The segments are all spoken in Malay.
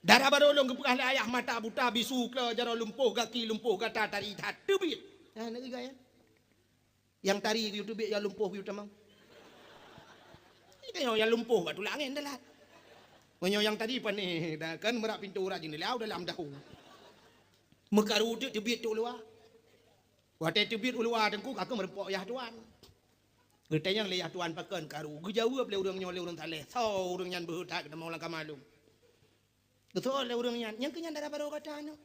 Darah barolong kepegah le ayah mata buta bisu ke jaro lumpuh kaki lumpuh kata tari tat tubit. Nah nak gaya. Yang tari ku tubit yang lumpuh ku tamang. Ini yang lumpuh kat tulang angin dah lah. Menyo yang tadi pan ni dah kan merak pintu rajin lau dalam dahu. Mekaru tu tubit tu luar. Wate tubit luar dengku aku merempok yah tuan. Gertanya yang leyah tuan pakan karu. Gejawab le urang nyole urang taleh. Sau urang nyan berhutak dah mau langkah malum. Betul le urang nyan. Yang kenyan darah baru kata anu.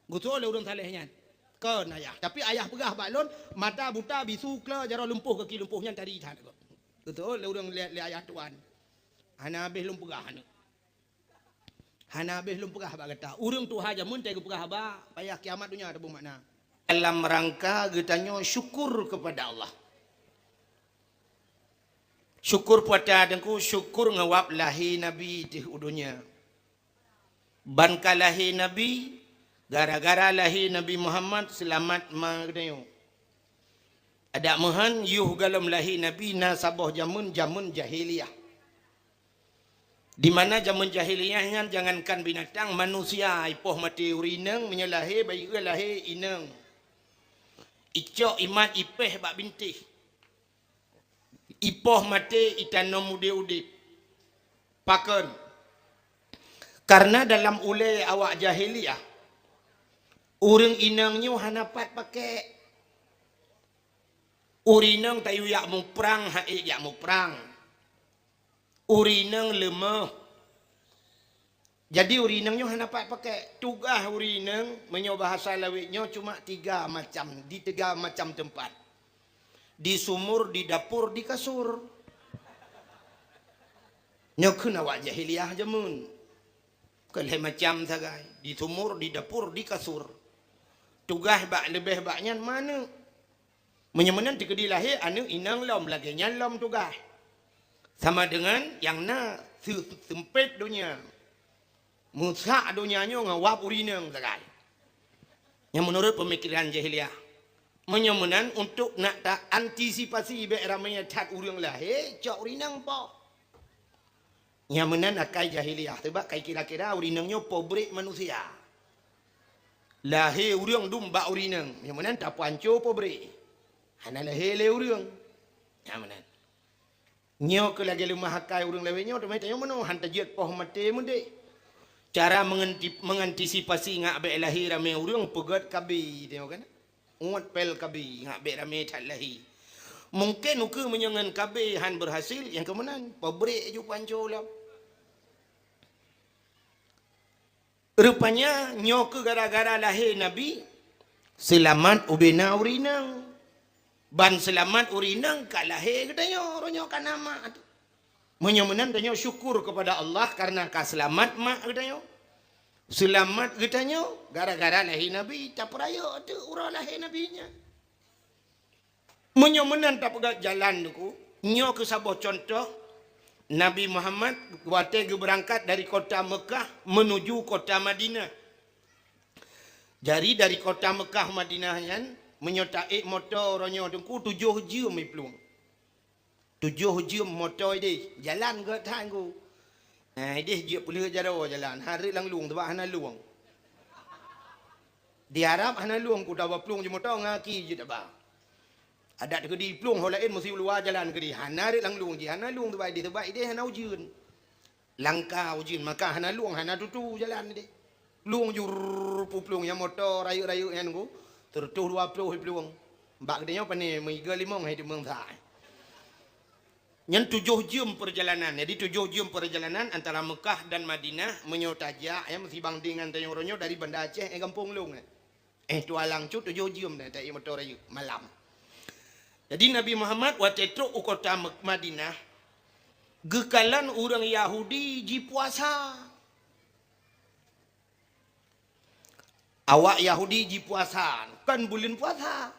Betul le urang taleh nyan. Kan ayah. Tapi ayah pegah balon mata buta bisu kla jaro lumpuh kaki lumpuh nyan tadi tat. Betul le urang le ayah tuan. Hana habis lumpuh anu. Hana habis lumpuh ba kata. Urang tu haja mun teh pegah ba payah kiamat dunia ada bermakna. Dalam rangka getanya syukur kepada Allah. Syukur pada dengku syukur ngawap lahi Nabi di udunya. Ban kalahi Nabi gara-gara lahi Nabi Muhammad selamat magdayo. Ada mahan yuh galam lahi Nabi na sabah jamun jahiliyah. Di mana zaman jahiliyahnya jangankan binatang manusia ipoh mati urineng menyalahi bayi lahi ineng. Icok imat ipeh bak bintih. Ipoh mati itanom udip-udip. Pakan. Karena dalam ulai awak jahiliyah, urang inangnya hanapat pakai. Urinang tayu yak mu perang, haik yak mu perang. Urinang lemah. Jadi urinangnya hanapat pakai. Tugah urinang, menyo bahasa lawiknya cuma 3 macam. Di 3 macam tempat. Di sumur, di dapur, di kasur. Nyokun awak jahiliyah jamun. Kalau macam sagai. Di sumur, di dapur, di kasur. Tugah bak lebih baknya mana? Menyemenan di kedai lahir, anu inang lom lagi nyalom tugah. Sama dengan yang na sempit dunia. Musak dunianya ngawap urinang sagai. Yang menurut pemikiran jahiliyah. Menyemenan untuk nak tak antisipasi baik ramainya tat urang lahir cak urinang po. Nyamenan akai jahiliyah sebab kai kira-kira urinangnya pobrik manusia. Lahir urang dumba urinang. Nyamenan tak panco pobrik. Hana lahir le urang. Nyamenan. Nyo ke lagi lemah akai urang lahirnya tu mai tanya mana hantar jet poh mati munde. Cara mengantisipasi ngak baik lahir ramai urang pegat kabi tengok kan. Umat pel kabi ngak be rame tat lahi. Mungkin uke menyangan kabi han berhasil yang kemenan pabrik ju panco lah. Rupanya nyok gara-gara lahir Nabi selamat ubina urinang. Ban selamat urinang ka lahir katanya ronyo kan nama. Menyemenan tanya syukur kepada Allah karena ka selamat mak katanya. Selamat katanya gara-gara lahir Nabi tak peraya tu urang lahir Nabinya. Menyemenan tak pegat jalan tu nyo ke sabah contoh Nabi Muhammad waktu berangkat dari kota Mekah menuju kota Madinah. Jadi dari kota Mekah Madinah kan menyotai motor ronyo dengku 7 jam iplung. 7 jam motor dia jalan ke tanggu. Dia je boleh jaro jalan. Hari lang luang sebab hana luang. Di Arab hana luang ku dawa plung je motor ngaki je tak ba. Ada ke di plung hol lain mesti luar jalan ke di. Hana ri lang luang je. Hana luang sebab dia hana ujun. Langkah ujun maka hana luang hana tutu jalan dia. Luang jur plung yang motor rayu-rayu yang ku. Tertuh 20 plung. Bak dia apa ni 3 5 hai di mengsa. Yang 7 jam perjalanan. Jadi 7 jam perjalanan antara Mekah dan Madinah menyotajak ya mesti bandingan tanya orangnya dari Banda Aceh kampung Long. Tualang cu 7 jam dah tak motor rayu malam. Jadi Nabi Muhammad waktu itu kota Madinah gekalan orang Yahudi ji puasa. Awak Yahudi ji puasa kan bulan puasa.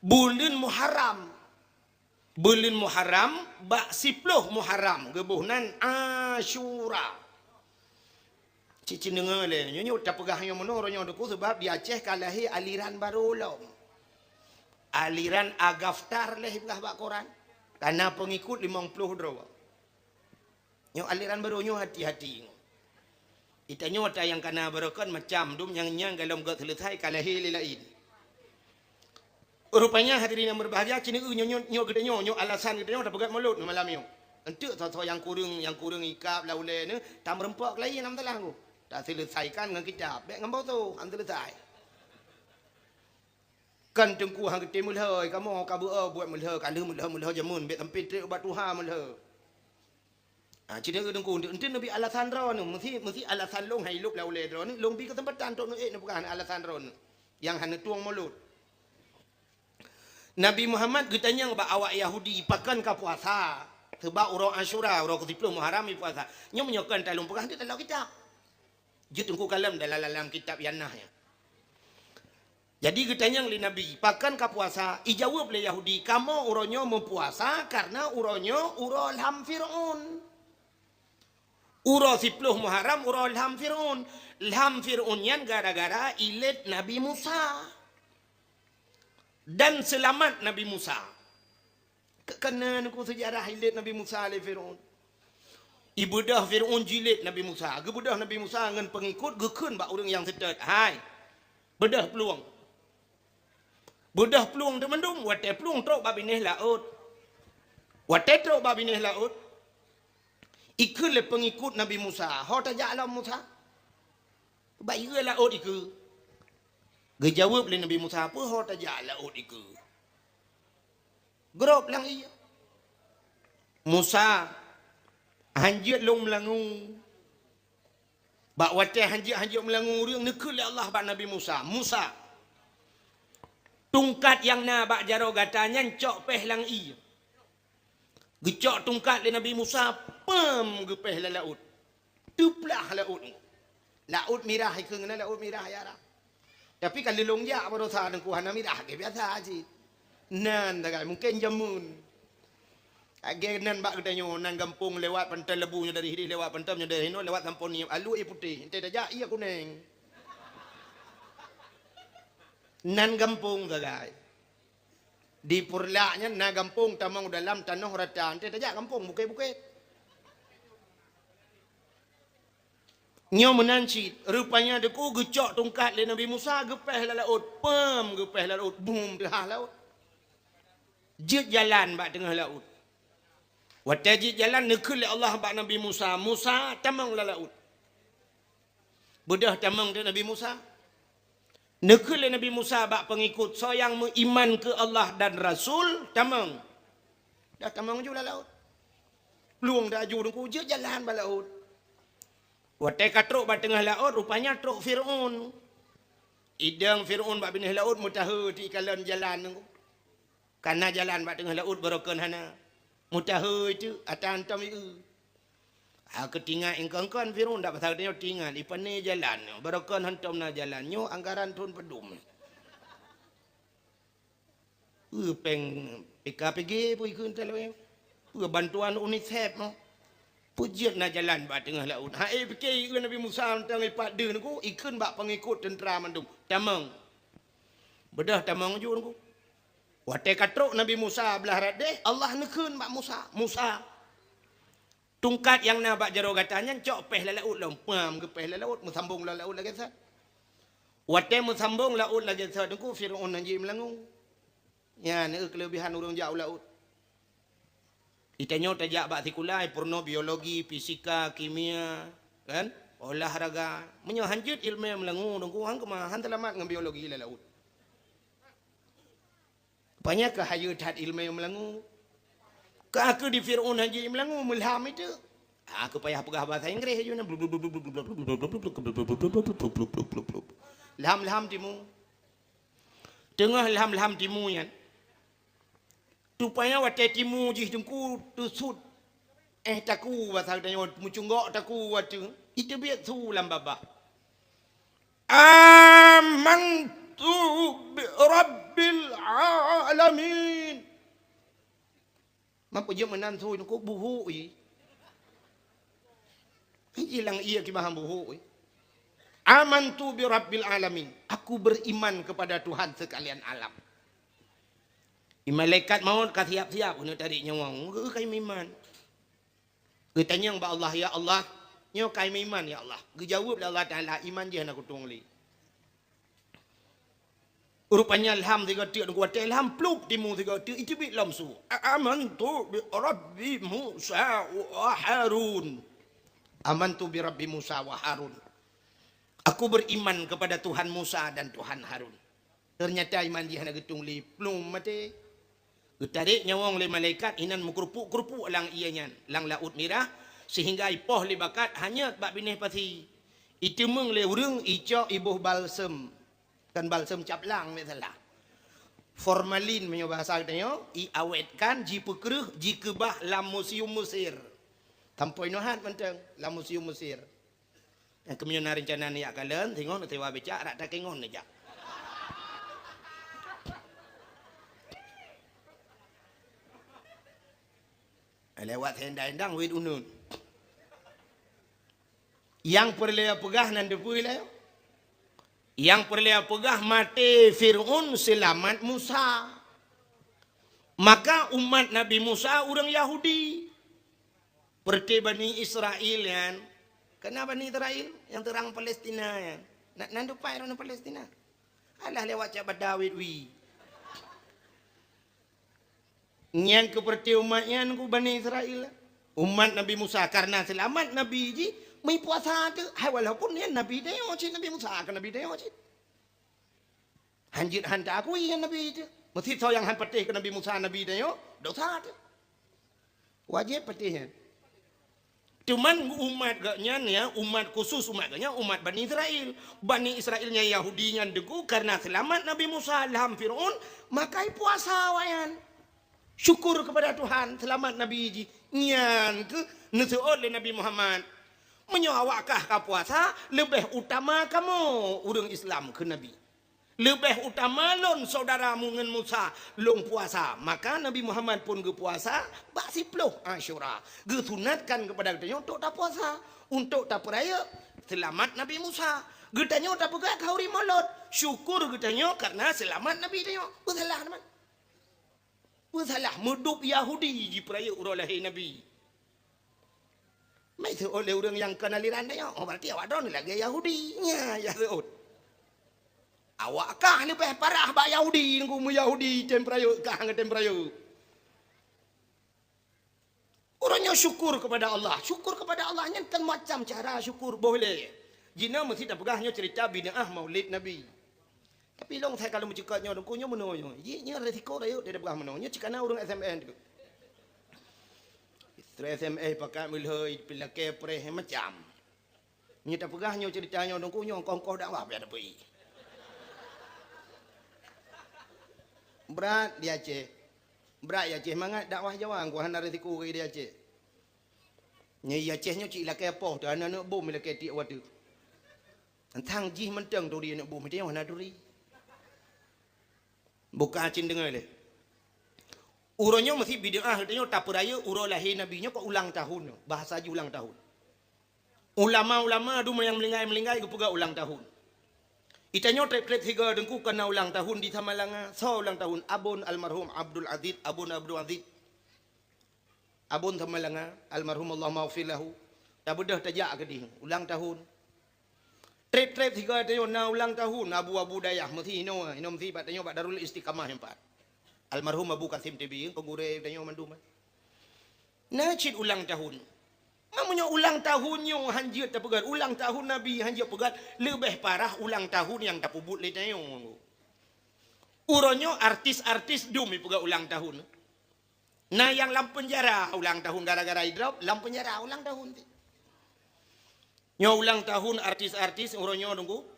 Bulan Muharram. Bulan Muharram bak 10 Muharram gebuhnan Asyura. Cici dengar le nyo tak pegah yang mana orangnya deku sebab di Aceh kalahi aliran baru lom. Aliran Agaftar leh pegah bak Quran. Karena pengikut 50 draw. Nyo aliran baru nyo hati-hati. Itanya wata yang kana berokon macam dum yang galom got selesai kalahi lilain. Rupanya hadirin yang berbahagia cini nyo gede nyo alasan gede nyo dapat mulut malam nyo. Entuk so yang kurang ikap laule ni tam rempok lain nam telah ku. Tak selesaikan dengan kitab. Bek ngambau tu am selesai. Kan tengku hang gede mulhoi kamu ka buat mulhoi kan mulhoi jamun bet tempit ubat Tuhan mulhoi. Cina dengku ente nabi alasan ron mesti alasan long hai lup laule ron long bi ke tempatan tok ni bukan alasan ron yang hana tuang mulut. Nabi Muhammad getanya ba awak Yahudi pakan ka puasa sebab urang Asyura urang ke-10 Muharram puasa nyo menyokan talung pegah di dalam kitab je tengku kalam dalam kitab yanahnya. Jadi getanya li Nabi pakan ka puasa ijawab le Yahudi kamu uronyo mempuasa karena uronyo uro ilham Fir'aun. Uro 10 Muharram uro ilham Fir'aun. Ilham Fir'aun yan gara-gara ilet Nabi Musa. Dan selamat Nabi Musa. Kena aku sejarah ilet Nabi Musa le Fir'aun. Ibadah Fir'aun jilid Nabi Musa. Gebedah Nabi Musa dengan pengikut gekeun bak orang yang sedet. Hai. Bedah peluang. Bedah peluang tu mendum wate peluang trok bab binih laut. Wate trok bab binih laut. Ikut le pengikut Nabi Musa. Ho tajak alam Musa. Bayi laut ikut. Gejawab le Nabi Musa apa ho tajak laut ikut. Gerop lang iya. Musa hanjit long melangu. Bak wate hanjit melangu riung nekul le Allah bak Nabi Musa. Musa. Tungkat yang na bak jaro gatanya cok peh lang iya. Gecok tungkat le Nabi Musa pem gepeh le laut. Tuplah laut ni. Laut mirah ke ngena laut mirah ya ra. Tapi kalau longjak pada saat dengku hana mirah ke biasa aja. Nan tak mungkin jamun. Age nan bak katanya nan gampung lewat pantai lebunya dari hidi lewat pantamnya dari hino lewat tampon ni alu putih. Ente dah iya kuning. Nan gampung tak di purlaknya na gampung tamang dalam tanah rata. Ente dah gampung bukit-bukit. Nyo menancit, rupanya deku gecok tungkat le Nabi Musa gepeh la laut, pem gepeh la laut, boom tengah laut. Jit jalan bak tengah laut. Wata jit jalan nekul le Allah bak Nabi Musa, Musa tamang la laut. Bedah tamang de Nabi Musa. Nekul le Nabi Musa bak pengikut so yang beriman ke Allah dan Rasul tamang. Dah tamang ju la laut. Luang dah ju dengku jit jalan bak laut. Watai katruk bak tengah laut rupanya truk Fir'aun. Idang Fir'aun bak binih laut mutaha di kalan jalan. Karena jalan bak tengah laut berokon hana. Mutaha itu atan tam itu. Ketinggal engkau Fir'aun tak pasal dia tinggal di pane jalan. Berokon hantam na jalan. Nyo anggaran tun pedum. Peng PKPG pun ikut telawai. Bantuan UNICEF no. Pujian na jalan bak tengah laut. Hai fikir Nabi Musa tentang ipat dia niku ikun bak pengikut tentera mandum. Tamang. Bedah tamang ju niku. Watai katruk Nabi Musa belah radeh Allah nekun bak Musa. Musa. Tungkat yang na bak jaro gatanya cok peh la laut lompam ke peh la laut musambung la laut lagi sa. Watai musambung laut lagi sa niku Firaun anji melangu. Ya ni kelebihan urang jauh laut. Ditanya tajak bak sekolah, purno biologi, fisika, kimia, kan? Olahraga. Menyo hanjut ilmu yang melangu, dengku hang kemah han telamat dengan biologi la laut. Banyak ke hayut hat ilmu yang melangu. Ke aku di Fir'aun haji melangu mulham itu. Aku payah pegah bahasa Inggeris aja na. Lham timu. Tengah lham timu yan. Tupanya watai timu jih dengku tusut. Taku pasal tanya mucunggok taku watu. Itu biar su lam babah. Amantu bi rabbil alamin. Mampu je menan su dengku buhu i. Hilang ia kibaham buhu i. Amantu bi rabbil alamin. Aku beriman kepada Tuhan sekalian alam. Malaikat maut ka siap-siap nak tarik nyawa. Kai iman. Ketanya ba Allah ya Allah, Nyo kai iman ya Allah. Gejawab Allah Taala iman je nak kutung li. Rupanya ilham tiga tiga kuat ilham pluk timu tiga tiga itu bi lamsu. Amantu bi Rabbi Musa wa Harun. Amantu bi Rabbi Musa wa Harun. Aku beriman kepada Tuhan Musa dan Tuhan Harun. Ternyata iman dia nak getung li plum mati. Getarik nyawang le malaikat inan mukrupuk-krupuk lang ianya lang laut merah sehingga ipoh li bakat hanya bak binih pasi. Itu meng le urang icok ibuh balsem. Kan balsem caplang ni salah. Formalin punya bahasa katanya iawetkan ji pekereh ji kebah lam museum Mesir. Tampoi nohat menteng lam museum Mesir. Yang kemudian rencana ni akalan tengok nanti wa becak rak tak kengon aja. Lewat hendang-hendang wid unun. Yang perlu pegah nan depui lah. Yang perlu pegah mati Fir'aun selamat Musa. Maka umat Nabi Musa orang Yahudi. Perti Bani Israel kan. Kenapa Bani Israel? Yang terang Palestina kan. Nak nandupai orang Palestina. Alah lewat cabat Dawid wi. Nyan keperti umatnya ku Bani Israel. Umat Nabi Musa karena selamat Nabi ji. May puasa tu, hai walaupun ni Nabi dia macam Nabi Musa kan Nabi dia macam. Hanjit hanta aku yang Nabi itu. Mesti tahu yang han patih ke Nabi Musa Nabi dia dosa tu. Wajib patihnya. Cuman umat gaknya ya, umat khusus umat gaknya umat Bani Israel. Bani Israelnya Yahudinya degu karena selamat Nabi Musa laham Fir'aun, maka puasa wayan. Syukur kepada Tuhan selamat Nabi ji. Nyan ke nasi oleh Nabi Muhammad. Menyawakah ka puasa lebih utama kamu urang Islam ke Nabi. Lebih utama lon saudaramu ngan Musa long puasa. Maka Nabi Muhammad pun ke puasa bak 10 Asyura. Gesunatkan kepada kita untuk tak puasa, untuk tak peraya selamat Nabi Musa. Getanya tak pegak kauri maulud. Syukur getanya karena selamat Nabi dia. Bersalah teman. Bersalah medup Yahudi di peraya urang lahir Nabi. Mai oleh orang yang kenal irandanya, oh berarti awak don lagi Yahudi nya ya seut. Awak kah lebih parah ba Yahudi ngku mu Yahudi temprayo kah ngan temprayo. Orangnya syukur kepada Allah, syukur kepada Allah nya kan macam cara syukur boleh. Jina mesti tak pegahnya cerita bid'ah Maulid Nabi. Tapi long saya kalau mencekatnya orang kunyo menonyo. Nya resiko dia dia pegah menonyo cikana orang SMN tu. SMA pakai milhoi pilake preh macam. Ni tak pegahnya ceritanya dong kunyo kongkoh dakwah biar pergi. Berat dia Aceh. Berat ya Aceh mangat dakwah Jawa ku hana resiko ke dia Aceh. Ni Acehnya cik lake apa tu anak bom lake ti wadu. Antang ji menteng tu dia nak bom dia hana duri. Buka cin dengar le. Urangnya mesti bid'ah katanya tak peraya urang lahir nabinya kok ulang tahun. Bahasa aja ulang tahun. Ulama-ulama adu yang melinggai-melinggai ke pega ulang tahun. Itanya trek-trek tiga dengku kena ulang tahun di Tamalanga. So ulang tahun abun almarhum Abdul Aziz, abun Abdul Aziz. Abun Tamalanga almarhum Allah maghfir lahu. Tak bedah tajak ke dia ulang tahun. Trek-trek tiga tanya na ulang tahun abu-abu dayah mesti ino mesti patanya pak Darul Istiqamah empat. Almarhum Abu Kasim TV penggure tanya mandum. Nacit ulang tahun. Namanya ulang tahunnya hanjit tak pegat. Ulang tahun Nabi hanjit pegat. Lebih parah ulang tahun yang tak pubut le tanya. Urangnya artis-artis dumi pegat ulang tahun. Nah yang lam penjara ulang tahun gara-gara hidrap lam penjara ulang tahun. Nya ulang tahun artis-artis urangnya nunggu.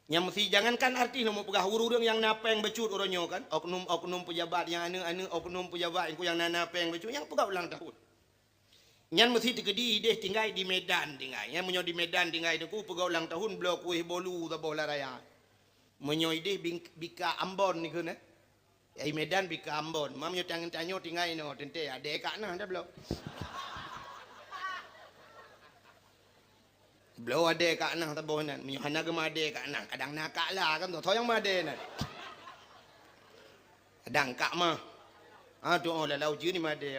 Yang mesti jangankan artis mau pegah urang yang napeng becut orangnya kan oknum pejabat yang anu oknum pejabat yang napeng becut yang pegah ulang tahun. Yang mesti digedi deh tinggal di Medan tinggal. Yang menyo di Medan tinggal deku pegah ulang tahun blok kuih bolu ta bola raya. Menyo deh bika Ambon ni kan eh. Medan bika Ambon. Mamnya tangan-tanyo tinggal no tente ade kak nah dah blok. Belum ada kat nah taboh nan. Menyuhana ke made kat nah. Kadang nakak lah kan tu. Tahu yang made nan. Kadang kak mah. Tu lah lau je ni made.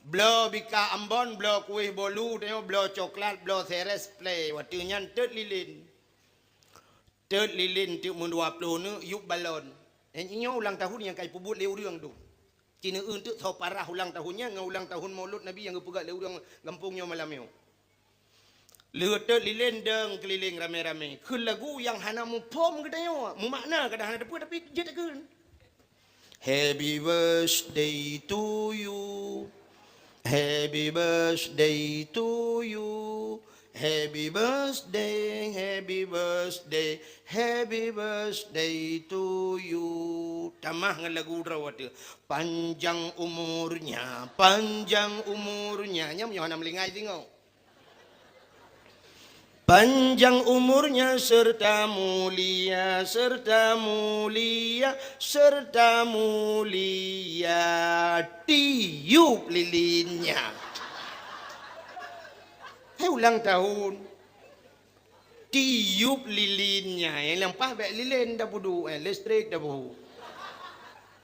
Blo bika Ambon, blo kuih bolu, tengok blo coklat, blo seres play. Waktunya tet lilin. Tet lilin tu mun 20 ni yuk balon. Ini ulang tahun yang kai pubut leu riang tu. Cina untuk so parah ulang tahunnya ngau ulang tahun Maulud Nabi yang gepegat leu riang kampungnya malam yo. Leu tet lilin deng keliling rame-rame. Keun lagu yang hana mu pom katanya. Mu makna kadang hana depa tapi je tak keun. Happy birthday to you. Happy birthday to you. Happy birthday, happy birthday, happy birthday to you. Tamah dengan lagu rawat dia. Panjang umurnya, panjang umurnya. Nya Yohana melingai tengok. Panjang umurnya serta mulia, serta mulia, serta mulia. Tiup lilinnya. Hai ulang tahun. Tiup lilinnya. Yang lampah baik lilin dah budu. Listrik dah budu.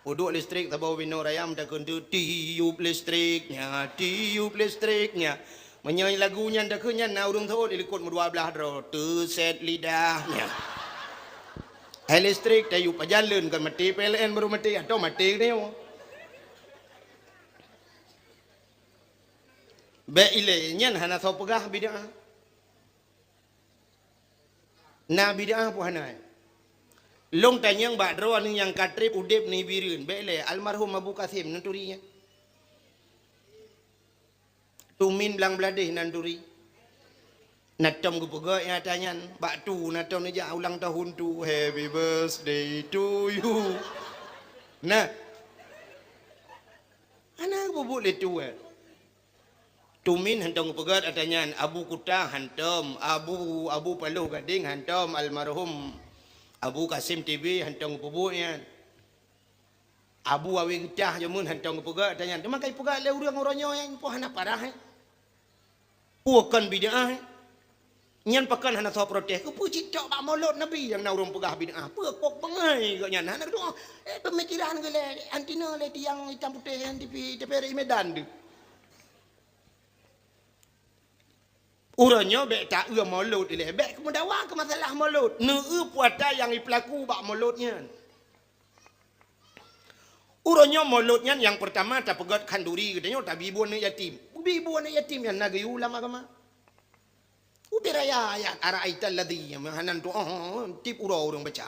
Uduk listrik tak bawa bina rayam dah kentu. Tiup listriknya, tiup listriknya. Menyanyi lagunya dah kenyang na urung tahu dilikut mu-12 dro terset lidahnya. Listrik dah yup jalan kan mati PLN baru mati atau mati ni. Be ile nyan hana tahu pegah bidah. Na bidah apa hana? Long tanyang bak dro ning yang katrip udip ni birin. Be ile almarhum Abu Kasim nanturinya. Tumin belang beladih nanduri. Natom ku pegak yang tanyan. Bak tu natom ni jak ulang tahun tu. Happy birthday to you. Nah. Anak apa boleh tu Tumin hantam ku pegat atanyan. Abu Kuta hantam. Abu Paluh Gading hantam. Almarhum Abu Kasim TV hantam ku pebuknya. Abu Awi Gecah jamun hantam ku pegat atanyan. Dia makai pegat le urang orangnya yang po hana parah Puakan bid'ah. Nyan pakan hana tahu protes. Ku puji tok bak Maulud Nabi yang na urang pegah bid'ah. Puak pengai kau nyan. Hana doa. Pemikiran ke le antina le tiang hitam putih yang di TPRI Medan tu. Urangnya bek tak ua Maulud ile. Bek kemudawa ke masalah Maulud. Neu puata yang pelaku bak Mauludnya. Urangnya Mauludnya yang pertama tak pegat kanduri katanya tak bibun yatim. Bibu anak yatim yang nagay ulama kama. Ubiraya ayat araita alladhi hanan tu tip urang baca.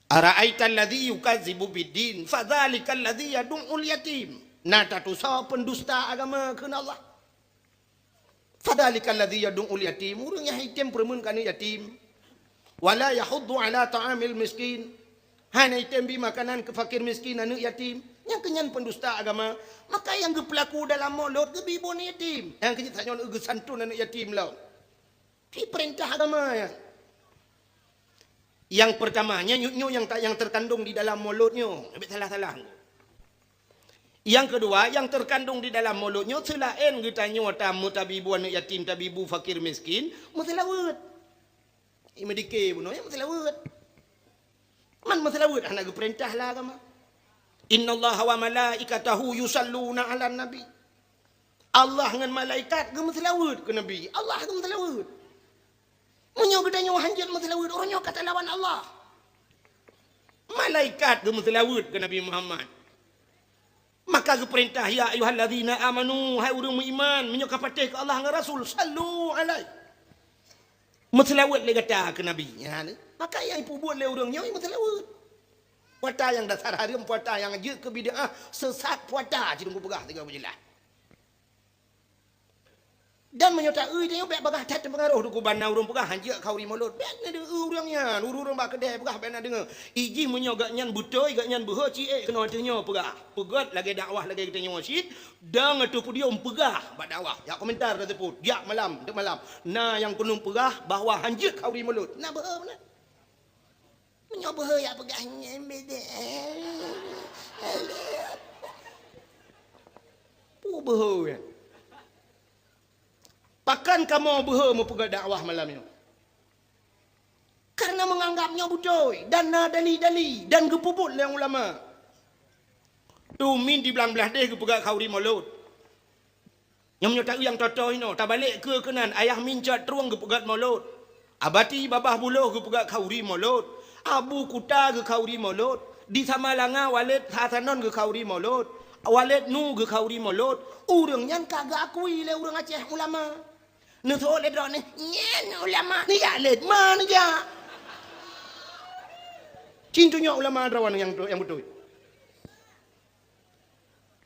Araita alladhi yukadzibu biddin fadzalika alladhi yad'ul yatim. Nata tu saw pendusta agama keuna Allah. Fadzalika alladhi yad'ul yatim. Urang yang yatim permun kana yatim. Wala yahuddu ala ta'amil miskin. Hana yatim bi makanan ke fakir miskin anak yatim. Yang kenyan pendusta agama, maka yang ke pelaku dalam Maulud ke bibu ni yatim. Yang kenyan tak nyon ke santun anak yatim lah. Ini perintah agama ya. Yang pertamanya yang terkandung di dalam Mauludnya, lebih salah-salah. Yang kedua, yang terkandung di dalam Mauludnya selain kita nyota mutabibu anak yatim, tabibu fakir miskin, masalawat. Ini medike bunuh ya masalawat. Man masalawat anak ke perintah lah agama. Inna Allah wa malaikatahu yusalluna ala nabi. Allah dengan malaikat ke selawat ke Nabi. Allah ke selawat. Munyo gedanya hanjat selawat. Orangnya kata lawan Allah. Malaikat ke selawat ke Nabi Muhammad. Maka ke perintah ya ayyuhalladzina amanu hai urang iman munyo kapatih ke Allah dengan Rasul sallu alaihi. Selawat le kata ke Nabi. Ya, maka yang ibu buat le urangnya selawat. Puata yang dasar haram, puata yang je ke bid'ah, sesat puata cidung ku pegah tiga berjelas. Dan menyata dia bek bagah tat pengaruh ku bana urang pegah hanja kau ri Maulud. Bek ne urangnya, urang bak kedai pegah bek na dengar. Iji menyo gak nyan butoi gak nyan beuh ciek kena tanya pegah. Pegat lagi dakwah lagi kita nyo masjid, dang atu podium pegah bak dakwah. Ya komentar tersebut. Ya malam, dek malam. Nah yang kunung pegah bahawa hanja kau ri Maulud. Nah beuh mana? Menyoba ya pegahnya beda. Puh ya. Pakan kamu beho mau pegang dakwah malam ini. Karena menganggapnya budoi dan dali-dali dan kepuput yang ulama. Tumin di belang-belah deh ke pegang khauri Maulud. Nyom tak yang toto ino, tak balik ke kenan ayah mincat truang ke pegat mulut. Abati babah buluh ke pegat kauri mulut. Abu kuta ke kauri mulut. Di Samalanga walid Hasanon ke kauri mulut. Walid nu ke kauri mulut. Urang nyan kagak akui le urang Aceh ulama. Nuso le drone nyen ulama ni ya le mana ya. Cintunya ulama drawan yang betul.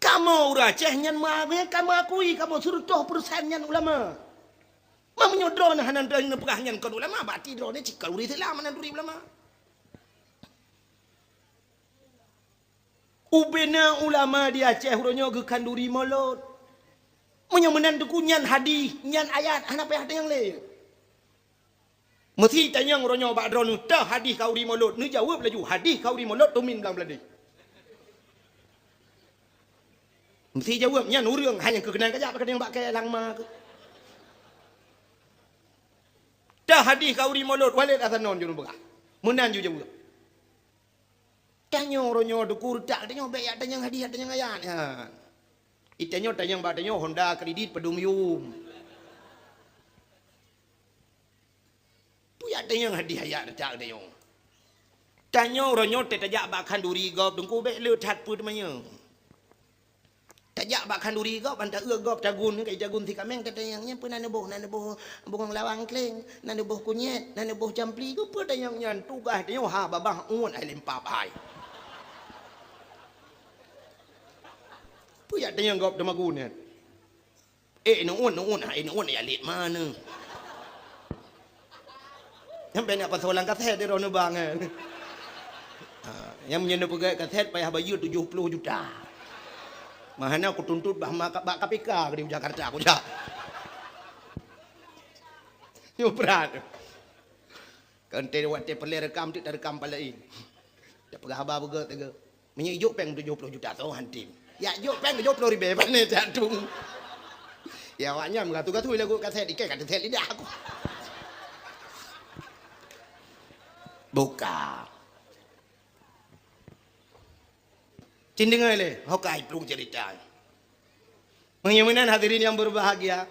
Kamu Aceh nyan mah kamu akui kamu suruh 100% nyan ulama. Mamnya drone hanan drone pegah nyan kon ulama bati drone cikal uri Islam hanan uri ulama. Ubena ulama di Aceh uronyo ke kanduri mulut. Menyemenan tu nyan hadis, nyan ayat, hana payah ada yang lain. Mesti tanya uronyo bak drone tah hadis kauri mulut. Ni jawab laju hadis kauri mulut tumin belang beladi. Mesti jawab nyan urang hanya kekenan kajak pakai yang bak ke langma ke. Tah hadis kauri mulut walid Hasanon juru begah. Menan ju jawab. Tanya uronyo tu kurtak tanya bayak tanya hadis tanya ayat. Ha. Itanya tanya bak tanya Honda kredit pedum yum. Puya tanya hadis ayat tak tanya. Tanya uronyo tajak bak kanduri gop dengku bek le that pu temanya. Tajak bak kanduri gop anta gop jagun kai jagun ti kameng tanya nya pun nana boh bungong lawang kleng nana boh kunyet nana boh jampli ku pu tanya nyan tugas tanya ha babah un ai lempap ai. Puya tanya gop demagun. No un ya lit mana. Sampai nak pasolan kaset dia rono bang. Yang menyentuh pegai kaset payah bayar 70 juta. Mahana aku tuntut bah KPK di Jakarta aku jak. Yo berat. Kan te wate perle rekam tik rekam palai. Dak pegah haba bega tega. Menyuk peng 70 juta tu hantim. Ya yuk peng 70 ribu pane jantung. Ya awaknya mengatu-gatu lagu kaset ikai kaset lidah aku. Buka. Cindengai le, hokai pelung cerita. Menyemenan hadirin yang berbahagia.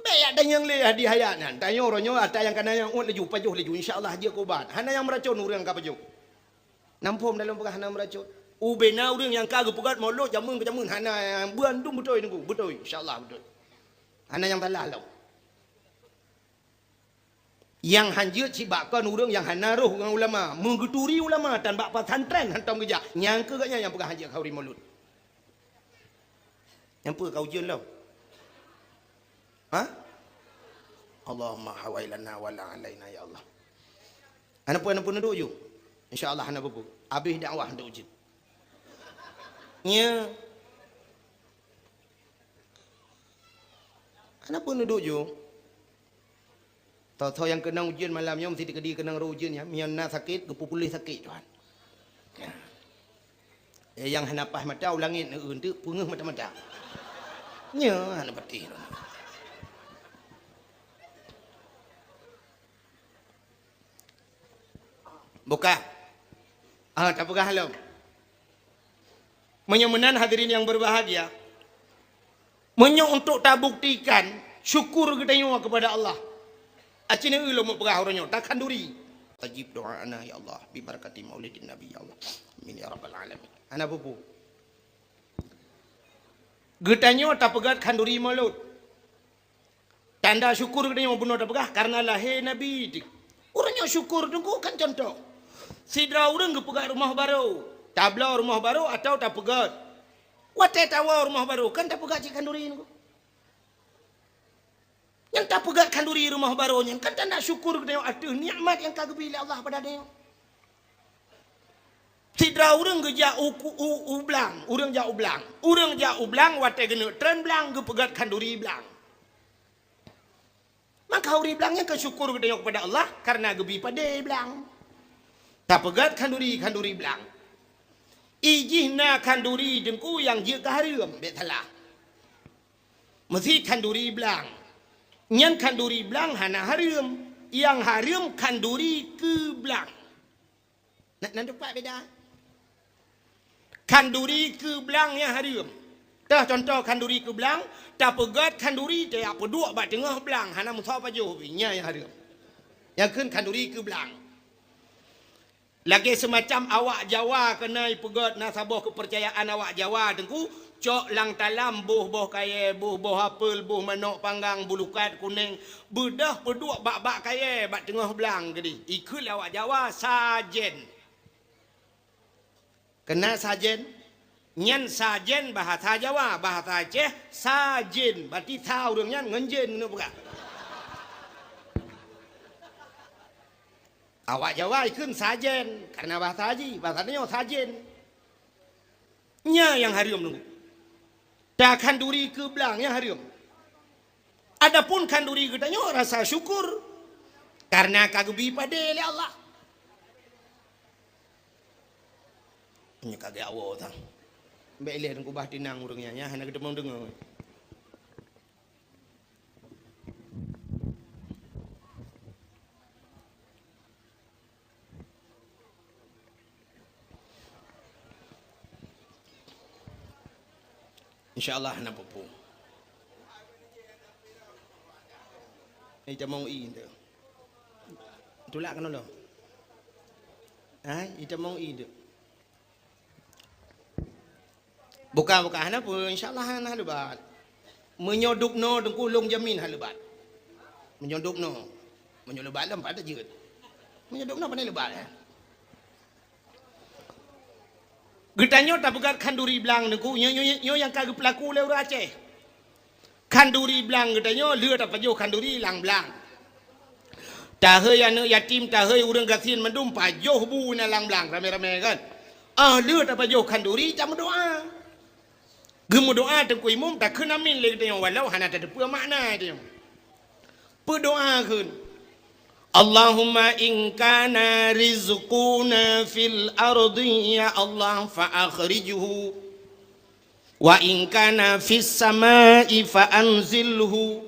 Baik ada yang le hadiah hayanan. Tanya orangnya ada yang kena yang laju pajuh laju insyaallah dia kubat. Hana yang meracun urang ka pajuh. Nampum dalam pegah hana meracun. Ubena urang yang kagak pegat mulut jamun ke jamun hana buandung betul nunggu betul insyaallah betul. Hana yang talalau. Yang hanjir cibakan urang yang hana roh dengan ulama mengguturi ulama dan bak pesantren hantam kerja nyangka katnya yang pegah hanjir kauri mulut yang apa kau ujian lo ha Allahumma hawailana wala alaina ya Allah ana pun duduk je insyaallah ana bubu habis dakwah hendak ujian nya ana pun duduk je. Tahu yang kena ujian malamnya mesti dikedi kena ujian ya. Mian sakit, kepupulih sakit tuan. Ya. Yang hanapah mata ulangin untuk pungah mata-mata. Nya hana patih. Buka. Tak pegah halau. Menyemenan hadirin yang berbahagia. Untuk tak buktikan syukur kita kepada Allah. Acina ulo mo pegah oronyo tak kanduri. Tajib doa ana ya Allah bi barakati maulidin nabi ya Allah. Amin ya rabbal alamin. Ana bubu. Getanyo tak pegat kanduri mulut. Tanda syukur getanyo bunuh tak pegah karena lahir nabi dik. Oronyo syukur tunggu kan contoh. Sidra urang ge pegat rumah baru. Tabla rumah baru atau tak pegat. Wate tawa rumah baru kan tak pegat cik kanduri ni. Yang tak pegat kanduri rumah barunya kan tak nak syukur kepada ada nikmat yang kagak pilih Allah pada dia. Sidra urang geja ublang, urang ja ublang. Urang ja ublang wate gene tren blang ge pegat kanduri blang. Maka uri blangnya kesyukur kepada Allah karena gebi pada blang. Tak pegat kanduri blang. Ijihna kanduri jengku yang je kaharium betala. Mesti kanduri blang. Nyan kanduri blang hana harum, yang harum kanduri ke blang. Nak nampak beda? Kanduri ke blang yang harum. Dah contoh kanduri ke belang, tak pegat kanduri dia apa dua bat tengah belang, hana musah pajuh nya yang ada. Yang kun kanduri ke belang. Lagi semacam awak Jawa kena pegat nasabah kepercayaan awak Jawa tengku, cok lang talam boh kaya, boh apel, boh manok panggang, bulukat kuning, bedah berdua bak kaya, bat tengah belang gedi. Ikut awak Jawa sajen. Kena sajen. Nyan sajen bahasa Jawa, bahasa Aceh sajin, berarti tahu dengan ngenjen nu bukan. Awak Jawa ikut sajen karena bahasa Haji, bahasanya sajen. Nya yang harium nunggu. Dah kanduri ke belang yang harium. Adapun kanduri katanya rasa syukur karena kagubi pada oleh Allah. Punya kagak awak tang. Mbak Elia dan kubah tinang urangnya nya hana kita mau dengar. InsyaAllah hana popo. Ini jamong i tu. Itulah kan lo. Itu jamong i tu. Bukan hana pun insyaallah hana lebat. Menyodukno dengku long jamin halebat. Menyodukno. Menyolebat lam pada jeut. Menyodukno pandai lebat. Getanyo tak pegat kanduri belang dengku nyo yang kagak pelaku le urang Aceh. Kanduri belang getanyo leu tak pajo kanduri lang belang. Tahe anu yatim tahe urang gasin mendum pajo bu na lang belang rame-rame kan. Leu tak pajo kanduri jam doa. Gemu doa tengku imum tak kena min le tengok walau hana tak apa makna dia. Berdoa kun. Allahumma in kana rizquna fil ardi ya Allah fa akhrijhu wa in kana fis samai fa anzilhu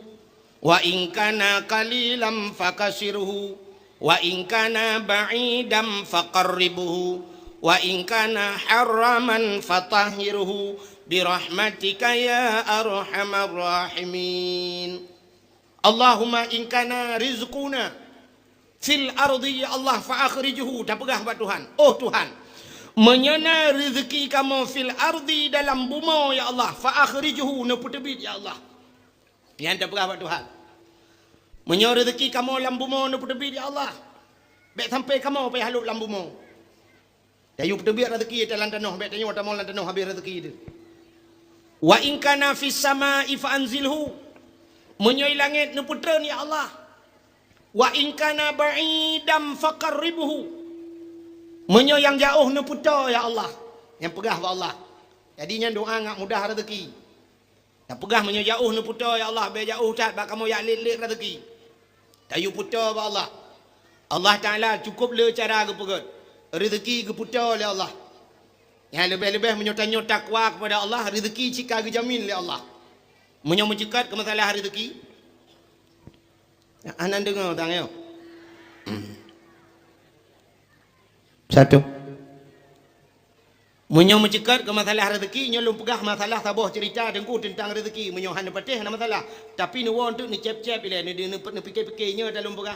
wa in kana qalilan fakashirhu wa in kana ba'idan faqarribhu wa in kana haraman fatahhirhu birahmatika ya arhamar rahimin. Allahumma in kana rizquna fil ardi ya Allah fa akhrijhu. Tak pegah buat Tuhan. Oh Tuhan, menyana rezeki kamu fil ardi dalam bumi ya Allah fa akhrijhu na putebit ya Allah. Yang tak pegah buat Tuhan. Menyana rezeki kamu dalam bumi na putebit ya Allah. Baik sampai kamu payah haluk dalam bumi. Dayu putebit rezeki dalam tanah, baik tanya tamu dalam tanah habis rezeki itu. Wa in kana fis samai fa anzilhu. Menyoi langit nu putra ni ya Allah. Wa in kana ba'idam faqarribhu. Menyoi yang jauh nu putra ya Allah. Yang pegah wa Allah. Jadinya doa ngak mudah rezeki. Yang pegah menyoi jauh nu putra ya Allah, be jauh cat bak kamu ya lit rezeki. Tayu putra wa Allah. Allah Taala cukup le cara ke pegat. Rezeki ke putra ya Allah. Yang lebih-lebih menyota-nyota takwa kepada Allah, rezeki cika dijamin oleh Allah. Mencekat ke masalah rezeki. Anan dengar tang yo. Satu. Mencekat ke masalah rezeki, nyo lum pegah masalah sabah cerita dengku tentang rezeki, menyo hana patih hana masalah. Tapi nu won tu ni cep-cep ile ni fikir-fikirnya dalam pegah.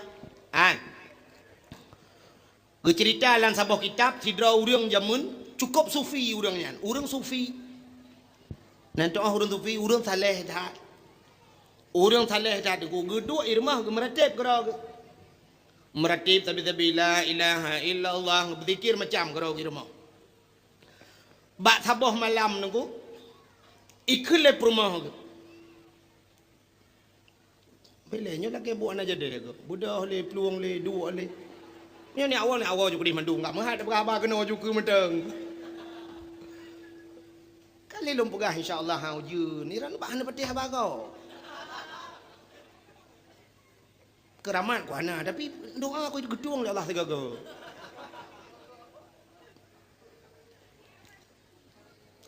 Cerita lan sabah kitab sidra urang jamun cukup sufi urangnya, urang sufi. Nanti orang sufi, urang saleh dah. Urang saleh dah tu geduk irmah meratib kerau. Meratib tapi la ilaha illallah berzikir macam kerau irmah. Bak sabah malam nunggu ikhle perumah. Belenya lagi buat aja deh ke. Budak le peluang le dua le. Ni awal juga di mandung enggak menghad berapa kena juga menteng. Kali lom pegah insya-Allah hang uju. Ni ran bahan patih bagau. Keramat ku ana tapi doa aku gedung oleh Allah segaga.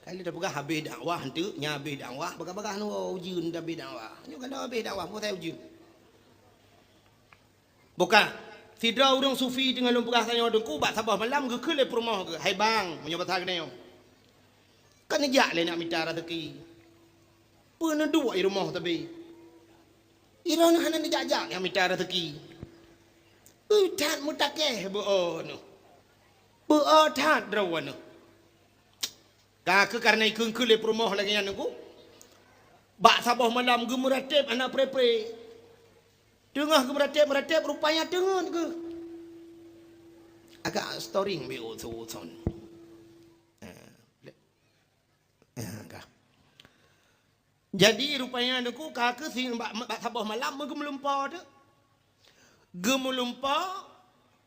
Kali dah pegah habis dakwah henteu nya habis dakwah bagah-bagah nu uju dah habis dakwah. Nyo kan dah habis dakwah pun saya uju. Bukan Fidra urang sufi dengan lumpugah tanya dengku bak sabah malam ke kele perumah ke hai bang menyo patah kena yo. Kan ejak le nak minta rezeki. Pernah dua di rumah tapi. Irona hanan dijajak yang minta rezeki. Utat mutakeh beon. Beotat rawan. Kak karena ikun kule rumah lagi yang aku. Bak sabah malam gemeratip anak prepe. Tengah gemeratip rupanya tengah ke. Agak storing beoton. Jadi rupanya aku kakak sih bak sabah malam gemelumpa tu. Gemelumpa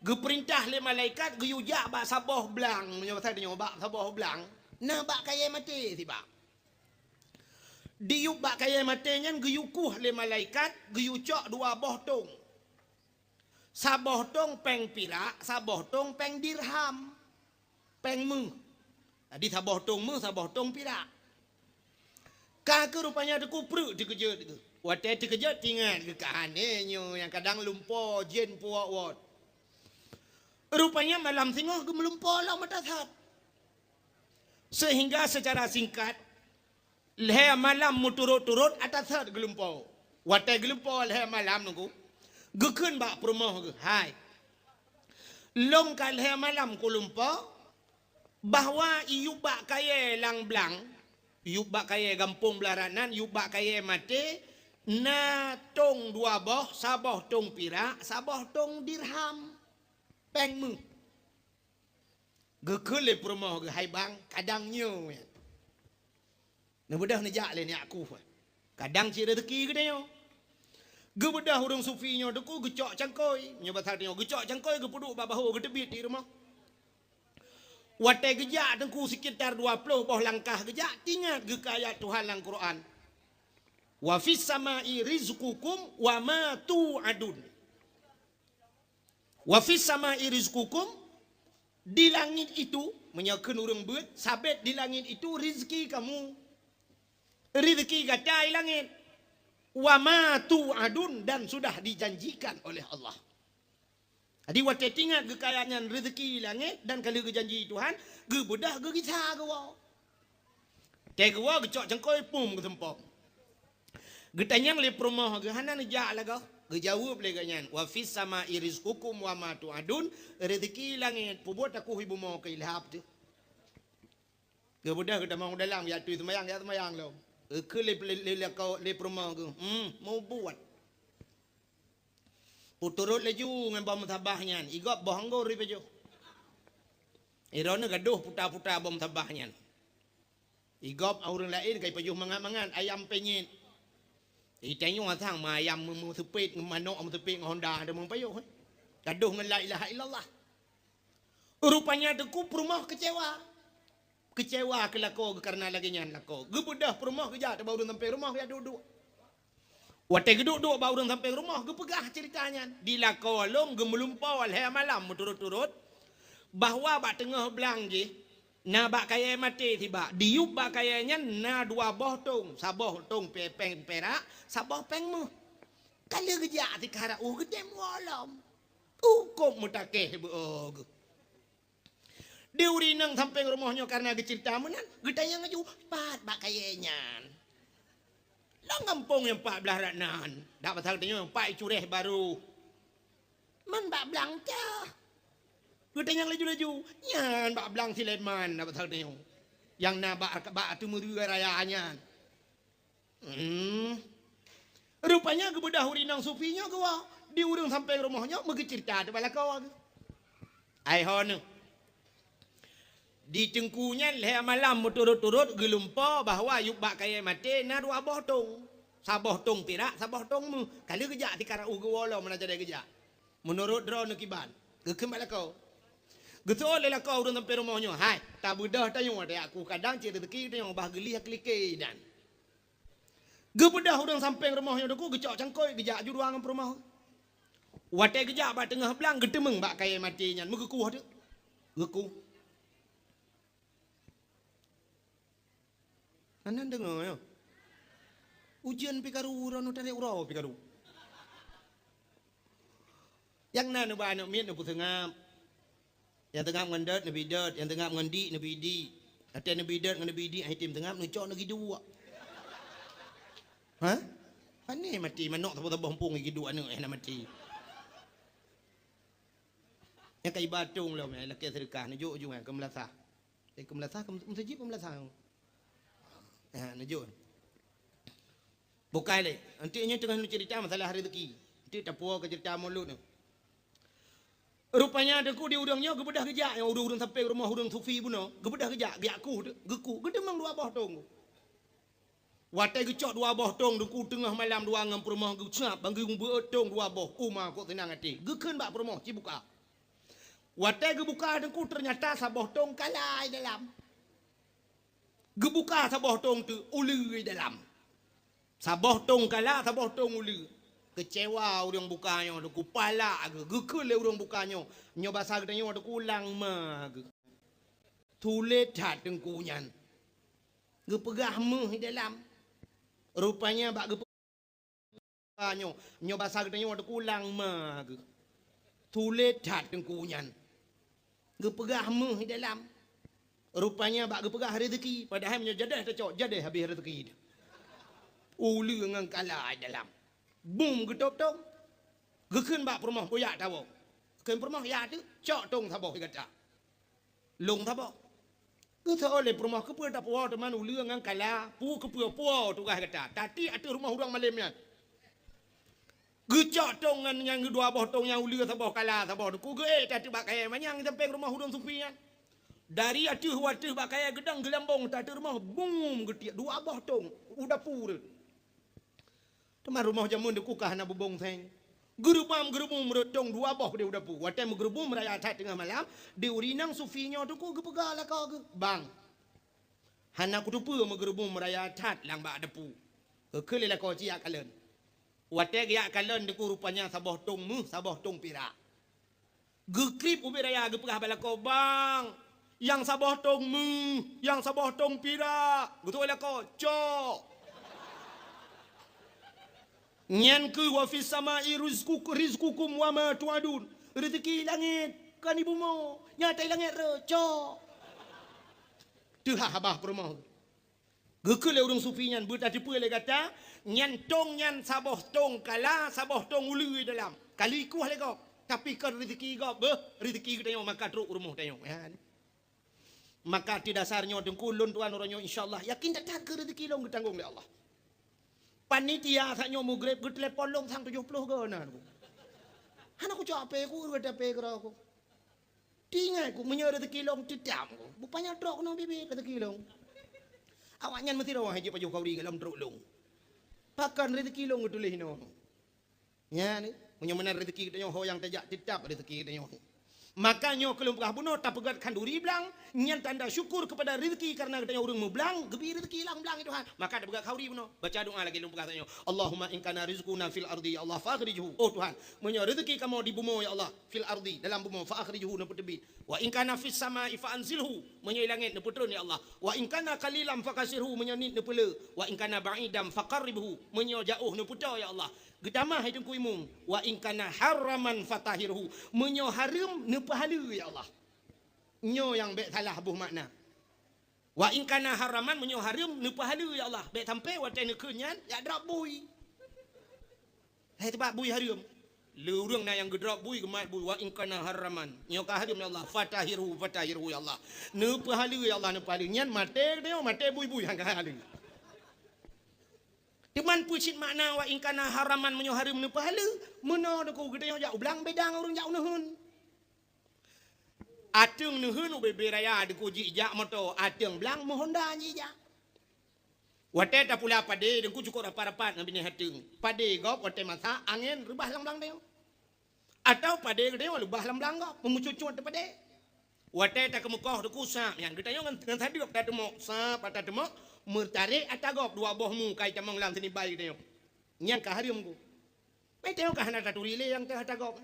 geperintah le malaikat geyujak bak sabah belang menyebut dia bak sabah belang. Nah bak kaya mati si bak. Diuk bak kaya mati nyan geyukuh le malaikat geyucok dua boh tong. Sabah tong peng pirak, sabah tong peng dirham. Peng mu. Jadi sabah tong mu, sabah tong pirak. Kakak rupanya ada kupru dikejut itu. Waktu dikejut tinggal ke kahannya yang kadang lumpur jen puak wat. Rupanya malam singoh gemelumpur lah mata saat. Sehingga secara singkat leher malam muturut-turut atas saat gelumpur. Waktu gelumpur leher malam nunggu. Gekun bak perumah ke. Hai. Long kal leher malam ku lumpur. Bahawa iu bak kaya lang blang. Yuk bak kaya gampung belaranan, yuk bak kaya mati, na tong dua boh, sabah tong pirak, sabah tong dirham, peng mu. Gekele perumah ke hai bang, kadangnya. Nebedah nejak le ni aku. Kadang cik rezeki ke dia. Gebedah orang sufinya deku gecok cangkoi, nyobat hatinya gecok cangkoi gepuduk bak bahu getebit di rumah. Watai gejak tengku sekitar 20 boh langkah gejak tingat ke ayat Tuhan dalam Quran. Wa fis samai rizqukum wa ma tu'adun. Wa fis samai rizqukum di langit itu menyakeun urang beut sabet di langit itu rezeki kamu. Rezeki gatai langit. Wa ma tu'adun dan sudah dijanjikan oleh Allah. Jadi waktu tinggal kekayaan rezeki langit dan kalau janji Tuhan, ge bedah ge kisah ge wau. Teh ge wau ge cok cengkoi pum ge tempok. Ge tanyang le perumah ge hanan ja lah ge. Ge jawab le ge nyan, wa fis sama rizqukum wa ma tu'adun, rezeki langit pubut aku ibu mau ke ilhap tu. Ge bedah ge damang dalam ya tu semayang lo. Ke le perumah ge, mau buat. Puturut leju dengan bom tabahnya. Igop bohonggo ribejo. Irona gaduh puta-puta bom tabahnya. Igop orang lain kai pajuh mangan-mangan ayam penyit. Itanyo atang ma ayam mu sepit manok mu sepit Honda ada mung payuh. Gaduh dengan la ilaha illallah. Rupanya deku perumah kecewa. Kecewa kelako karena lagi nyan lako. Gebedah perumah kerja baru sampai rumah ya duduk. Waktu duduk bawa orang sampai rumah, gepegah ceritanya. Dilakau long, gemelumpau alhaya malam, turut-turut. Bahawa bak tengah belang je, na bak kaya mati tiba. Diup bak kayanya na dua boh tong. Sabah tong peng perak, sabah peng mu. Kalau gejak di kara, gede mualam. Kok mutakeh beog. Dia urinang sampai rumahnya karena cerita menan. Gedanya ngaju, pat bak kayanya. Lang kampung yang 14 ranan. Dak pasal tanya yang 4 cureh baru. Man bak belang cah. Kita yang laju-laju. Nyan bak belang Sileman. Dak pasal tanya. Yang nak bak tu merua rayanya. Rupanya kebedah urinang sufinya kau. Di urang sampai rumahnya. Mungkin cerita tu bala kau. Aihon. Di tengkunya leher malam turut-turut gelumpa bahawa yuk bak kaya mati na dua boh tong. Sabah tong pirak, sabah tong mu. Kalau kejak di kara ugu wala mana jadi kejak. Menurut drone kiban. Kekembali kau. Gitu oleh lah kau urang sampai rumahnya. Hai, tak bedah tayung ada aku kadang cerita rezeki tayung bah geli hak like dan. Gebedah urang sampai rumahnya deku gecok cangkoi gejak ju ruangan rumah. Watai gejak bak tengah belang getemeng bak kaya mati nyan megeku ada. Geku. Anan dengar ya. Ujian pikaru urang tadi urau pikaru. Yang nana ba anak miet nabu tengah. Yang tengah ngandat nabi dat, yang tengah ngandi nabi di. Ate nabi dat nabi di ai tim tengah nucok lagi dua. Ha? Pane mati manok tabo-tabo pung iki dua anu nak mati. Yang kai batung lah mai laki sedekah ni juk ujung ke melasah. Ke melasah ke masjid ke melasah. Ha najun. Bukai le. Nanti nya tengah cerita masalah rezeki. Nanti tak puas ke cerita mulut ni. Rupanya dengku di udangnya gebedah kejak yang udang sampai rumah udang sufi pun no. Gebedah kejak biakku geku gedemang dua boh tong. Watai gecok dua boh tong dengku tengah malam dua ngam rumah gecap banggung beotong dua boh umah kok tenang hati. Gekeun bak rumah cibuka. Watai gebuka dengku ternyata saboh tong kalai dalam. Gebuka saboh tong tu ulu dalam. Saboh tong kala saboh tong ulu. Kecewa orang bukanya dengku pala ge gekul le orang bukanya. Nyo bahasa gedenya dengku ulang mag. Tulet hat dengku nyan. Gepegah meh dalam. Rupanya bak gepegah nyo bahasa gedenya dengku ulang mag. Tulet hat dengku nyan. Gepegah meh dalam. Rupanya bak gepegah rezeki padahal nyo jadah tecok jadah habis rezeki. Ulu ngang kala dalam. Boom getop tong. Gekeun bak rumah boyak tawo. Keun rumah ya tu cok tong taboh kata. Long taboh. Ke oleh rumah ke pu tak puau teman ulu ngang kala pu ke puau tu kata. Tadi ada rumah urang malemnya. Gecok tong ngan yang dua boh tong yang ulu taboh kala taboh ku ge tadi bak kaya manyang sampai rumah urang supian. Dari atuh watuh bak kaya gedang gelambong tadi rumah boom getiak dua boh tong udah pur. Teman rumah jamun deku kahana bubong seng. Gerubam merotong dua boh dia udah pu. Watai gerubum raya tat tengah malam, di urinang sufinya deku gepegala kau ge. Bang. Hana ku tupu gerubum raya tat lang ba depu. Kelela kau cia kalen. Watai gia kalen deku rupanya saboh tong mu, saboh tong pira. Gekrip ubi raya gepegah bala kau bang. Yang saboh tong mu, yang saboh tong pira. Betul lah kau, cok. Nyan ke wa fis samai rizqukum wa ma tuadun. Rezeki langit kan ibu mo. Nyata langit reco. Tu habah permoh. Gekele urang sufi nyan bertadi pule kata nyan tong nyan saboh tong kala saboh tong ulu dalam. Kali kuah le kau. Tapi kan rezeki kau rezeki kita yang maka truk rumah tayong. Ya. Maka ti dasarnya dengkulun tuan orangnya insyaallah yakin tak ke rezeki long ditanggung oleh Allah. Panitia saknya mu grab ke telepon long sang 70 ke na aku. Han aku capek aku ada pe kira aku. Tinggal aku menyo rezeki long tidam aku. Bupanya truk nang bibi rezeki long. Awaknya mesti rawah haji paju kauri dalam truk long. Pakan rezeki long tulih no. Ya ni, menyo menar rezeki kita ho yang tajak tidap rezeki kita nyo. Makanya kalau pernah bunuh tak pegat kanduri belang nyan tanda syukur kepada rezeki karena katanya urang belang gebi rezeki lang belang itu Tuhan maka tak pegat khauri bunuh baca doa lagi lumpur katanya Allahumma in kana rizquna fil ardi ya Allah fakhrijhu oh Tuhan menyo rezeki kamu di bumi ya Allah fil ardi dalam bumi fakhrijhu na putebit wa in kana fis samai fa anzilhu menyo langit na putrun ya Allah wa in kana qalilan fakasirhu menyo nit na pele wa in kana ba'idam faqarribhu menyo jauh na putra ya Allah gedamah hidung kuimung wa in kana haraman fatahirhu menyo haram ne pahala ya Allah nyo yang baik salah buh makna wa in kana haraman menyo haram ne pahala ya Allah baik sampai watai ne kenyan ya drop bui hai tempat bui haram le urang na yang gedrop bui gemat bui wa in kana haraman nyo ka haram ya Allah fatahirhu ya Allah ne pahala ya Allah ne pahala nyan mate dia mate bui hang pahala Teman pucit makna wa ingkana haraman menyo haram ne pahala meno deku gede jak ulang bedang urang jak nuhun ateung nuhun bebe raya deku ji jak moto ateung belang mohonda ji jak wate ta pula pade deku cukup rapat-rapat ngan bini hateung pade gop wate masa angin rubah lang-lang deu atau pade gede lubah lang-lang gop memucucut te pade wate ta kemukoh deku sap yang kita ngan tadi gop ta demok sap ata demok mertarik atagop dua bohmu kai tamang lam sini bai tengok nyang ka harim ku mai tengok ka hana taturi le yang teh atagop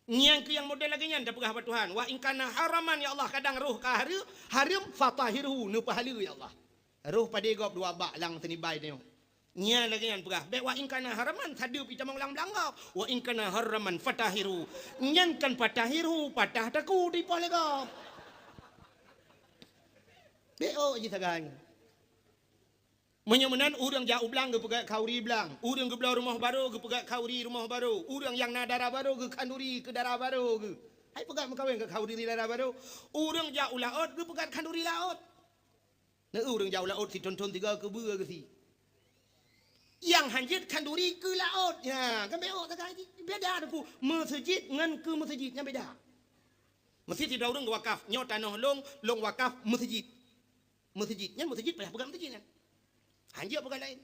nyang ke yang model lagi nyan dapegah ba Tuhan wa in kana haraman ya Allah kadang roh ka harim fatahirhu nu pahala ya Allah roh pade gop dua bak lang sini bai tengok nyang lagi nyan pegah be wa in kana haraman sadu pi tamang lam langap wa in kana haraman fatahiru nyang kan fatahiru patah taku di pole gop be o ji sagang Menyemenan orang jauh belang ke pegat kauri belang. Orang ke belah rumah baru ke pegat kauri rumah baru. Orang yang nak darah baru ke kanduri ke darah baru ke. Hai pegat mengkawin ke kauri darah baru. Orang jauh laut ke pegat kanduri laut. Nah orang jauh laut si tonton tiga ke bua ke si. Yang hanjit kanduri ke laut. Ya, kan beda tak beda tu. Masjid ngan ke masjidnya beda. Masjid tidak orang wakaf, nyot tanah long wakaf masjid. Masjidnya masjid payah pegang masjid kan. Hanjit pegang lain.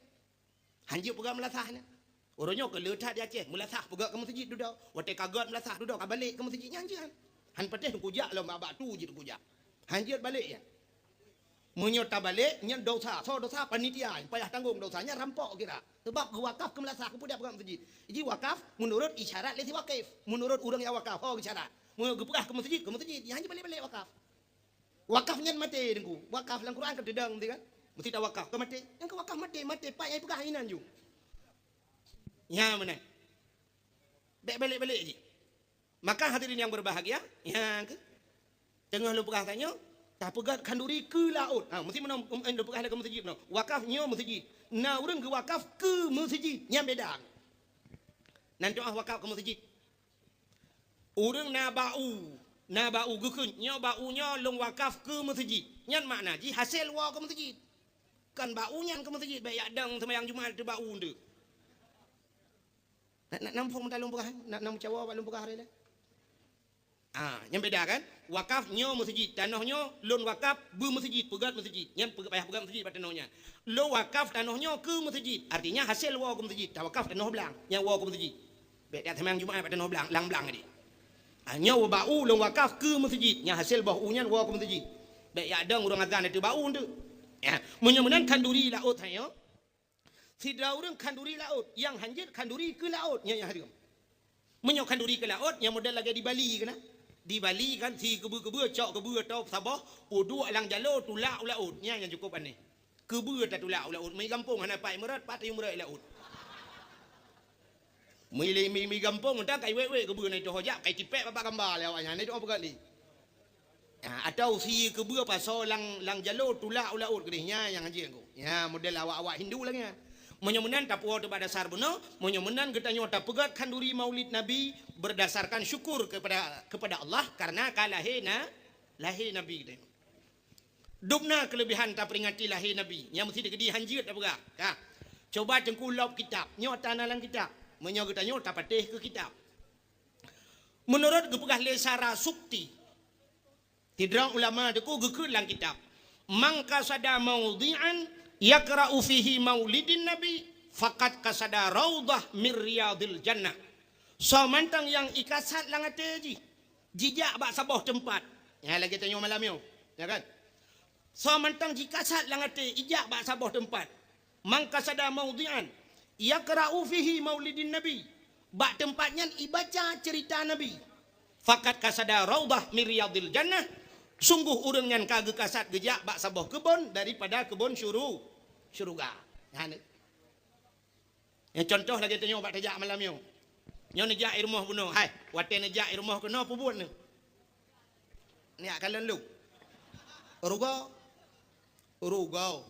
Hanjit pegang melasahnya. Orangnya ke letak dia Aceh, melasah pegang ke masjid duduk. Watai kagat melasah duduk, balik ke masjidnya hanjit kan. Han patih kujak lah babak tu je kujak. Hanjit balik ya. Menyota balik, nyan dosa, dosa panitia, payah tanggung dosanya rampok kira. Sebab ke wakaf ke melasah ke pudak pegang masjid. Jadi wakaf menurut isyarat lesi wakif. Menurut orang yang wakaf, isyarat. Menurut ke masjid, hanjit balik wakaf. Wakaf nyan mati dengku. Wakaf dalam Quran ke dedang kan. Mesti tak wakaf ke mati. Yang ke wakaf mati, pak yang pegang hinan ju. Ya mana? Balik je. Maka hadirin yang berbahagia, ya ke? Tengah lu pegang tanya, tak pegat kanduri ke laut. Mesti mana lu pegang ke masjid mana? Wakafnya masjid. Nah orang ke wakaf ke masjid, yang beda. Nanti wakaf ke masjid. Orang na bau gukun, nya baunya long wakaf ke masjid. Nyan makna ji hasil wa ke masjid. Kan baunya ke masjid baik adang sembahyang Jumaat tu bau tu. Nak nampung mentalung pegah, nak nam cawa balung pegah hari dah. Yang beda kan? Wakafnya masjid, tanahnya lon wakaf be masjid, pegat masjid. Nyan payah pegat masjid pada tanahnya. Lo wakaf tanahnya ke masjid. Artinya hasil wa ke masjid. Tak wakaf tanah belang, yang wa ke masjid. Baik dia sembahyang Jumaat pada tanah belang, lang tadi. Nyawa bau long wakaf ke masjid, yang hasil baunya wa ke masjid. Baik ada orang azan itu bau tu. Ya, menyemenan kanduri laut saya. Tidak orang kanduri laut, yang hanjit kanduri ke laut yang hari. Menyok kanduri ke laut yang model lagi di Bali kan. Di Bali kan si kebu-kebu cok kebu atau Sabah, dua lang jalo tulak laut yang cukup aneh. Kebu tak tulak laut, mai kampung hana pai merat pat yang merat laut. Mi gampung entah kai wewe kebu na itu hojak kai cipek bapak gambar le awaknya ni tu apa kali. Atau si kebu pasal lang jalo tulak laut kedihnya yang anjing aku. Ya model awak-awak Hindu lah nya. Menyemenan tak puas pada dasar benar, menyemenan kita nyota pegat kanduri Maulid Nabi berdasarkan syukur kepada Allah karena kalahina lahir Nabi kita. Dubna kelebihan tak peringati lahir Nabi yang mesti digedi hanjit tak pegat. Coba cengkulap kitab, nyota dalam kitab. Menyok kita nyota patih ke kitab. Menurut kepegah lesara sukti, tidak ulama deku gekut lang kitab. Mangka sada maudhi'an yakra'u fihi maulidin nabi faqad kasada raudah min riyadil jannah. So mantang yang ikasat lang ateji jijak bak sabah tempat. Ya lagi tanya malam yo, ya kan? So mantang jikasat lang ate ijak bak sabah tempat. Mangka sada maudhi'an yakra'u fihi maulidin nabi. Bak tempatnya ibaca cerita nabi. Faqad kasada raudah min riyadil jannah. Sungguh orang yang kagak kasat gejak bak sabah kebun daripada kebun syurga. Yang contoh lagi tanya bak tajak malam yo. Nyo nejak rumah bunuh. Hai, wate nejak rumah kena apa buat ni? Ni akan lalu. Rugau.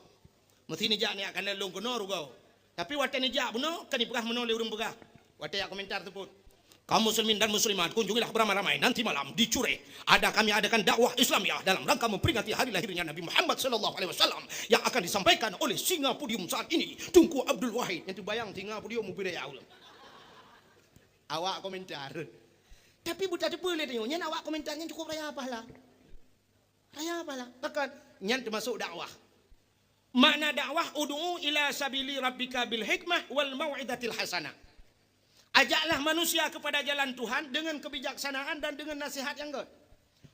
Mesti nejak ni akan lalu kena rugau. Tapi wate nejak bunuh kan dipegah menoleh urang pegah. Wate ya komentar tersebut. Kaum muslimin dan muslimat kunjungilah beramai-ramai nanti malam di Cure. Kami adakan dakwah Islamiyah dalam rangka memperingati hari lahirnya Nabi Muhammad sallallahu alaihi wasallam yang akan disampaikan oleh singa podium saat ini, Tunku Abdul Wahid. Yang tu bayang singa podium mubiraya ulang. Awak komentar. Tapi buta depa le tengok, nyan awak komentarnya cukup raya apalah. Raya apalah. Bahkan nyan termasuk dakwah. Makna dakwah ud'u ila sabili rabbika bil hikmah wal mau'izatil hasanah. Ajaklah manusia kepada jalan Tuhan dengan kebijaksanaan dan dengan nasihat yang good.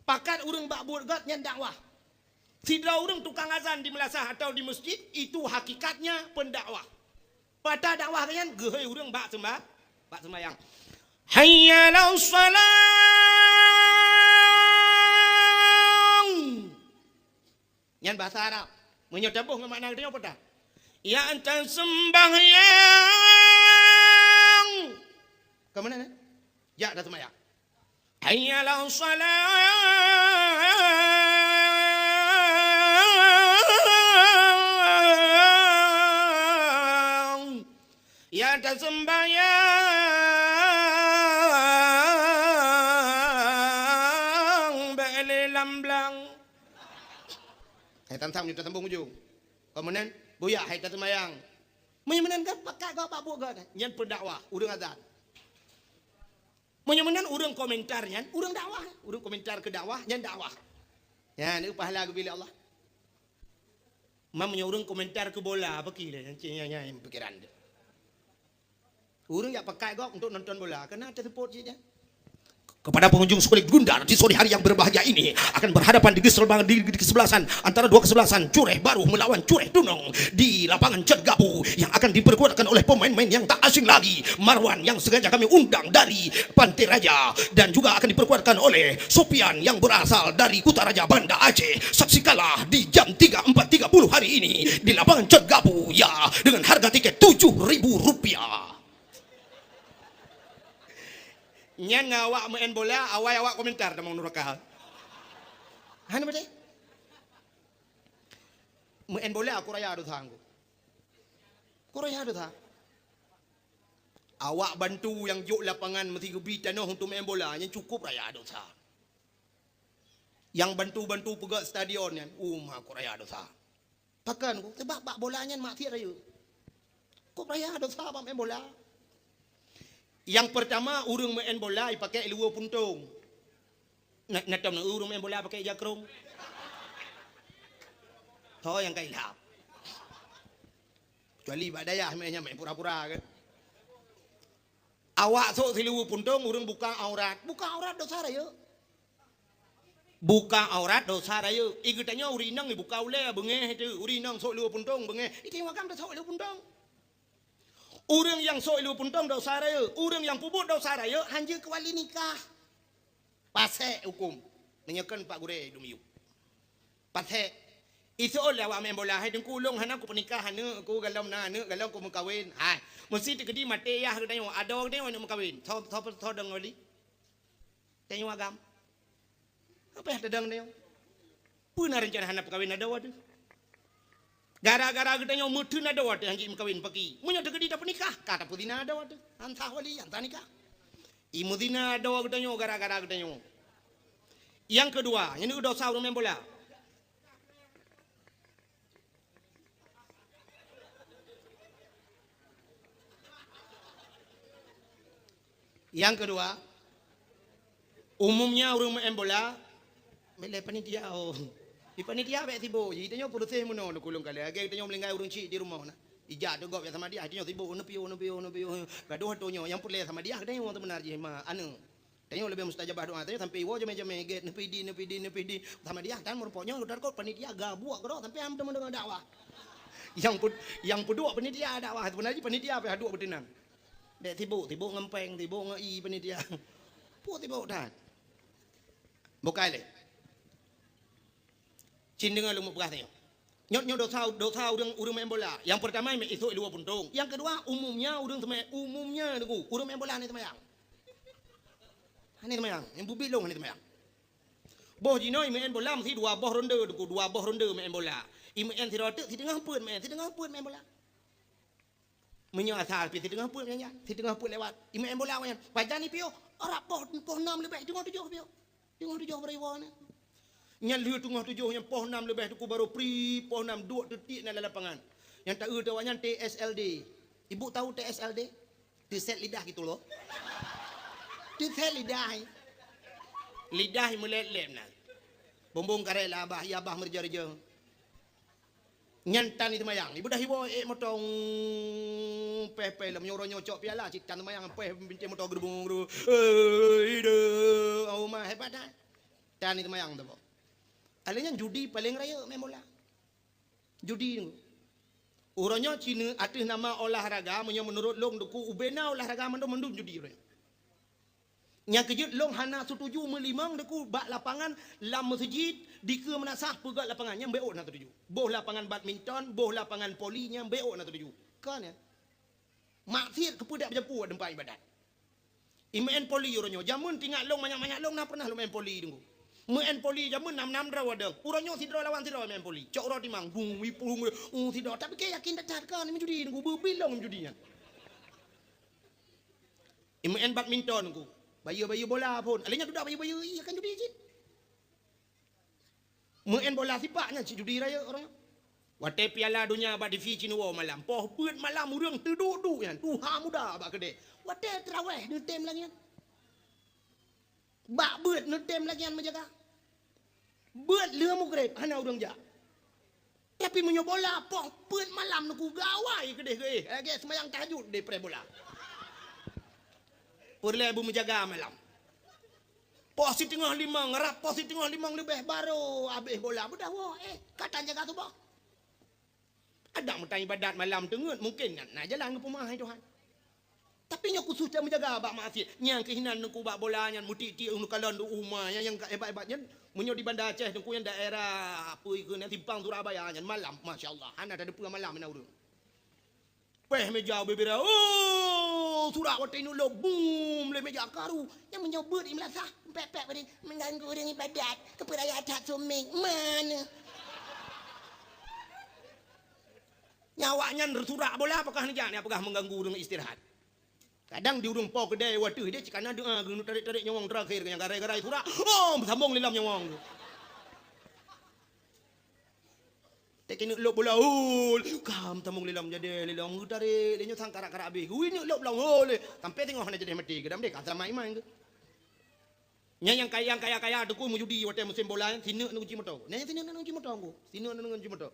Pakat urang bak buat god nyan dakwah. Tidak urang tukang azan di melasah atau di masjid itu hakikatnya pendakwah. Pada dakwah kan gehei urang bak sembahyang. Hayya 'alas salam. Nyan bahasa Arab. Menyotabuh makna dia apa dah? Ya anta sembahyang. Kemana ni? Ya dah sembahyang. Hayya 'alas salam. kata sembayang bele lamblang. Hai tam nyuta sambung ujung. Kemudian buya hai kata sembayang. Menyamanan kan pakai kau pak buat nyan pendakwah urang azan. Menyamanan urang komentar nyan urang dakwah, urang komentar ke dakwah nyan dakwah. Ya ni pahala bila Allah. Mamanya urang komentar ke bola apa kira yang pikiran dia. Urang ya pakai kau untuk nonton bola karena ada support saja. Kepada pengunjung sekolah Gundar di sore hari yang berbahagia ini akan berhadapan di kesebelasan antara dua kesebelasan Cureh Baru melawan Cureh Dunung di lapangan Cetgabu yang akan diperkuatkan oleh pemain-pemain yang tak asing lagi. Marwan yang sengaja kami undang dari Pantai Raja dan juga akan diperkuatkan oleh Sopian yang berasal dari Kutaraja Banda Aceh. Saksikanlah di jam 4.30 hari ini di lapangan Cetgabu ya dengan harga tiket Rp7.000. Nyan ngawak main bola, awak komentar damang nurakah. Hana bade? Main bola aku raya ado thangku. Aku raya ado thang. Awak bantu yang juk lapangan mesti gebi tanah untuk main bola, yang cukup raya ado thang. Yang bantu-bantu pegak stadion yan, aku raya ado thang. Pakan ku, sebab bak bolanya mak tiar raya. Aku raya ado thang main bola. Yang pertama urang main bola pakai luar puntung. Nak tahu urang main bola pakai jakrung. Toh yang kailap. Kecuali badaya mainnya main pura-pura kan. Awak sok si luar puntung urang buka aurat. Buka aurat dosa raya. Buka aurat dosa raya. Igutanya urinang buka ule bengeh itu. Urinang sok luar puntung bengeh. Itu yang wakam sok luar puntung. Orang yang sok ilu puntong dosa raya, orang yang pubut dosa raya hanya kewali nikah. Pasek hukum. Menyakan Pak Gure dumiu. Pasek. Isu oleh awak main bola hai dengku ulung hana ku pernikah hana ku galam na hana galam ku mengkawin. Hai, mesti tegedi mate ya kita yo ada orang yang nak mengkawin. Tho deng oli. Tanya agam. Apa yang dedang dia? Puna rencana hana perkawin ada wadu. Gara-gara kita nyawa mutu nada waktu yang kita kawin pagi. Munya tegedi tak pernikah. Kata pudina ada waktu. Antah wali, antah nikah. Imudina ada waktu kita nyawa gara-gara kita nyawa. Yang kedua, ini udah sahur main bola. Yang kedua, umumnya orang main bola, milih panitia. Di panitia baik tibo, jadi tanya proses mana nak kulung kali. Agak tanya melingkai urang cik di rumah na. Ijat tu gop ya sama dia, tanya tibo nepiu. Gaduh tanya yang pulih sama dia, tanya orang tu benar je mah anu. Tanya lebih mustajabah doa, tanya sampai wo jam get nepi di sama dia kan merupakan udar kau panitia gabuak kau sampai am teman dengan dakwah. Yang pedua panitia dakwah, sebenarnya panitia apa dua betinang. Dek tibo ngempeng, tibo ngei panitia. Tibo dah. Bukai le. Cin dengan lu mupah tanya. Nyot dosa urang main bola. Yang pertama itu luar puntung. Yang kedua umumnya urang main bola ni semayang. Hani semayang, yang bubilong hani semayang. Boh jinoi main bola mesti dua boh ronde main bola. Main tirotek si tengah pun main bola. Menyasar pi si tengah pun lewat. Main bola main. Pajan ni pio, ora boh 6 lebih tengah 7 pio. Tengah 7 beriwan. Yang lihat tengah 7 yang poh 6 lebih tu baru pri poh 6 2 detik dalam lapangan. Yang tak ada awaknya TSLD. Ibu tahu TSLD? Set lidah gitu loh. Set lidah. Lidah melelep nah. Bombong karela abah ya abah merja-reja. Nyantan itu mayang. Ibu dah ibu motong pepe lah menyuruh nyocok piala cikan mayang pe binti motong gerbung. Oh mah hebat dah. Dan itu mayang tu. Alanya judi paling raya main bola. Judi ni. Orangnya Cina atas nama olahraga menurut long duku ubena olahraga mandum judi orang. Yang kejut long hana setuju melimang duku bak lapangan lam masjid dike menasah pegak lapangan yang beok nak setuju. Boh lapangan badminton, boh lapangan poli yang beok nak setuju. Kan ya. Maksiat kepedak berjampu tempat ibadat. Main poli orangnya. Jamun tinggal long banyak-banyak long nak pernah main poli dulu. Main poli jamun 6 draw ada. Urangnya sidro lawan sidro main poli. Cok ro timang bung wipung sidro tapi ke yakin tak kan ni menjudi ngu bilong menjudinya. Main badminton ku. Bayu bola pun. Alihnya duduk bayu iya kan judi cik. Main bola sipaknya cik judi raya orang. Wate piala dunia bak di Fiji nuwo malam. Poh beut malam urang terduduk yan. Tuha muda bak kedai. Wate terawih nutem lagi yan. Bak beut nutem lagi yan menjaga. Beut leu mu grep hana urang ja. Tapi menyo bola poh beut malam nuku gawai kedai ke. Lagi semayang tahajud de pre bola. Purle bu menjaga malam. Posi tengah limang, ngerap posi tengah limang lebih baru habis bola. Budah wah kata jaga tu bah. Ada mentai ibadat malam tengut mungkin nak jalan ke rumah Tuhan. Tapi nya khusus menjaga bak masjid. Nyang kehinan nuku bak bola nyan muti-ti unu kalon du umah yang hebat-hebatnya menyo di Bandar Aceh nuku yang daerah apa ke nanti Simpang Surabaya nyan malam masya-Allah. Hana ada pulang malam mana urang. Peh meja bebera. Oh, surat waktu ini lo boom le meja karu yang menyobot di Melasa. Pepek pada mengganggu dengan ibadat keperayaan tak suming. Mana? Nyawaknya surat bola apakah ni jangan apakah mengganggu dengan istirahat. Kadang di urung po kedai waktu dia cikana doa gunu tarik-tarik nyawang terakhir yang garai-garai surat. Oh, sambung lilam nyawang. Tak kena lop bola hul. Kam tamung lilam jadi lilam ngutare lenyo sang karak-karak habis. Ui ni lop lang hul. Sampai tengok hana jadi mati kedam dek sama iman ke. Nya yang kaya tu ku mujudi waktu musim bola sinu nu kunci motor. Nya sinu nu kunci motor ku. Sinu nu kunci motor.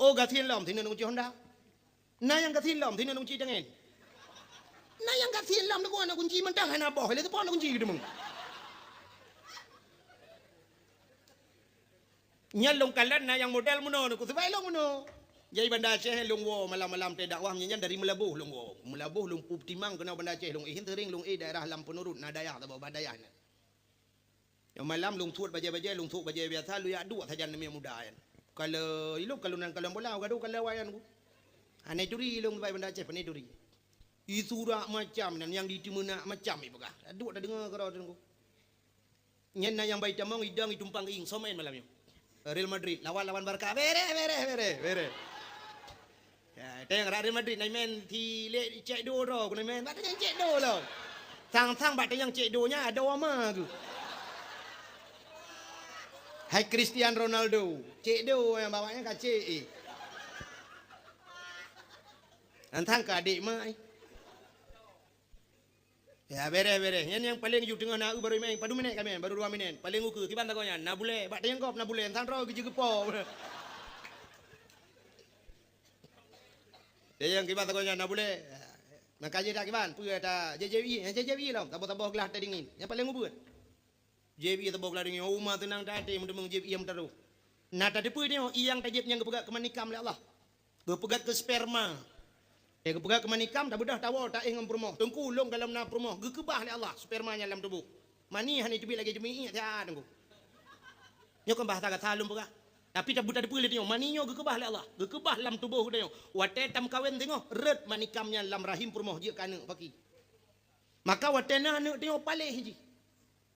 Oh gatin lam sinu nu kunci Honda. Na yang gatin lam sinu nu kunci tangan. Na yang gatin lam tu ku na kunci mentang hana boh. Le tu pon kunci gitu mung. Nyalung kalan na yang model muno ku sebai long muno. Jadi Bandar Aceh long wo malam-malam te dakwah nyanyian dari Melabuh long wo. Melabuh long Pup Timang kena Bandar Aceh long hintering long daerah Lampung Nurut Nadayah ta badayah. Yang malam long suat baje-baje long suat baje biasa lu ya dua saja namanya muda yan. Kalau nan kalau bola gaduh kalau wayan ku. Anai turi long sebai Bandar Aceh panai turi. Isura macam dan yang di timuna macam ipakah. Dua dah dengar karo ku. Nyen na yang baik tamang idang itumpang ing somain malam yo. Real Madrid lawan Barca bere. Ya, teng Real Madrid nai men thi le cek do ro ku nai men bat yang cek do lo. Sang bat yang cek do nya ada ama tu. Hai Cristiano Ronaldo, cek do yang bawanya ka cek. Antang ka adik mai. Ya bere. Yang paling ujung tengah nak baru main padu minit kami baru 2 minit. Paling uku tiban takonya na boleh. Bak tayang kop na boleh. San ro gigi gepo. Tayang kiban takonya na boleh. Makanya tak kiban pu ta JJB lah. Tabo-tabo gelah tak dingin. Yang paling ubut. JB tabo gelah dingin. Rumah tenang tadi mendemung JB yang taruh. Nah tadi pu dia yang tajib yang kepegat ke manikam oleh Allah. Kepegat ke sperma. Kepegat ke manikam dah bedah tawa tak ingam permoh. Tengku long dalam na permoh. Gekebah oleh Allah spermanya dalam tubuh. Mani hani tubi lagi jemi ya tengku. Nyo kan bahasa kata salum pegah. Tapi tak buta depu le tengok maninyo gekebah oleh Allah. Gekebah dalam tubuh dia. Wate tam kawin tengok red manikamnya dalam rahim permoh je kana paki. Maka wate na anak tengok palih ji.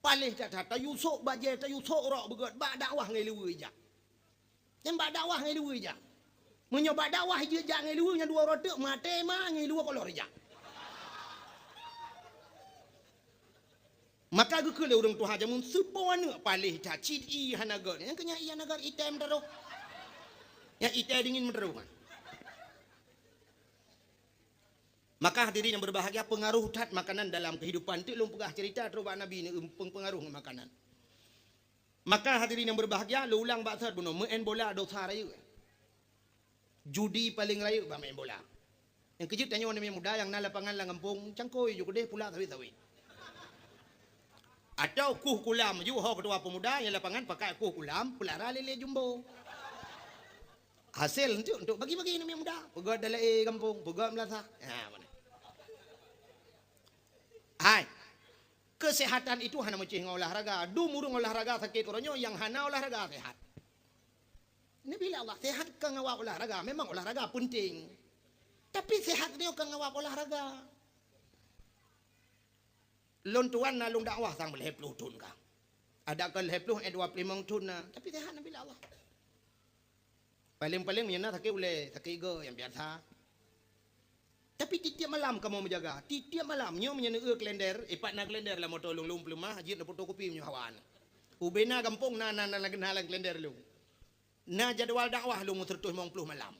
Palih tak yusuk baje ta yusuk rok begot bak dakwah ngai lewe ja. Yang bak dakwah ngai lewe ja. Menyoba dakwah je jak ngai luar nya 2 rotek mate mah ngai luar kolor jak. Maka ge le urang Tuhan jamun sepawana palih ta cidi hanagar. Yang kenya iya nagar item daro. Yang item dingin menderu kan. Maka hadirin yang berbahagia pengaruh tat makanan dalam kehidupan tu lum pegah cerita terubah Nabi ni pengaruh makanan. Maka hadirin yang berbahagia lu ulang baksat buno main bola dosa raya. Judi paling raya ba main bola. Yang kejut tanya orang muda yang na lapangan lang kampung cangkoi ju kedeh pula tawi-tawi. Atau kuh kulam ju ho ketua pemuda yang lapangan pakai kuh kulam pelara lele jumbo. Hasil untuk bagi-bagi nama muda. Pegat dalai kampung, pegat Melasa. Ha mana. Hai. Kesehatan itu hana macam olahraga. Du murung olahraga sakit orangnya yang hana olahraga sehat. Ini bila Allah sehat kang awak olahraga. Memang olahraga penting. Tapi sehat dia kang awak olahraga. Lon tuan na long dakwah sang boleh 10 tun kang. Ada kan 10 25 tun na. Tapi sehat bila Allah. Paling-paling menyana sakit boleh sakit go yang biasa. Tapi tiap malam kamu menjaga. Tiap malam nyo menyentuh kalender, ipat na kalender lah motor lung pelumah, hajit na fotokopi nyo hawan. Ubena kampung na nalang kalender lu. Na jadwal dakwah lu mo 30 malam.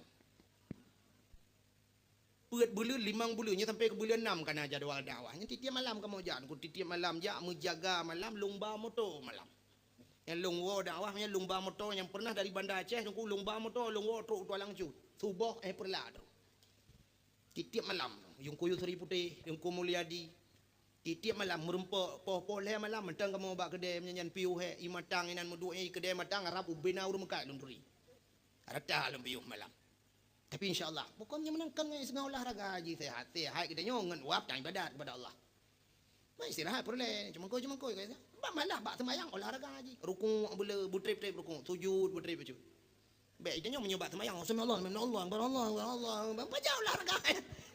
Puat bulan 5 bulan nya sampai ke bulan 6 kana jadwal dakwahnya tiap malam kamu jalan ku tiap malam ja menjaga malam lomba motor malam. Yang lungwo dakwahnya lomba motor yang pernah dari Banda Aceh ku lomba motor lungwo truk tualang cu. Subuh perlado. Tiap malam yung kuyu Seri Putih, yung Kumulyadi. Tiap malam merempok poh le malam mentang kamu bak kedai menyanyian piu he imatang inan mudunya kedai matang arab ubena urung mekai lunduri. Arata alam piu malam. Tapi insyaAllah pokoknya menangkan dengan olahraga haji sehat kita nyon wap dan ibadat kepada Allah. Baik istirahat perle cuma kau kata. Bak malah bak semayang olahraga haji. Rukuk boleh butrip rukuk, sujud butrip baju. Baik kita nyon menyubat semayang subhanallah Allah baca olahraga.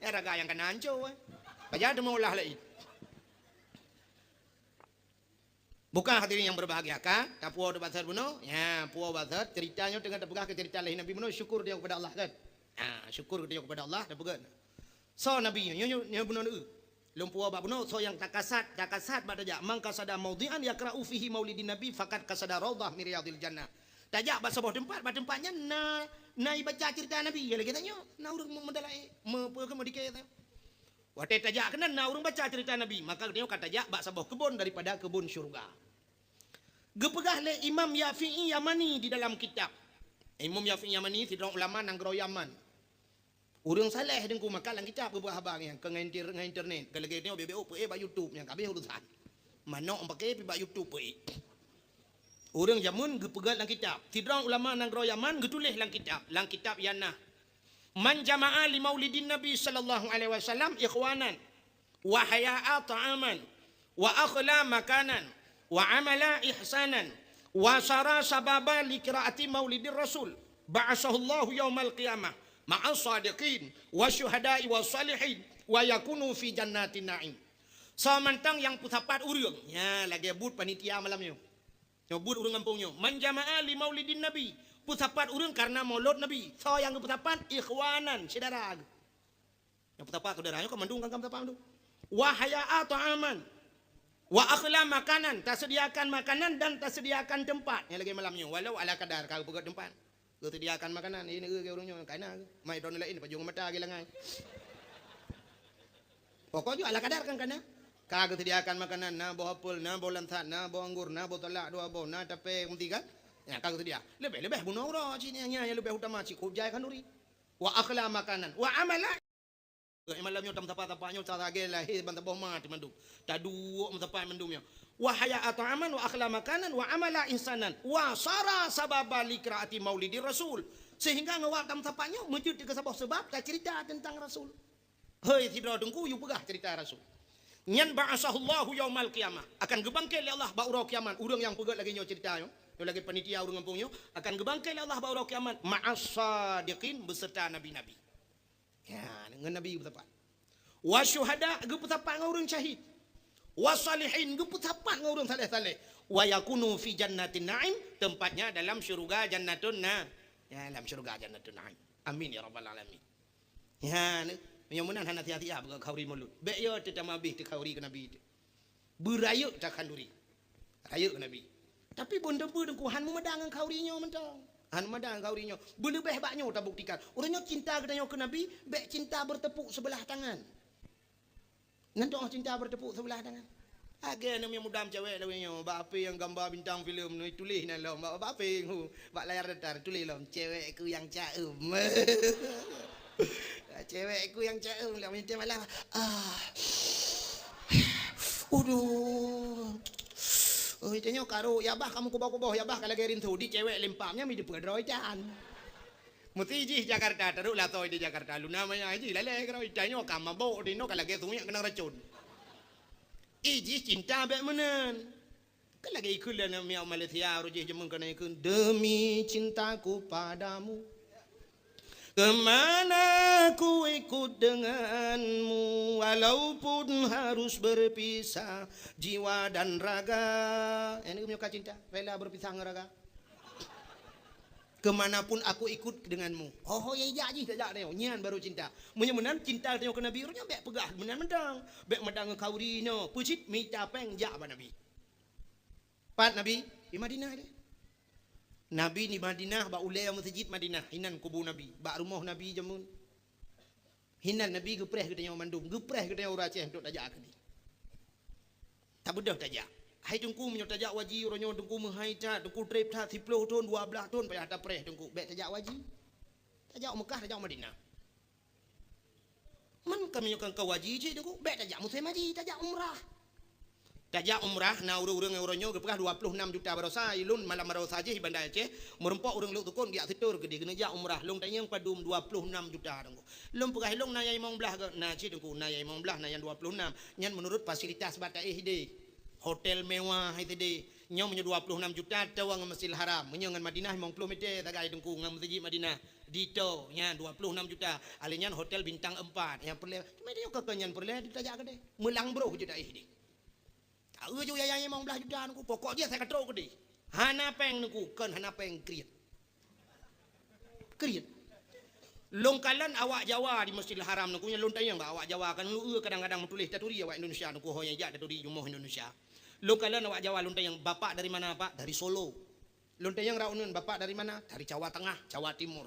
Olahraga yang kena hancur. Baca demo olah lain. Bukan hadirin yang berbahagia kan? Tak puas basar buno. Ya, puas basar ceritanya dengan terpegah ke cerita lain Nabi buno syukur dia kepada Allah kan. Syukur dia kepada Allah dan pegan. So Nabi nyo buno nu. Lumpua bab buno so yang takasat pada jak mangka sada maudhi'an yaqra'u fihi maulidin nabi faqad kasada raudhah min riyadil jannah. Tajak bab sebuah tempat, bab tempatnya na baca cerita Nabi. Ya lagi tanya, na urang mendalai me dikit. Wate tajak kena na urang baca cerita Nabi, maka dia kata tajak bab sebuah kebun daripada kebun syurga. Gepegah le Imam Yafi'i Yamani di dalam kitab. Imam Yafi'i Yamani sidang ulama nang gero Yaman. Urang saleh dengku makalang kitab ke abang yang ke internet. Kalau kita tengok BBO pe ba YouTube yang kabeh urusan. Manok pakai pi ba YouTube pe. Urang jamun gepegah dalam kitab. Sidang ulama nang gero Yaman getulis dalam kitab yana. Man jama'a li maulidin Nabi sallallahu alaihi wasallam ikhwanan wa haya'a ta'aman wa akhla makanan wa amala ihsanan wa sara sababa li qiraati maulidir rasul ba'asahu Allah yaumal qiyamah ma'a sadiqin wa syuhada'i wa salihin wa yakunu fi jannatin na'im. Samantang yang putapat urang ya lagi but panitia malamnya nyebut urang kampungnya man jama'a li maulidin nabi putapat urang karena maulud nabi so yang putapat ikhwanan saudara yang putapat saudaranya kok mendung kan putapat mendung wa haya'a ta'aman wa akhla makanan, tak sediakan makanan dan tak sediakan tempat. Yang lagi malamnya, walau ala kadar kau pegat tempat. Kau sediakan makanan, ini ke orangnya, kaina ke. Mai don lain, pajung mata gilangan. Pokoknya ala kadar kan kana. Kau sediakan makanan, na bawa apel, na bawa lantat, na bawa anggur, na bawa talak, dua bawa, na tape, mesti kan. Ya, kau sedia. Lebih bunuh orang, cini hanya lebih utama cik kujai kan duri. Wa akhla makanan, wa amala. Malam nyo tam tapa-tapa nyo tatagel lah he bantabo mati mandum tadu mtapa mandum yo wa haya'atu aman wa akhla makanan wa amala insanan wa sara sababa liqraati maulidir rasul sehingga ngawak tam tapa nyo mujud ke sebab tak cerita tentang rasul hei tidro dengku yu pegah cerita rasul nyan ba'asahullahu yaumal qiyamah akan gebangkit oleh Allah ba'ura kiamat urang yang pegat lagi nyo cerita yo lagi panitia urang kampung nyo akan gebangkit oleh Allah ba'ura kiamat ma'as sadiqin beserta nabi-nabi. Ya, dengan Nabi bertapat. Wa syuhada bertapat dengan orang syahid. Wa salihin bertapat dengan orang saleh-saleh. Wa yakunu fi jannatin na'im, tempatnya dalam syurga jannatun na'im. Ya, dalam syurga jannatun na'im. Amin ya rabbal alamin. Ya, menyumunan hati-hati ah kauri mulut. Be yo tetamabih te kauri ke Nabi. Berayuk tak kanduri. Rayuk ke Nabi. Tapi bonda-bonda dengkuhan memedang kaurinya mentang. Madang kaurinyo berlebih baknya tak buktikan orangnya cinta katanya ke Nabi baik cinta bertepuk sebelah tangan nanti orang cinta bertepuk sebelah tangan agak namanya mudam cewek lawanya bak apa yang gambar bintang filem ni tulis nan lah bak apa bak layar datar tulis lah cewekku yang caem cewekku yang caem lah macam malah aduh. Oh, itanya karo ya bah kamu kubah ya bah kalau gerin tuh di cewek lempamnya mi dipedroi can. Mesti di Jakarta terus lah toy di Jakarta lu namanya aja lele karo itanya kamu bawa di no kalau getunya kena racun. Iji cinta be menen. Kalau lagi ikut lah namanya Malaysia rojih jemun kena ikut demi cintaku padamu. Kemana ku ikut denganmu walaupun harus berpisah jiwa dan raga. Ini punya cinta rela berpisah dengan raga. Kemanapun aku ikut denganmu. Oh ya jadi tak tengok nyan baru cinta. Menyemenan cinta tengok ke Nabi ronya bek pegah menang-menang. Bek medang kauri no. Pucit mita peng ja ba Nabi. Pat Nabi di Madinah dia. Nabi di Madinah ba ulai masjid Madinah hinan kubur Nabi. Ba rumah Nabi jamun. Hinan Nabi gepreh ke tengok mandum, gepreh ke tengok Aceh untuk tajak ke ni. Tak bedah tajak. Hai tungku menyo tajak waji ronyo tungku menghai ta tungku trip ta 10 tahun 12 tahun payah ta preh tungku bek tajak waji. Tajak Mekah tajak Madinah. Man kami kan ka waji je tungku bek tajak Musim Haji tajak umrah. Tajak umrah na urang-urang ronyo gepekah 26 juta barosa ilun malam barosa je bandar Aceh merempok urang luk tukun dia setor gede kena jak umrah long tanyang padum 26 juta tungku. Lom pegah long na yai mong belah ke na je tungku na yai mong belah na yang 26 nyan menurut fasilitas batai hide. Hotel mewah itu deh, nyom menyo 26 juta, tawang Masjidil Haram, menyo ngan Madinah 50 meter, tagai tungku ngan Masjid Madinah, dito, nya 26 juta, alinyan hotel bintang 4, yang perle, cuma dia kekenyan perle, ditajak ke deh, melang bro je dah ini. Tahu je yang 15 juta nungku, pokok dia saya katro ke deh, hana peng nungku, kan hana peng kriat, Longkalan awak Jawa di Masjidil Haram nungku, yang lontayang awak Jawa kan lu kadang-kadang tulis taturi awak Indonesia nungku, hoya jak taturi jumoh Indonesia. Longkalan awak Jawa lontayang bapak dari mana pak? Dari Solo. Lontayang raunan bapak dari mana? Dari Jawa Tengah, Jawa Timur.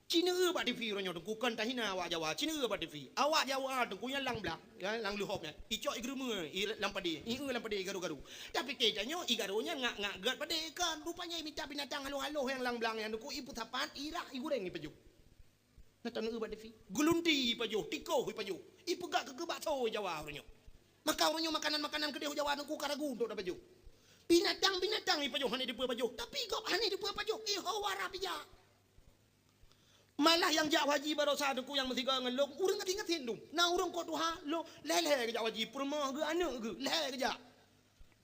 Cina pak TV ronyo tungku kan tahina awak Jawa. Cina pak TV. Awak Jawa tungku yang lang blak, ya lang luhopnya. Icok igrume, lampadi, lampadi garu-garu. Tapi kejanya igarunya ngak gat pada kan. Rupanya minta binatang halo-halo yang lang blang yang tungku ibu tapan irah igureng ipeju. Natanu pak TV. Gulunti ipeju, tiko ipeju. Ipu gak kekebak so Jawa ronyo. Maka orangnya makanan-makanan kedai Jawa nungku karagu untuk dapat baju. Binatang-binatang ni pajuh hani di baju. Tapi kau hani di baju. Wara pija. Malah yang jak haji barosa nungku yang mesti gangan long urang ingat dum. Na urang ko tuha lo lele ke jak haji purma ke anak ke lele ke jak.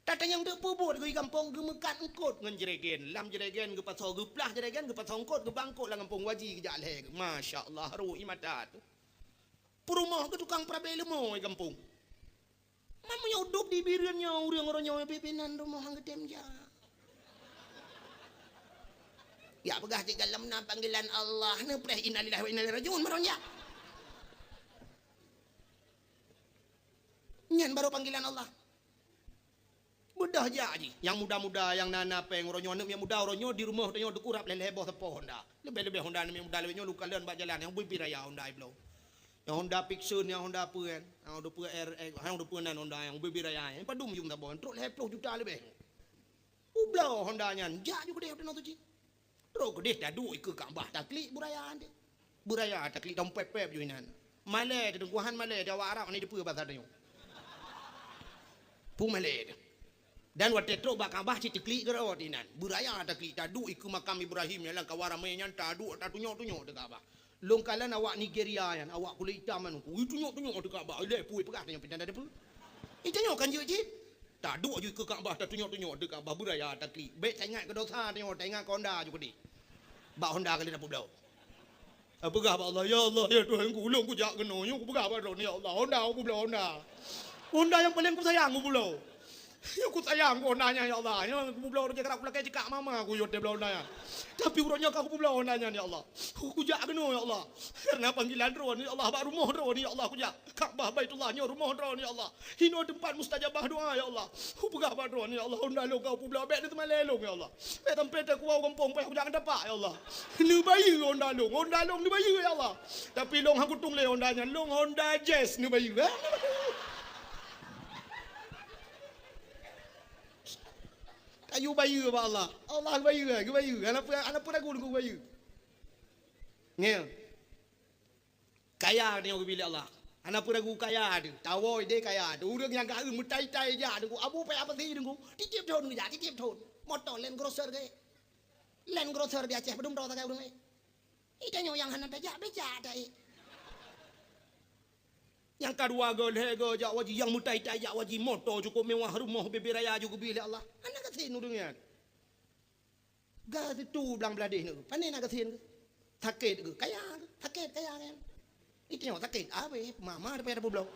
Tata yang dek pubut ke kampung ke mekat engkot ngan jeregen. Lam jeregen ke pasau ke plah jeregen ke pasau engkot ke bangkot lah kampung haji ke jak lele. Masya-Allah ru imatat. Purma ke tukang prabele mo kampung. Mama nyodok di biriannya orang-orangnya pimpinan rumah anggetem ja. Ya pegah di dalam panggilan Allah ne preh innalillahi wa inna ilaihi rajiun marongnya. Nyan baru panggilan Allah. Mudah aja aji. Yang muda-muda yang nana peng ronyo yang muda ronyo di rumah ronyo dekurap lele heboh sepo Honda. Lebih-lebih Honda ni muda lebih luka leun bak jalan yang bui raya Honda iblo. Yang Honda Pixun, yang Honda apa kan? Yang Honda apa yang Honda apa nan Honda yang bebe raya. Yang padum yung tabon. Terus 10 juta lebih. Ublau Honda nyan. Jak juga dia tu ci. Terus gede dah duit ke Kaabah taklik buraya ande. Buraya taklik dompet pep yo inan. Malay tu kuhan Malay dia awak Arab ni depa bahasa dia. Pu Malay. Dan waktu terus bak Kaabah ci taklik gerawat inan. Buraya taklik dah duit ke makam Ibrahim yang kawara menyan tak duit tak tunjuk-tunjuk dekat Kaabah. Longkalan awak Nigeria yan, awak kulit hitam anu. Tunjuk-tunjuk dekat Kaabah. Ile pui pegah tanya pindah depa. Tengok kan je je. Tak duk je ke Kaabah tak tunjuk-tunjuk dekat Kaabah buraya taklik. Baik saya ingat ke dosa tengok tak ingat Honda juga di. Bak Honda kali dapat belau. Pegah ba Allah ya Allah ya Tuhan ku ulung ku jak kena yo ku pegah ba ya Allah Honda aku belau Honda. Honda yang paling ku sayang ku belau. Ya aku sayang Hondanya ya Allah. Ya aku belau dia gerak belakang cekak mama aku yo belau Honda. Tapi urangnya aku belau Hondanya ya Allah. Ku jak kena ya Allah. Karena panggilan ron ya Allah bak rumah ron ya Allah ku jak. Kaabah Baitullahnya rumah ron ya Allah. Hino tempat mustajabah doa ya Allah. Ku pegah ba ron ya Allah Honda lo kau belau bek tu malelong ya Allah. Bek tempat aku au kampung pe aku jangan dapat ya Allah. Ni bayi Honda lo ni bayi ya Allah. Tapi long aku tung le Hondanya long Honda Jazz ni bayi. Ayu bayu ba Allah. Allah bayu ke bayu. Anak pun aku ku bayu. Ngel. Kaya tengok bilik Allah. Anak pun aku kaya tu. Tawoi dia kaya tu. Urang yang kau mutai-tai je tu. Abu pe apa sih tu. Titip tahun ke titip tahun. Motor Land Cruiser ke. Land Cruiser di Aceh belum tahu tak urang. Tengok yang hana beja tak. Yang kedua gol jak waji yang mutai-tai jak waji motor cukup mewah rumah bebe raya juga bilik Allah. Anak kasin urangnya. Gas itu belang beladih ni. Pandai nak kasin ke? Sakit ke? Kaya ke? Sakit kaya kan? Itu yang sakit. Apa? Mama ada payah belau.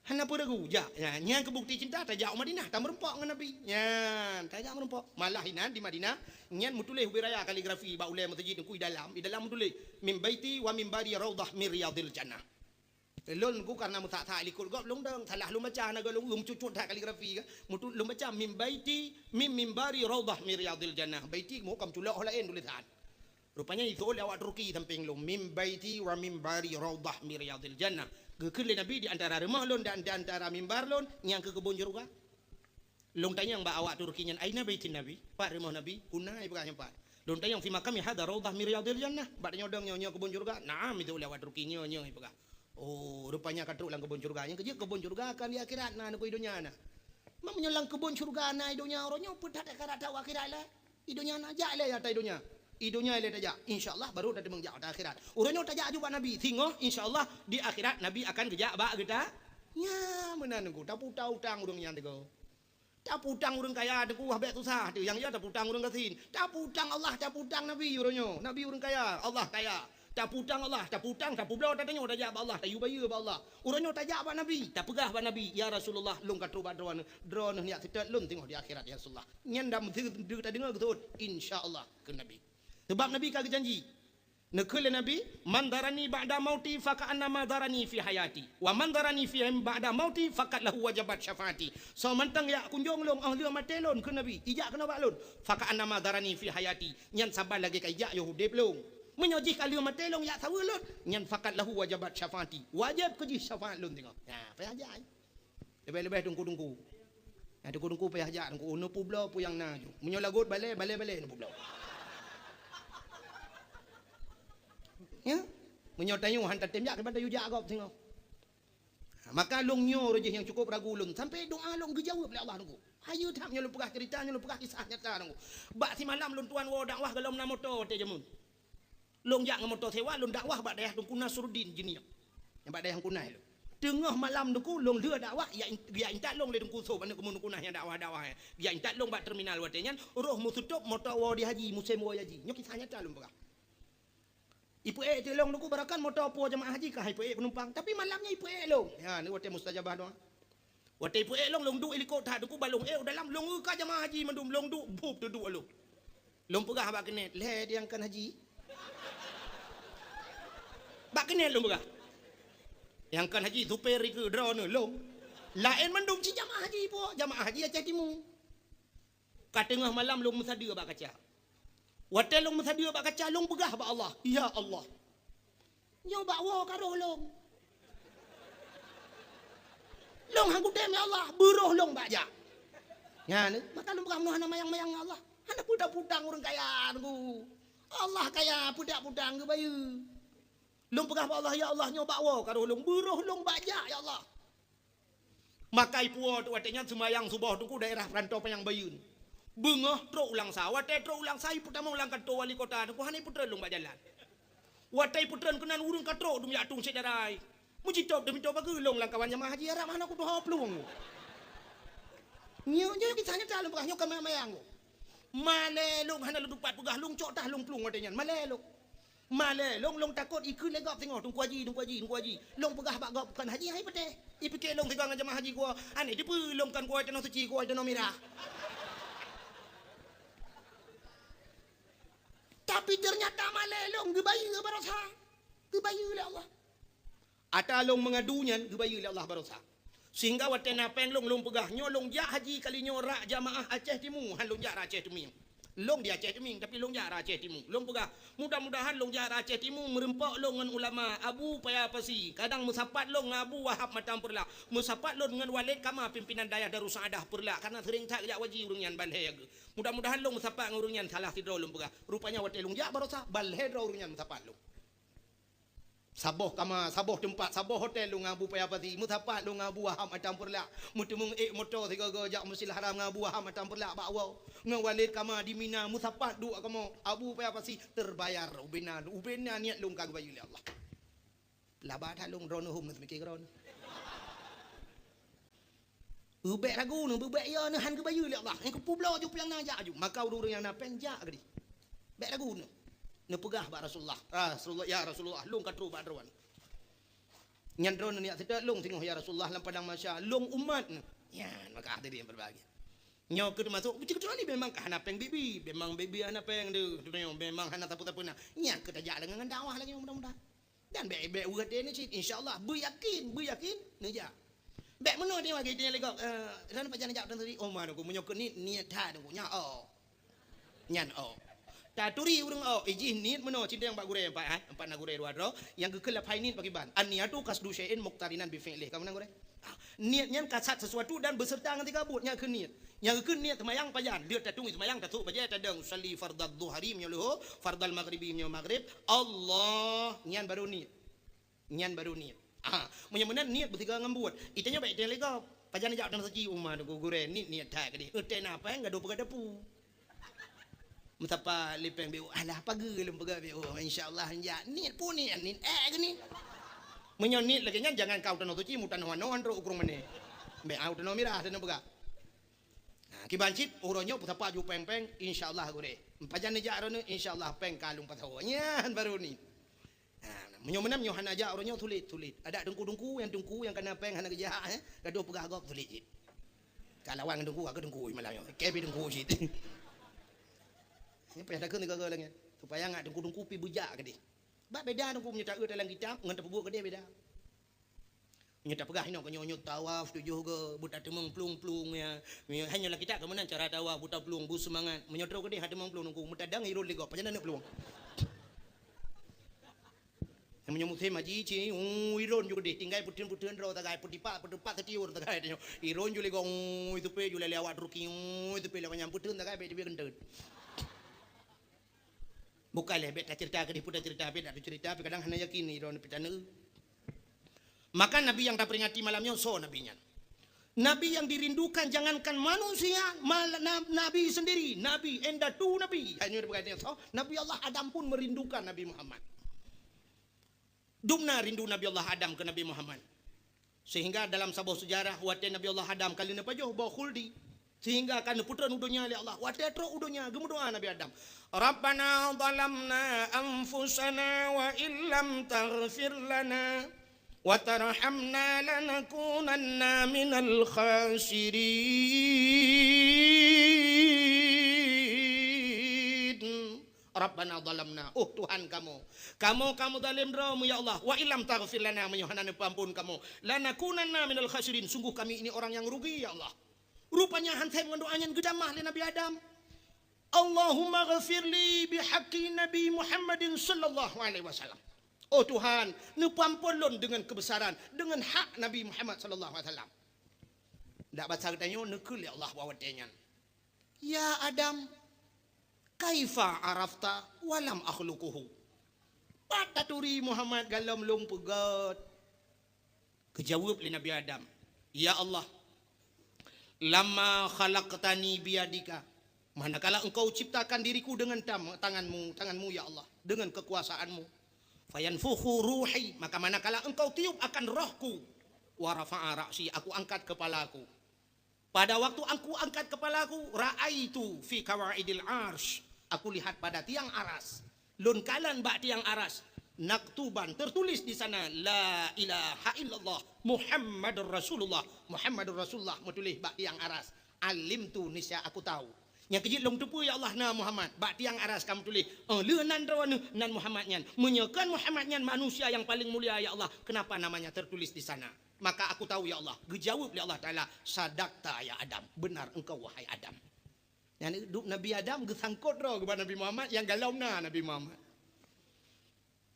Hana apa ragu? Ja, yang kebukti cinta tajak Madinah, tak merempak dengan Nabi. Ya, tajak merempak. Malah hinan di Madinah, nyan mutulih ubiraya kaligrafi ba ulai masjid ku di dalam mutulih min baiti wa min bari raudah min riyadil jannah. Lon ku karena mutak tak likul gop long dang salah lu macam naga long cucut tak kaligrafi ka. Mutul lu macam min baiti min bari raudah min riyadil jannah. Baiti mo kam tulak lain tulisan. Rupanya itu oleh awak Turki samping long min baiti wa min bari raudah min riyadil jannah. Kekele Nabi di antara rumah lon dan di antara mimbar lon yang ke kebun jeruk. Long tanya yang awak Turki nyan aina baitin Nabi? Pak rumah Nabi, unai bukan pak. Long tanya yang fi makami hada raudah min riyadil jannah. Bak nyodong nyonya kebun jeruk. Naam itu oleh awak Turki nyonya ibaga. Oh, rupanya katruk lang kebun surga. Yang kerja kebun surga kan di akhirat na ko idunya na. Mam nyolang kebun surga na idunya oronyo pedat akhirat tahu akhirat lah. Idunya na ja le ya ta idunya. Idunya le tajak. Insyaallah baru dah mengjak ta akhirat. Oronyo tajak juga Nabi. Tengok insyaallah di akhirat Nabi akan kerja ba kita. Ya, menan ku tapu utang urang yang tego. Tapu utang urang kaya deku habek susah tu yang ya tapu utang urang kasin. Tapu utang Allah, tapu utang Nabi oronyo. Nabi urang kaya, Allah kaya. Tak putang Allah, tak putang, tak publau tak tengok tajak ba Allah, tak yubaya ba Allah. Uranyo tajak ba Nabi, tak pegah ba Nabi. Ya Rasulullah, lung katru ba drone ni atet lun tengok di akhirat ya Rasulullah. Nyen dam tak dengar betul insyaallah ke Nabi. Sebab Nabi kagak janji. Nekele Nabi, man darani ba'da mauti fa ka'annama darani fi hayati. Wa man darani fi ba'da mauti faqad lahu wajabat syafaati. So mantang ya kunjung long ahli matelon ke Nabi. Ijak kena ba lon. Fa ka'annama darani fi hayati. Nyen sabar lagi ka ijak yo hudip long. Menyojih kali matelong ya tahu lon nyan fakat lahu wajabat syafaati wajib kerja syafaat lon tengok ha payah ajak lebih-lebih tungku ya tungku payah ajak tungku no publau pu yang na ju menyolagot balai no publau ya menyotayu hantar temjak kepada yujak gop tengok maka long nyo rejeh yang cukup ragu lon sampai doa long dijawab oleh Allah tunggu ayo tak nyolo pegah ceritanya nyolo pegah kisah nyata tunggu bak si malam lon tuan wo dakwah galom na motor te jamun long jak ngamoto sewa long dakwah bak dayah dungku Nasruddin jini yang bak dayah kunai lu tengah malam dungku long leur dakwah ya intat long le dungku so bana kemun kunah yang dakwah ya intat long bak terminal watenyan roh mututup motor wa di haji musim wa haji nyok kisah nyata long pegah ipu telong dungku barakan motor po jemaah haji kah ipu penumpang tapi malamnya ipu long ya ni wate mustajabah doang wate ipu long du helikopter dungku balong dalam long ka jemaah haji mandum long du bup duduk lu long pegah bak kenet le yang kan haji bak kenal long berah yang kan haji supir ke drone long lain mandum si jamaah haji po jamaah haji Aceh Timur kat tengah malam long musadia bak kaca watel long musadia bak kaca long begah bak Allah ya Allah nyo bak wo karo long hang gudem ya Allah buruh long bak ja ya ni maka long begah nama mayang Allah hana pudak-pudang urang kaya ngu Allah kaya pudak-pudang ke bayu long pegah Allah ya Allah nyoba wo karo long buruh long baja ya Allah makai puo tu watenya semayang subuh tu daerah perantau Panyang Bayun bengah tro ulang sa wate tro ulang sai pertama ulang kanto wali kota tu hanai putra long bajalan watai putran kenan urung katro dum ya tung sedarai muji top demi top bagi long langkawan jamaah haji arab mana ku doh plung nyo kisahnya calon pegah nyo kamayang male long hana lu dupat pegah long cok tah long plung watenya male long takut ikut legap tengok tunggu haji long pegah bak gop kan haji hai pete ipike long tegang jamaah haji gua ane dipu long kan gua tenang suci gua tenang merah tapi ternyata male long gebayu barosa gebayu oleh Allah ata long mengadunya gebayu oleh Allah barosa sehingga watena peng long pegah nyolong ja haji kali nyorak jamaah Aceh Timur han long ja Aceh Timur long di Aceh Timur tapi long jar Aceh Timur long pegah mudah-mudahan long jar Aceh Timur merempak long dengan ulama Abu Payapasi kadang musapat long Abu Wahab Matam Perla musapat long dengan Walid Kama pimpinan dayah Darussadah Perla karena sering tak jak waji urungan balhe mudah-mudahan long musapat ngurungan salah tidro long pegah rupanya wate long jak barosa balhe dro urungan musapat long saboh kama saboh tempat saboh hotel lu ngabu payapati mutapat lu ngabu Wahab Matam Perla mutemung motor tiga jak Masjidil Haram ngabu Wahab Matam Perla bawa ngawalid kama di Mina mutapat du kama Abu Payapati terbayar ubena niat lung kag bayu Allah labat halung drone hum nak mikir drone ubek ragu nu ubek ya ne han ke bayu Allah yang ke publau ju pulang najak ju maka urang yang na penjak gadi bek ragu nu pegah ba Rasulullah ya Rasulullah lung katru ba derwan Nyan drone ni tidak long tengok ya Rasulullah dalam padang masya long umat. Ya, maka tadi yang berbagi. Nyo ke masuk kecuali memang hana peng bibi, memang bibi hana peng tu memang hana tapu-tapu na. Nya ke tajak dengan dakwah lagi mudah-mudahan. Dan be urat dia ni insyaallah beryakin ni ja. Be meno dia bagi dia legok dan pajan jak tadi Omar aku menyok ni niat dah aku nya nyan taturi urang iji niat meno cinta yang pak gure empat na gure dua ro yang kekelap hai niat bagi ban aniatu kasdu syai'in muqtarinan bi fi'lih kamu nang gure niatnya kasat sesuatu dan beserta dengan kabutnya ke niat yang ke niat semayang pajan dia tatung semayang tatu pajan tadang usalli fardad dhuhri menyeluh fardal maghribi menyeluh maghrib Allah nyan baru niat menyemenan niat bertiga ngambuat itanya baik dia lega pajan jak dan seci umah tu gure niat dah ke dia uten apa yang gaduh pegadapu Metapa lipeng beu alah pagi lem pega beu insyaallah ya niat pun ni gini menyonit lagi nya jangan kau tano tuci mutan hoan ro ukur mene be au tano mirah tano pega nah ki bancit uronyo betapa ju peng insyaallah gure pajan ni jak rono insyaallah peng kalung patau nya baru ni menyomenam nyo hana jak uronyo tulit ada dengku yang kena peng hana gejah gaduh pega gop tulit kalawang dengku aku dengku malah kebi dengku sit ni payah dak ke lagi supaya ngak dengku pi bujak ke dia ba beda dengku punya tak dalam kitab ngan terbuat ke dia beda punya tak pegah ino konyo tawaf tujuh ke buta temeng plung ya hanyalah kita kemenan cara tawaf buta plung bu semangat menyodro ke dia temeng plung dengku mutadang irul ligo pajan nak plung yang menyamut maji ci iron juga deh tinggal putin ro tagai putipa tetiur tagai dia iron juga ligo itu pe juga lewat ruki itu pe lewat nyamputin tagai be dia kentet bukan lebet cerita ke diputar cerita beda cerita tapi kadang hanya yakin ni ron pitana maka nabi yang tak peringati malamnya so nabinya nabi yang dirindukan jangankan manusia nabi sendiri nabi endatu nabi hanya berkata so nabi Allah Adam pun merindukan Nabi Muhammad dumna rindu Nabi Allah Adam ke Nabi Muhammad sehingga dalam sebuah sejarah wate Nabi Allah Adam kali ni pajoh bawa khuldi sehingga akan putra nudunya oleh Allah wate tro udunya gemudoa Nabi Adam Rabbana zalamna anfusana wa illam taghfir lana wa tarhamna lanakunanna minal khasirin Rabbana zalamna Tuhan kamu zalim diramu ya Allah wa illam taghfir lana menyuhanana ampun kamu lanakunanna minal khasirin sungguh kami ini orang yang rugi ya Allah rupanya hantai mendoanya gedamah li Nabi Adam Allahumma ghafirli bihaqqi Nabi Muhammadin sallallahu alaihi wasallam Tuhan nepampolon dengan kebesaran dengan hak Nabi Muhammad sallallahu alaihi wasallam dak baca katanya nekul ya Allah wawatenya ya Adam kaifa arafta walam akhluquhu pataturi Muhammad galam long pegat kejawab li Nabi Adam ya Allah lama khalaqtani biyadika manakala engkau ciptakan diriku dengan tanganmu ya Allah dengan kekuasaanmu fayanfukhu ruhi maka manakala engkau tiup akan rohku wa rafa'a ra'si aku angkat kepalaku pada waktu aku angkat kepalaku ra'aitu fi kawaidil arsh aku lihat pada tiang aras lun kalan ba tiang aras naktuban tertulis di sana la ilaha illallah Muhammadur Rasulullah menulis bak tiang aras alim tu nisya aku tahu yang kejit long tupu ya Allah na Muhammad bak tiang aras kamu tulis leunan rawan nan Muhammad nyan menyekan Muhammad nyan manusia yang paling mulia ya Allah kenapa namanya tertulis di sana maka aku tahu ya Allah gejawab ya Allah taala sadaqta ya Adam benar engkau wahai Adam yang hidup Nabi Adam gesangkut ro kepada Nabi Muhammad yang galau na Nabi Muhammad.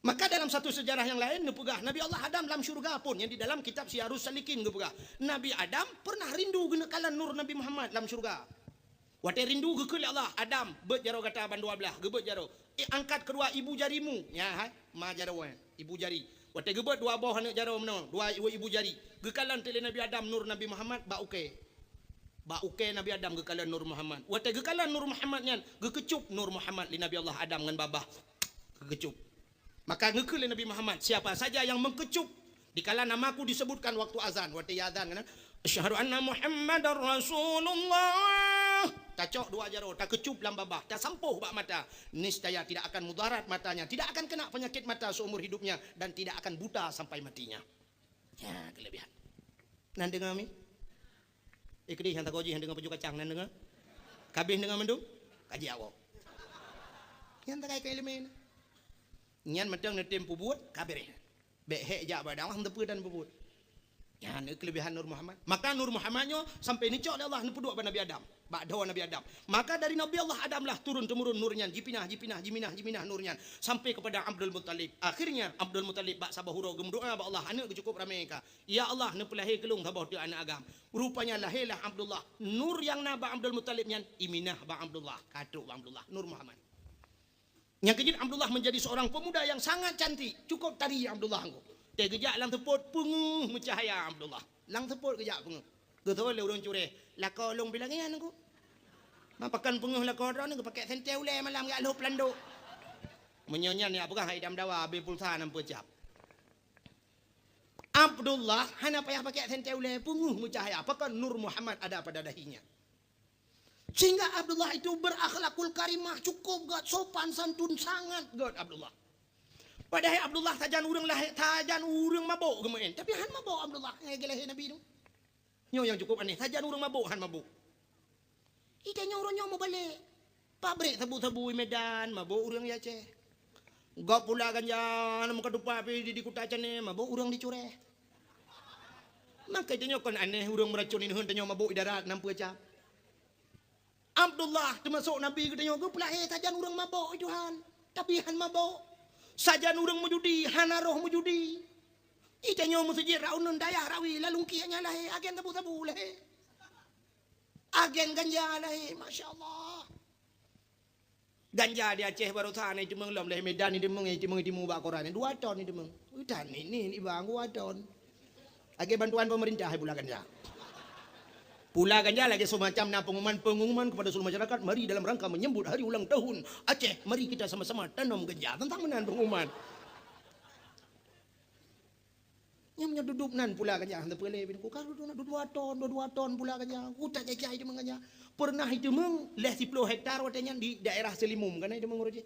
Maka dalam satu sejarah yang lain ngepegah Nabi Allah Adam dalam syurga pun yang di dalam kitab Syiarus Salikin ngepegah Nabi Adam pernah rindu guna kalan nur Nabi Muhammad dalam syurga. Wate rindu gekul Allah Adam bet jaro kata ban 12 gebet jaro angkat kedua ibu jarimu ya ma jaro ibu jari wate gebet dua bawah anak jaro meno dua ibu jari gekalan tele Nabi Adam nur Nabi Muhammad ba uke Nabi Adam gekalan nur Muhammad wate gekalan nur Muhammad nyan gekecup nur Muhammad li Nabi Allah Adam ngan babah gekecup. Maka ngekul Nabi Muhammad siapa saja yang mengkecup dikala namaku disebutkan waktu azan waktu azan kan asyhadu anna Muhammadar Rasulullah tacok dua jaro tak kecup dalam babah tak sampuh bak mata niscaya tidak akan mudarat matanya tidak akan kena penyakit mata seumur hidupnya dan tidak akan buta sampai matinya Nan dengar mi? Ikri yang tak koji yang dengar peju kacang nan dengar. Kabeh dengar mendung? Kaji awak. Yang tak kaya elemen. Nyan mentang netem pubut kabeh. Behek jak badang hang tepu dan pubut. Ya, ini kelebihan Nur Muhammad. Maka Nur Muhammadnya sampai ni cok Allah nepuduk pada Nabi Adam. Ba'dawa Nabi Adam. Maka dari Nabi Allah Adam lah turun temurun nurnya, jiminah nurnya sampai kepada Abdul Muttalib. Akhirnya Abdul Muttalib bak sabah hurau gemdoa ba Allah anak cukup ramai ka. Ya Allah ne pelahir kelung sabah tu anak agam. Rupanya lahirlah Abdullah. Nur yang naba Abdul Muttalib nyan iminah ba Abdullah, katuk ba Abdullah, Nur Muhammad. Yang kejut Abdullah menjadi seorang pemuda yang sangat cantik. Cukup tari Abdullah engko. Dia kejak lang teput penguh mencahaya Abdullah. Lang teput kejak penguh. Betul le urang cure. Lako long bilang yan aku. Mapakan penguh lako ron aku pakai senteu le malam gak lup landuk. Menyonyan ni apakah idam dawa be pulsa nam pecap. Abdullah hana payah pakai senteu le penguh mencahaya. Apakah Nur Muhammad ada pada dahinya. Sehingga Abdullah itu berakhlakul karimah cukup gak sopan santun sangat gak Abdullah. Padahal Abdullah tajan urang mabuk gemen. Tapi han mabuk Abdullah ngegelehe Nabi tu. Nyo yang cukup aneh, tajan urang mabuk han mabuk. Ida nyo urang mau balik. Pabrik sabu-sabu Medan mabuk urang ya Aceh. Gak pula ganja muka dupa api di kota Aceh mabuk urang dicureh. Maka dia kon aneh urang meracunin hun tanyo mabuk darat nampu acap. Abdullah termasuk Nabi katanya ke pelahir tajan urang mabuk itu han. Tapi han mabuk. Sajan urang mujudi, hana roh mujudi. Itanyo musujir raunun daya rawi lalu kianya lahe agen tabu-tabu lahe. Agen ganja lahe, masya-Allah. Ganja di Aceh baru sana itu mengelam lahe Medan itu timu bakoran 2 ton itu meng. Udan ini bang 2 ton. Agen bantuan pemerintah pula ganja. Pula ganja lagi semacam pengumuman kepada seluruh masyarakat. Mari dalam rangka menyambut hari ulang tahun Aceh. Mari kita sama-sama tanam ganja. Tentang menan pengumuman. Yang duduk nan pula ganja. Hantar pelai. Kalau duduk 2 ton pula ganja. Utak jajah itu menganja. Pernah itu meng. Leh 10 hektar watanya di daerah Selimum. Karena itu mengurus.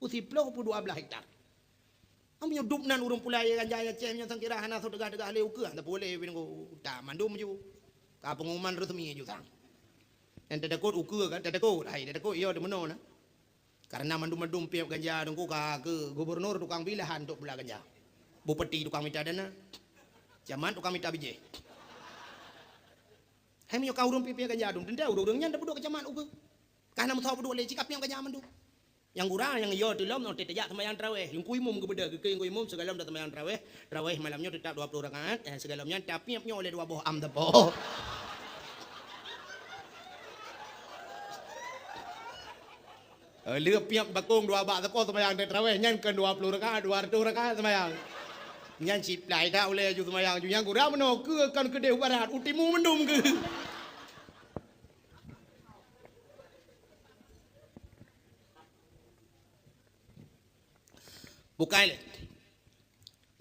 10 pun 12 hektar. Ambil duduk nan urung pula ganja Aceh. Yang sangkira hana so degah-degah leuke. Hantar pelai. Tak mandum je. Pengumuman resmi juga. Yang terdekut ukur kan, terdekut iya di mana na? Karena mandum-mandum piap ganja dengku ke gubernur tukang pilihan untuk bela ganja. Bupati tukang minta dana. Zaman tukang minta biji. Hai minyak kau urung piap ganja dong, denda urang-urangnya ndak buduk kecaman ukur. Karena mau tahu buduk le cikap yang ganja mandum. Yang kurang yang iya dalam nanti tidak sembahyang tarawih. Yang kuimum ke beda ke kuimum segala dah sembahyang tarawih. Tarawih malamnya tetap 20 rakaat, segalamnya tapi oleh 2 buah am tepo. Leup piap bakung 2 bak tepo sembahyang tarawih nyan ke 20 rakaat, 200 rakaat sembahyang. Nyan sip lai dah oleh ju sembahyang ju yang kurang meno ke kan ke deu barat utimu mendum ke. Bukan le.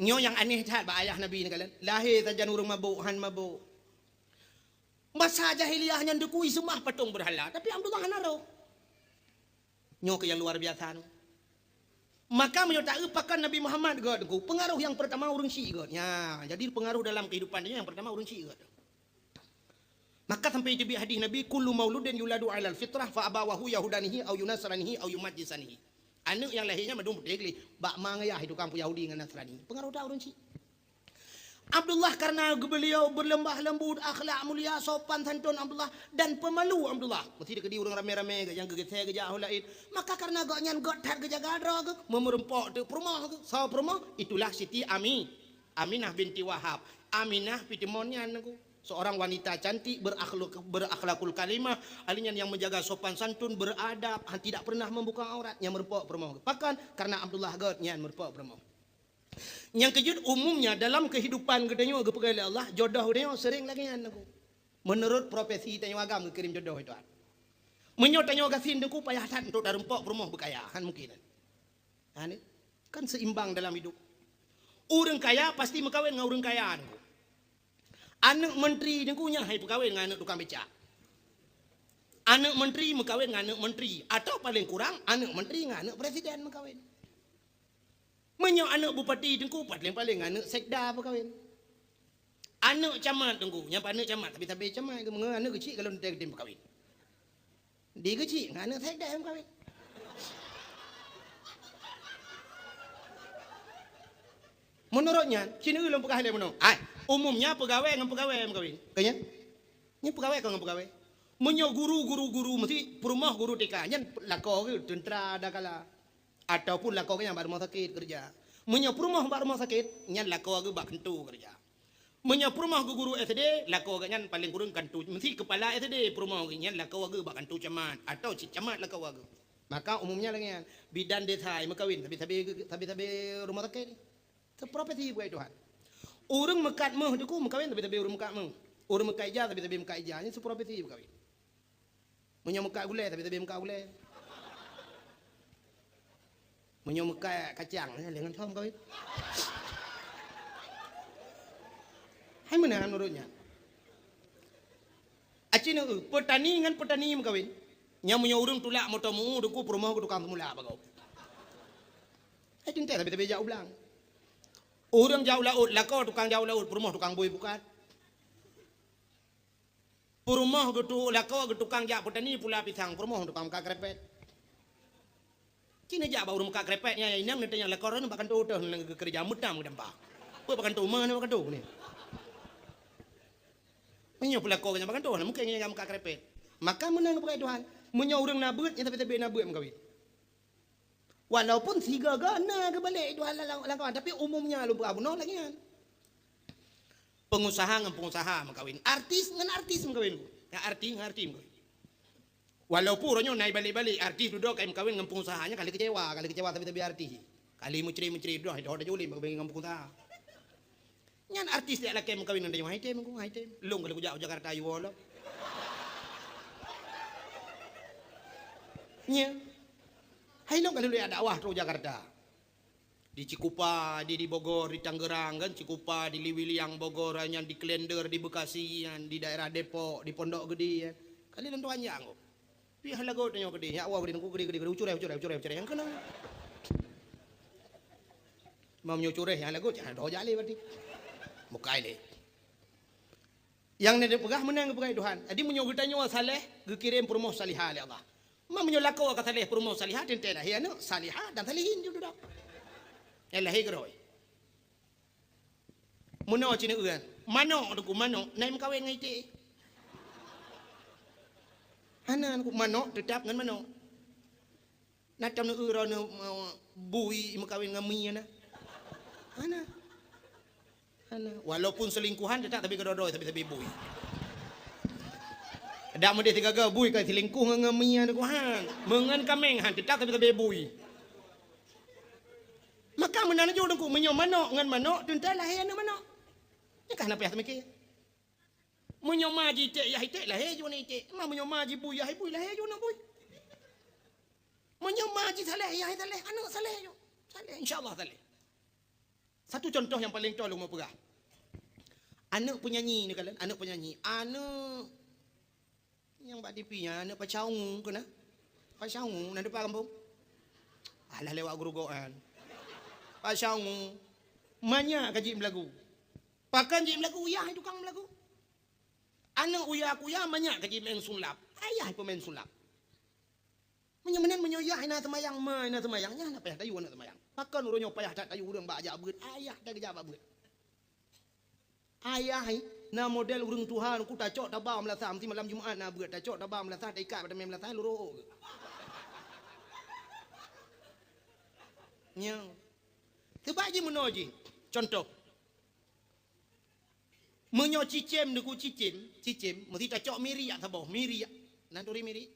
Nyo yang aneh tak ba ayah Nabi ni kalian. Lahir tajan urang mabuk, han mabuk. Masa jahiliyahnya ndekui semah patung berhala, tapi Abdullah hanaro. Nyo ke yang luar biasa. Maka menyatakan pakan Nabi Muhammad god pengaruh yang pertama urang Syi'i god. Ya, jadi pengaruh dalam kehidupan dia yang pertama urang Syi'i god. Maka sampai itu hadis Nabi kullu mauludin yuladu 'alal fitrah fa abawahu yahudanihi au yunasranihi au yumajjisanihi. Anak yang lahirnya madum pedegli bak mangayah itu kampung Yahudi dengan Nasrani. Pengaruh dah orang Syi'i. Abdullah karena beliau berlembah lembut, akhlak mulia, sopan santun Abdullah dan pemalu Abdullah. Mesti dia orang rame-rame yang gegese geja lain. Maka karena gaknyan gotat geja gadro memerempok tu perumah saw perumah itulah Siti Aminah binti Wahab. Aminah pitimonnya aku. Seorang wanita cantik berakhlakul kalimah, alinya yang menjaga sopan santun, beradab, tidak pernah membuka aurat, yang merpok permoh. Bahkan karena Abdullah godnya merpok permoh. Yang kejut umumnya dalam kehidupan gedenya kepada Allah, jodoh dia sering lagi aku. Menurut profesi tanya agam kirim jodoh itu. Menyotanya gasin deku payah tan untuk darempok permoh berkaya kan mungkin. Kan seimbang dalam hidup. Orang kaya pasti mengkawin dengan orang kaya. Anak menteri dengkunya hai berkahwin dengan anak tukang becak. Anak menteri berkahwin dengan anak menteri atau paling kurang anak menteri dengan anak presiden berkahwin. Menyo anak bupati dengku paling anak sekda berkahwin. Anak camat tunggu, nyampe anak camat tapi camat ke menga anak kecil kalau dia gede berkahwin. Dia kecil, anak saya dah berkahwin. Menurutnya, Cina ulun pegawai dia menung. Umumnya pegawai dengan pegawai berkahwin. Kayaknya, ini pegawai dengan pegawai. Menyo guru mesti perumah guru TK. Nyan lako ke tentera dah kala. Ataupun lako ke yang baru rumah sakit kerja. Menyo perumah baru rumah sakit, nyan lako ke bak kentu kerja. Menyo perumah guru SD, lako ke nyan paling kurang kantu. Mesti kepala SD perumah ke nyan lako ke bak kantu camat atau cik camat lako ke. Maka umumnya lagi yan, bidan desa berkahwin tapi rumah sakit. Seprofesi buat Tuhan. Orang mekat meh tu ku berkahwin tapi orang mekat meh. Orang mekat ijah tapi mekat ijah. Ini seprofesi berkahwin. Menyo mekat gulai tapi mekat gulai. Menyo mekat kacang dengan thom berkahwin. Hai mana menurutnya? Acina petani dengan petani berkahwin. Nya menyo orang tulak motomu tu ku perumah ku tukang semula bagau. Hai tinta tapi jauh belang. Orang jauh laut, lakau tukang jauh laut, perumah tukang bui bukan. Perumah gitu, lakau gitu tukang jak petani pula pisang, perumah tukang muka krepet. Cina jak baru muka krepetnya, inang nanti yang lakau orang bahkan tu kerja mutam kedampak. Apa bahkan tu mana bahkan tu ni. Menyo pula kau yang bahkan tu, mungkin yang muka krepet. Maka menang kepada Tuhan, menyo orang nabut, yang tapi nabut mengkawin. Walaupun si gagana ke balik itu langkah tapi umumnya lupa abuno lagi kan. Pengusaha dengan pengusaha mengkawin, artis dengan artis mengkawin. Ya arti mengkawin. Walaupun orangnya naik balik artis duduk kayak mengkawin dengan pengusahanya kali kecewa tapi artis. Kali menceri duduk itu ada julim mengkawin dengan pengusaha. Nyan artis dia laki mengkawin dengan dia haitem. Long kalau jauh Jakarta you wala. Nya hai long kalau dia dakwah tu Jakarta. Di Cikupa, di Bogor, di Tangerang kan Cikupa, di Liwiliang Bogor, yang di Klender, di Bekasi, yang di daerah Depok, di Pondok Gede ya. Kali dan tuanya kok. Pi halago tanya gede, ya awak gede ucurai yang kena. Mau nyucurai yang halago jangan doa jali berarti. Mukai le. Yang ni pegah menang pegai Tuhan. Adi menyogutanya saleh, gekirim promoh salihah oleh Allah. Ma menyolakau kata saleh promoh salihah dan tena ya no salihah dan salihin juga dah. Elah hegroi. Muno cina uan. Mano aku mano naik kawin ngai te. Hana aku mano tetap ngan mano. Natam nu uro nu bui kawin ngami na. Hana. Walaupun selingkuhan tetap tapi kedodoi tapi bui. Dak mede tiga ga bui ka selingkuh ngami na ku han. Mengan kameng han tetap tapi bui. Maka menana jo dengku menyo mano ngan mano tentang lahir na mano. Ni kan apa ya semiki? Menyo maji te ya hite lahir jo ni te. Ma menyo maji bui ya bui lahir jo na bui. Menyo maji saleh ya saleh anu saleh jo. Saleh insyaallah saleh. Satu contoh yang paling tolong mau pegah. Anak penyanyi ni kalian, anak penyanyi. Anak yang bak dipinya anak pacaung kena. Pacaung nak depan kampung. Alah lewat gerugoan. Pacaung banyak kaji melagu. Pakan ji melagu uyah tukang melagu. Anak uyah kuya banyak kaji main sulap. Ayah pemain sulap. Menyemenan menyoyah ina semayang ina semayangnya nak payah tayu anak semayang. Pakan urunyo payah tak tayu urang bak ajak beut. Ayah dah kerja bak beut. Ayah na model urang Tuhan ku tak cok tabah melasa mesti malam Jumaat na beut tak cok tabah melasa tak ikat pada main melasa luruh. Nyang. Sebab je menoji. Contoh. Menyo cicim deku cicim mesti tak cok miri ya sabah miri ya. Nanturi miri.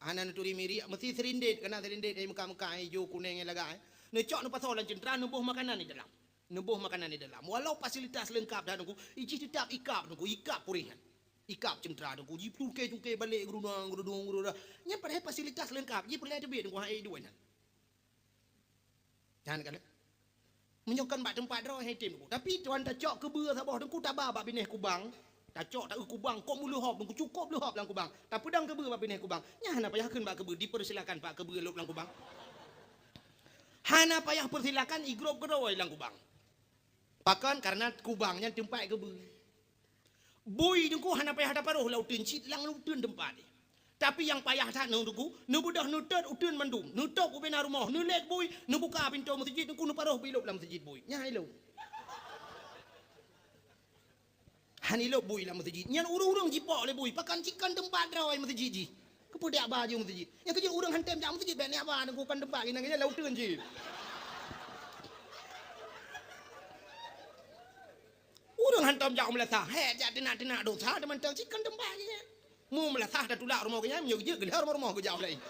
Anak nanturi miri mesti serindet kena serindet dari muka-muka hijau kuning laga. Necok nu pasolan centra nubuh makanan di dalam. Nubuh makanan di dalam. Walau fasilitas lengkap dah nunggu, iji tetap ikap nunggu ikap purihan. Ikap centra nunggu, ji tuke balik gerudang. Nya pada fasilitas lengkap, ji perlu ada duit nunggu hai duit nan. Jangan kan? Menyokan bak tempat dah hai tim. Tapi tuan tak cok kebeur sabah nunggu tak bab bineh kubang. Tak cok tak kubang kok mulu hop nunggu cukup lu hop lang kubang. Tak pedang kebeur bab bineh kubang. Nya hana payah keun bak kebeur dipersilakan pak kebeur lu lang kubang. Hana payah persilakan igrup geroi lang kubang. Pakan karena kubangnya tempat kebeur. Bui dengku hana payah daparoh lau tun cit lang lu tun tempat ni. Tapi yang payah tak nang dengku, nu budah nu tet utun mandum, nu tok ubena rumah, nu lek bui, nu buka pintu masjid dengku nu paroh bilop dalam masjid bui. Nyai lo. Hani lo bui dalam masjid. Nyan urang-urang jipok le bui, pakan cikan tempat rawai masjid ji. Kepudak baju masjid. Yang kerja urang hantem jam masjid ben apa dengku kan tempat ni nang lau tun ji. Urang hantam jauh melasah, heh jadi nak dosa teman tang cikan tempat je. Mu melasah dah tulak rumah kenya, mu je gelar rumah ke jauh lain.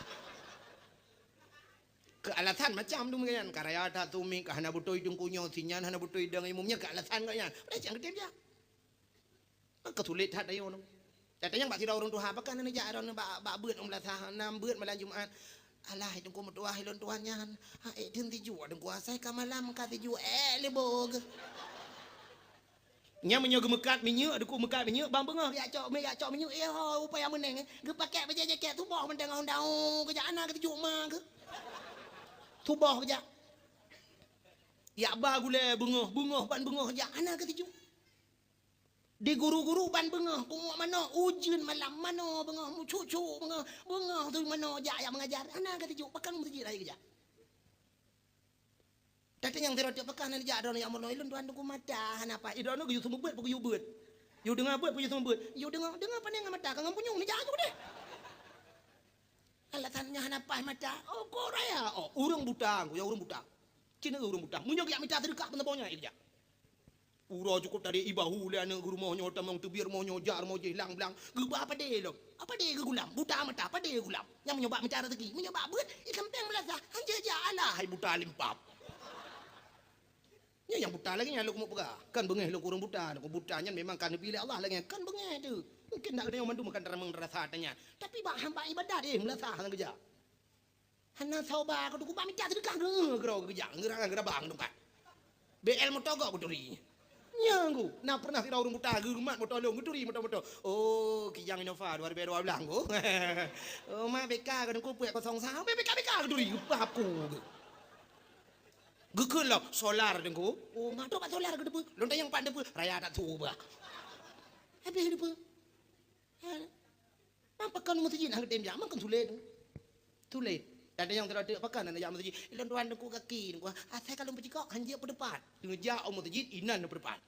Ke alasan macam tu mungkin karaya tak tumi ke hana butoi dengkunyo sinyan hana butoi deng imumnya ke alasan kaya. Pada jangan ketep je. Maka sulit hat ayo tu. Katanya bak sira orang Tuhan pakan ni jaran bak beut melasah nam beut malam Jumaat. Alah dengku metuah hilon tuannya. Ha din tiju dengku asai ka malam ka tiju lebog. Nya menyo gemekat minyak deku mekat minyak bang bengah ya cok minyak upaya meneng ge pakai baja jaket tu boh mendang daun ke jana ke tujuk ma ke tu boh ke jak ya ba gule bengah ban bengah jak ana ke tujuk di guru-guru ban bengah kumuk mana ujun malam mana bengah mu cucu bengah tu mana jak yang mengajar ana ke tujuk pakan masjid lagi ke jak. Datang yang terus pekan ni jadi orang yang mulai lun tuan tu mata apa itu orang tu semua buat pukul buat you dengar buat pukul semua buat you dengar pandai ngan mata kangen punyung ni jauh deh alasannya apa mata oh Korea oh urang buta ya urang buta Cina urang buta munyok yang minta sedekah pentemponya itu ya uro cukup tadi ibahu le ana guru mohnyo tamong tubir mohnyo jar moje lang blang geba apa deh lo apa deh ke gulam buta mata apa deh gulam yang menyoba minta rezeki menyoba buat ikan peng melasa hanja alah hai buta limpap. Ya yang buta lagi yang lu mau pegah kan bengeh lu kurang buta butanya memang kan pilih Allah lagi kan bengeh tu mungkin nak ada yang mandu makan terang merasa tanya tapi bah hamba ibadah deh melasa hang kerja hana sauba ko tu ba minta sedekah gero kerja ngera bang tu kan BL motogok buturi nyanggu nah pernah sira urang buta gerumat motolong buturi moto oh kijang Innova 2012 go oh ma BK ko ku puek 03 BK buturi aku Gekun lah solar dengku. Oh, mato pak solar ke depu. Lontar yang pak depu raya tak tahu bah. Habis depu. Apa kan masjid nak tem jam kan sulit. Sulit. Ada yang terada pakan ada yang masjid. Ilon tuan dengku kaki dengku. Asai kalau berjikok hanjir pe depan. Ngejak om masjid inan pe depan.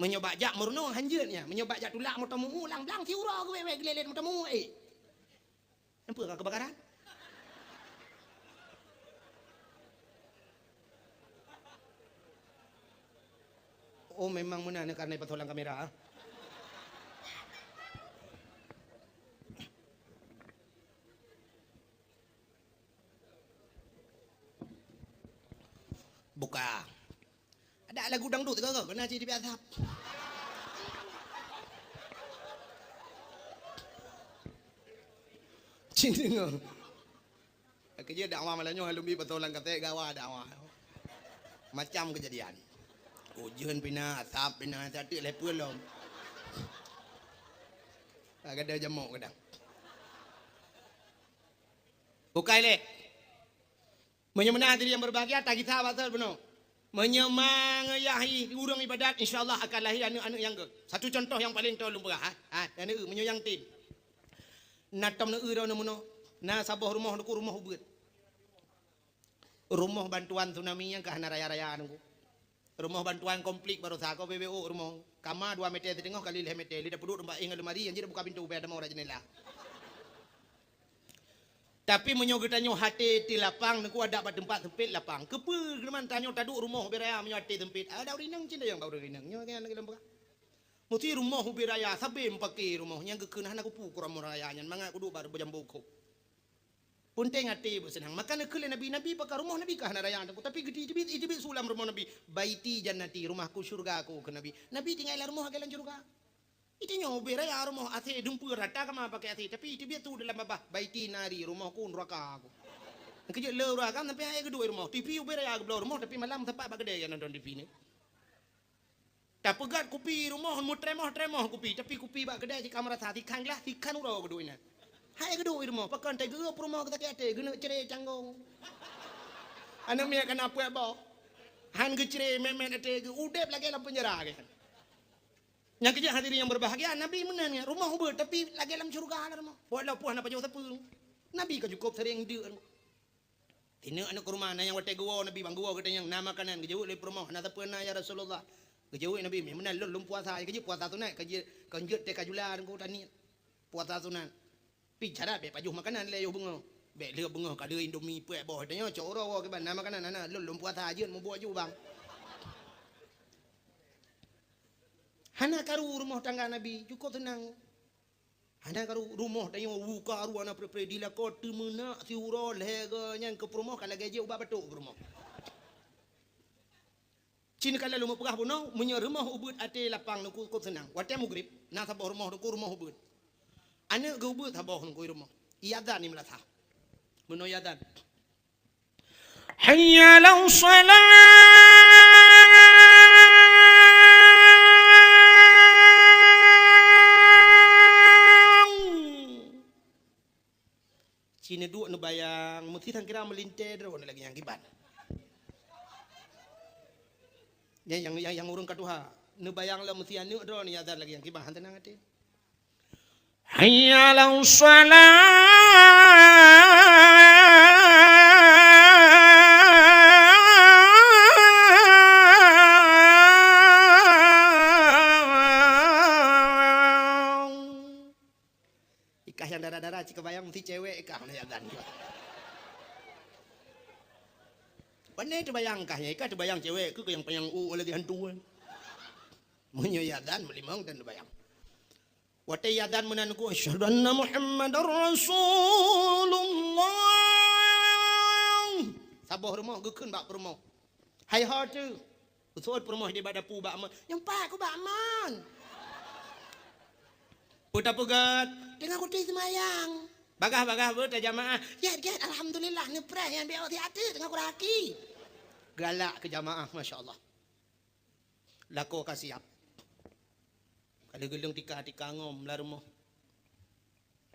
Menyobak jak meruno hanjirnya. Menyobak jak tulak motamu ulang blang tiura ke wewe gelelen motamu Nampak kebakaran? Oh memang mana karena patolang kamera. Buka. Ada lagu dangdut ke kena jadi biasa. Cini ngah. Kerja dakwah malahnya halumi patolang kata gawa dakwah. Macam kejadian. Ujian pina, asap pina, satu lepul lom. Agak ada jamuk kadang. Bukai le. Menyemana diri yang berbahagia tak kita pasal benar. Menyemangayahi urang ibadat insyaallah akan lahir anak-anak yang ke. Satu contoh yang paling tahu lumpur dan menyayang tim. Natam na ira na muno. Na sabah rumah ku rumah ubet. Rumah bantuan tsunami yang ke hana raya-rayaan ku. Rumah bantuan komplit baru sako BBO rumah kamar 2 meter tengok kali 5 meter lidah peduk tempat ingat lemari yang jadi buka pintu ada mau jendela tapi menyogetanyo hati di lapang aku ada tempat sempit lapang kepe geman tanyo taduk rumah beraya menyo hati sempit ada urinang cinta yang baru urinang nyo kan lagi lembah mesti rumah beraya sabe pakai rumah yang kekenahan aku pu kurang raya nyan mangak kudu baru bejambu kok Punting hati bersenang. Maka nak kele Nabi pakai rumah Nabi kah narayaan aku. Tapi gede ijibit sulam rumah Nabi. Baiti jannati rumahku surga aku ke Nabi. Nabi tinggal rumah ke surga. Itu nyawa beraya rumah ase dumpur rata kama pakai ase. Tapi ijibit tu dalam apa? Baiti nari rumahku neraka aku. Kerja lewat kan sampai ayah kedua rumah. TV beraya belah rumah tapi malam tempat apa gede yang nonton TV ni. Tak pegat kopi rumah mu tremah kopi. Tapi kopi bak gede di kamar sati kan lah tikan urau kedua ini. Hai kedua rumah, pakai teh gua rumah kita kete, guna cerai canggong. Anak miak kena apa? Han ke cerai memen teh, udah lagi dalam penjara kan. Yang kejap hadirin yang berbahagia, Nabi menanya, rumah hubur tapi lagi dalam syurga lah rumah. Walaupun apa jauh siapa. Nabi kan cukup sering dia. Tina anak rumah na yang watai gua Nabi bang gua kata yang nama kanan kejauh le rumah na tapi na ya Rasulullah. Kejauh Nabi mana lum puasa kejauh puasa sunat kejauh kanjut te kajulan ko tani. Puasa sunat. Pi cara be pajuh makanan le yo bunga. Be le bunga ka le Indomie puai boh tanya coro ke ban nama kanan na lum puasa ajeun mau buat ju bang. Hana karu rumah tangga Nabi cukup tenang. Hana karu rumah tanya buka aru ana pre dila ko temena si uro lega nyang ke rumah kala gaje ubah batuk rumah. Cina kala lumah pegah punau munya rumah ubud ate lapang nu cukup senang. Wate maghrib na sabah rumah ku rumah ubud. Ana ge ubud sabah ku rumah. Iyadan ni melatah. Meno iyadan. Hayya lau salat. Cina dua nu bayang, mesti tang kira melintir dah lagi yang kiban. Yang urung katuha, nu bayang lah mesti anu dah ni ada lagi yang kiban tenang hati. Hayya lau yang darah-darah jika bayang mesti cewek kah na yagan. Pandai tu bayang kah ya, tu bayang cewek ke yang payang lagi hantu. Munyo yadan melimang dan bayang. Wate yadan menan ku asyhadu anna Muhammadar Rasulullah. Sabah rumah gekeun bak rumah. Hai ha tu. Usut rumah di badapu bak aman. Yang pak ku bak aman. Putar pegat dengan kuti semayang. Bagah berta jamaah. Ya, alhamdulillah neprah yang biar hati-hati dengan kuraki. Galak ke jamaah, masya Allah. Lako kasiap. Kalau gedang tika ngom lah rumah.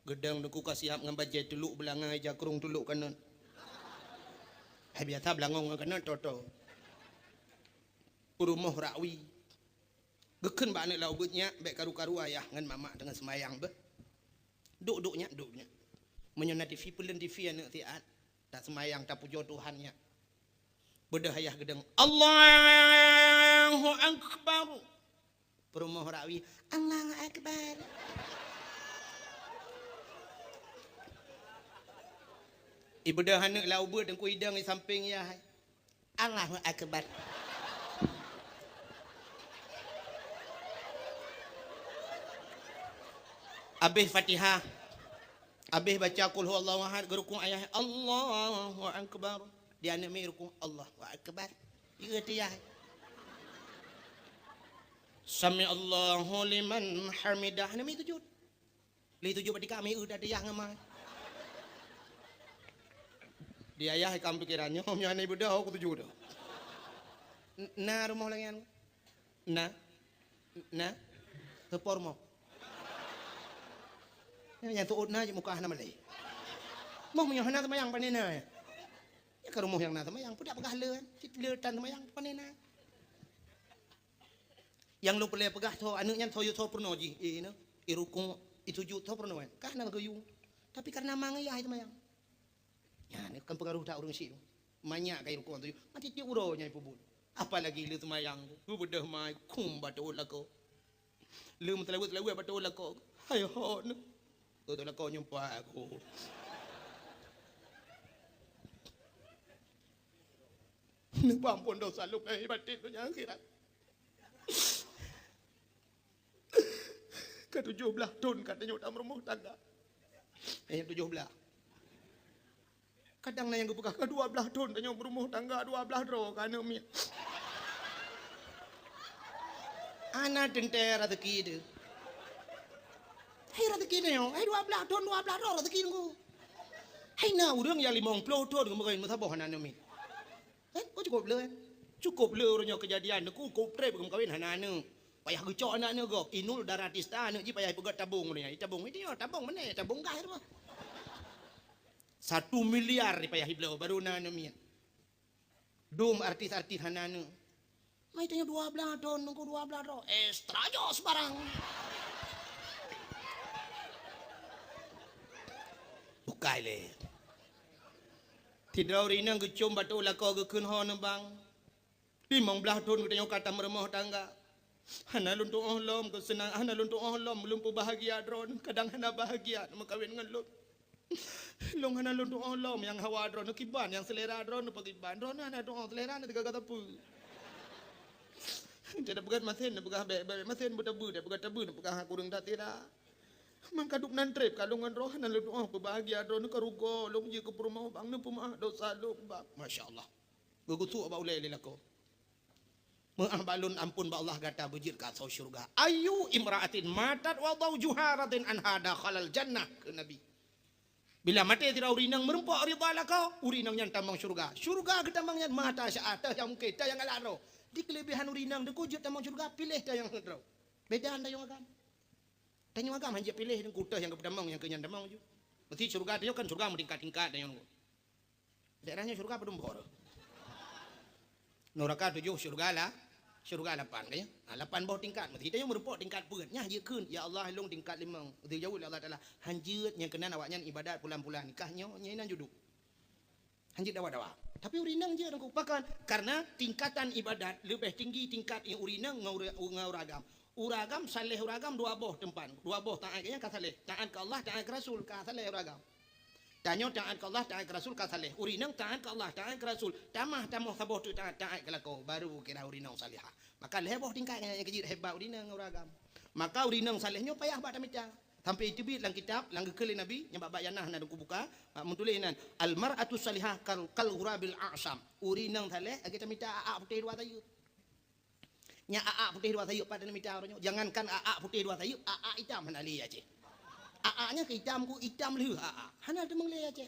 Gedang deku kasiap dengan bajai tuluk belangai jakrung tuluk kanan. Hai biasa belangong kanan toto. Rumah rakwi. Geken ba anak lau betnya baik karu-karu ayah dengan mama dengan semayang be. Duk-duknya. Menyona TV pelen TV anak tiat. Tak semayang tak puja Tuhannya. Bedah ayah gedeng Allahu Akbar. Perumah rawi Allahu Akbar. Ibedah anak lau bet dan kuidang di samping ya. Allahu Akbar. Habis Fatihah. Habis baca qul huwallahu ahad, gerukung ayat Allahu Akbar. Dia anak mai rukung Allahu Akbar. Dia tiyah. Sami Allahu liman hamidah. Nama itu jud. Li tujuh pada kami udah tiyah ngamai. Dia ayah kamu pikirannya, om yang ibu dah aku tujuh dah. Na rumah lagi anu. Na. Tepor mau. Yang tuut na je muka hana malay. Mau menyoh hana semayang panena. Ya ke rumah yang na semayang pudak pegah le, tan semayang panena. Yang lu pelai pegah to anu nyan to yu to perno ji, no. Irukung itu ju to perno kan. Kah na yu. Tapi karena mangai ya semayang. Ya ni kan pengaruh tak urung si. Banyak kai rukung tu. Mati ti uro nya ibu. Apalagi lu semayang. Lu bedah mai kum batul lako. Lu mentelawu batul lako. Hayo ho. Itulah kau nyumpah aku. Nampak ampun dosa lu kayak batin tu yang akhirat. Ke-17 tahun katanya udah rumah tangga. Yang 17. Kadang na yang gue pegang ke-12 tahun katanya berumah tangga 12 dro kan umi. Anak denter rezeki itu. Hai rezeki ni yo, hai 12 tahun 12 tahun rezeki aku. Hai na urang yang 50 tahun kemarin masa bawa hanan umi. Kau cukup le. Cukup le orangnya kejadian aku kau trip kawin hanan. Payah gecok anak ni gok. Inul darah tista anak ji payah pegat tabung ni. Tabung ini yo, tabung mana? Tabung kahir mah. 1 miliar ni payah hiblau baru na umi. Dum artis-artis hanan. Mai tanya 12 tahun, nunggu 12 tahun. Extra jos barang. Bukai le. Tidak ori nang gecom batu lako gekun ho bang. 15 tahun kita kata meremah tangga. Hana luntuk ohlom kesenang, hana luntuk ohlom lumpu bahagia dron. Kadang hana bahagia makawin dengan lu. Long hana luntuk ohlom yang hawa dron kiban, yang selera dron pergi ban dron hana dron selera nanti kata pu. Tidak bukan mesin, bukan mesin bertabu, bukan tabu, bukan kurang dati dah. Mangkaduk nan trip kalungan roh hana luntuk oh bahagia dron karugo long je ke rumah bang nu pemah dosa lu bang. Masya-Allah. Gugutu ba ulai lelako. Balun ampun ba Allah gata bujir ka sau syurga. Ayu imra'atin matat wa zawjuharatin an hada khalal jannah ke Nabi. Bila mati tidak urinang merempok ridha laka, urinang yang tambang syurga. Syurga ke tambang yang mata syaata yang kita yang alaro. Di kelebihan urinang de kujut tambang syurga pilih ta yang hendro. Beda anda yang agam. Tanya agam hanya pilih yang kutah yang ke tambang yang kenyan tambang ju. Mesti syurga dia kan syurga meningkat-tingkat yang. Daerahnya syurga belum bor. Neraka 7 syurga lah. Syurga 8 kaya. 8 bawah tingkat. Mesti kita yang merempok tingkat peratnya je kun. Ya Allah long tingkat 5. Itu jauh Allah Taala. Hanjut yang kena awaknya ibadat pulang-pulang nikahnya nyainan juduk. Hanjut dawa-dawa. Tapi urinang je aku pakan karena tingkatan ibadat lebih tinggi tingkat yang urinang ngauragam. Uragam saleh uragam 2 bawah tempat. 2 bawah taat kaya ka saleh. Taat ke Allah, taat ke Rasul ka saleh uragam. Tanya taat ke Allah, taat ke Rasul ka saleh. Urinang taat ke Allah, taat ke Rasul. Tamah sabah tu taat ke lako baru kira urinang salihah. Maka leboh tingkat yang kejit hebat urinang uragam. Maka urinang salehnya payah bak tamita. Sampai itu bit lang kitab lang gekeli Nabi nya bak yanah na ku buka mentulinan al mar'atu salihah kal ghurabil a'sam. Urinang saleh kita minta aa putih 2 tayu. Nya aa putih 2 tayu pada minta orangnya. Jangankan aa putih 2 tayu, aa hitam hanali aja. Aa-nya ke hitam ku hitam leh aa. Hana demang le aja.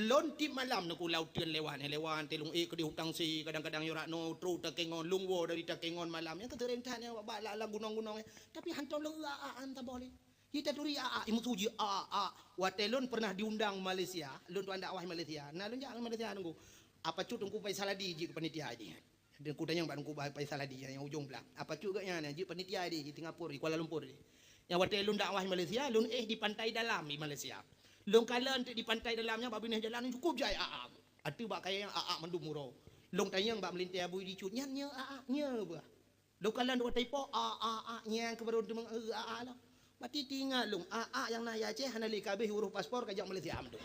Lon tip malam nak laut tian lewan telung ke di hutang si kadang-kadang yorak no tru takengon lungwo dari takengon malam yang keterentan yang bala la gunung-gunung tapi hantam le aa anta boleh. Kita turi aa imu tuji aa. Watelon pernah diundang Malaysia, lon tu anda awah Malaysia. Nah lon jangan Malaysia nunggu. Apa cu tungku pai saladi ji panitia aja. Dan ku tanya mbak tungku pai saladi yang ujung belak. Apa cu gaknya ji panitia di Singapura di Kuala Lumpur. Yang waktu lun dakwah Malaysia, lun di pantai dalam di Malaysia. Lun kala di pantai dalamnya bab bineh jalan cukup jaya aa. Atu bak kaya yang aa mendumuro. Lun tanya bak melintai abu di cut nya aa nya ba. Lun kala dua taipo aa nya ke baru demang aa lah. Mati tinggal lun aa yang naya Aceh hanali kabeh huruf paspor kajak Malaysia amdu.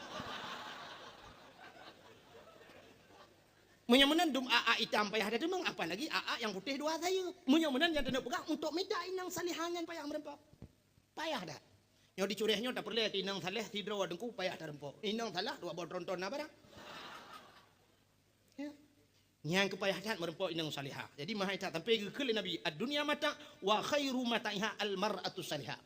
Menyamunan dum aa hitam payah ada demang apa lagi aa yang putih 2 tayu. Menyamunan yang tanda pegang untuk minta inang salihangan payah merempok. Payah dah. Nyo dicurihnya tak perlu inang saleh tidro dengku payah dah rempok. Inang salah 2 bot ronton apa dah. Ya. Yang kepayahan merempok inang salihah. Jadi mahal tak sampai ke Nabi ad-dunya mata wa khairu mataiha al-mar'atu salihah.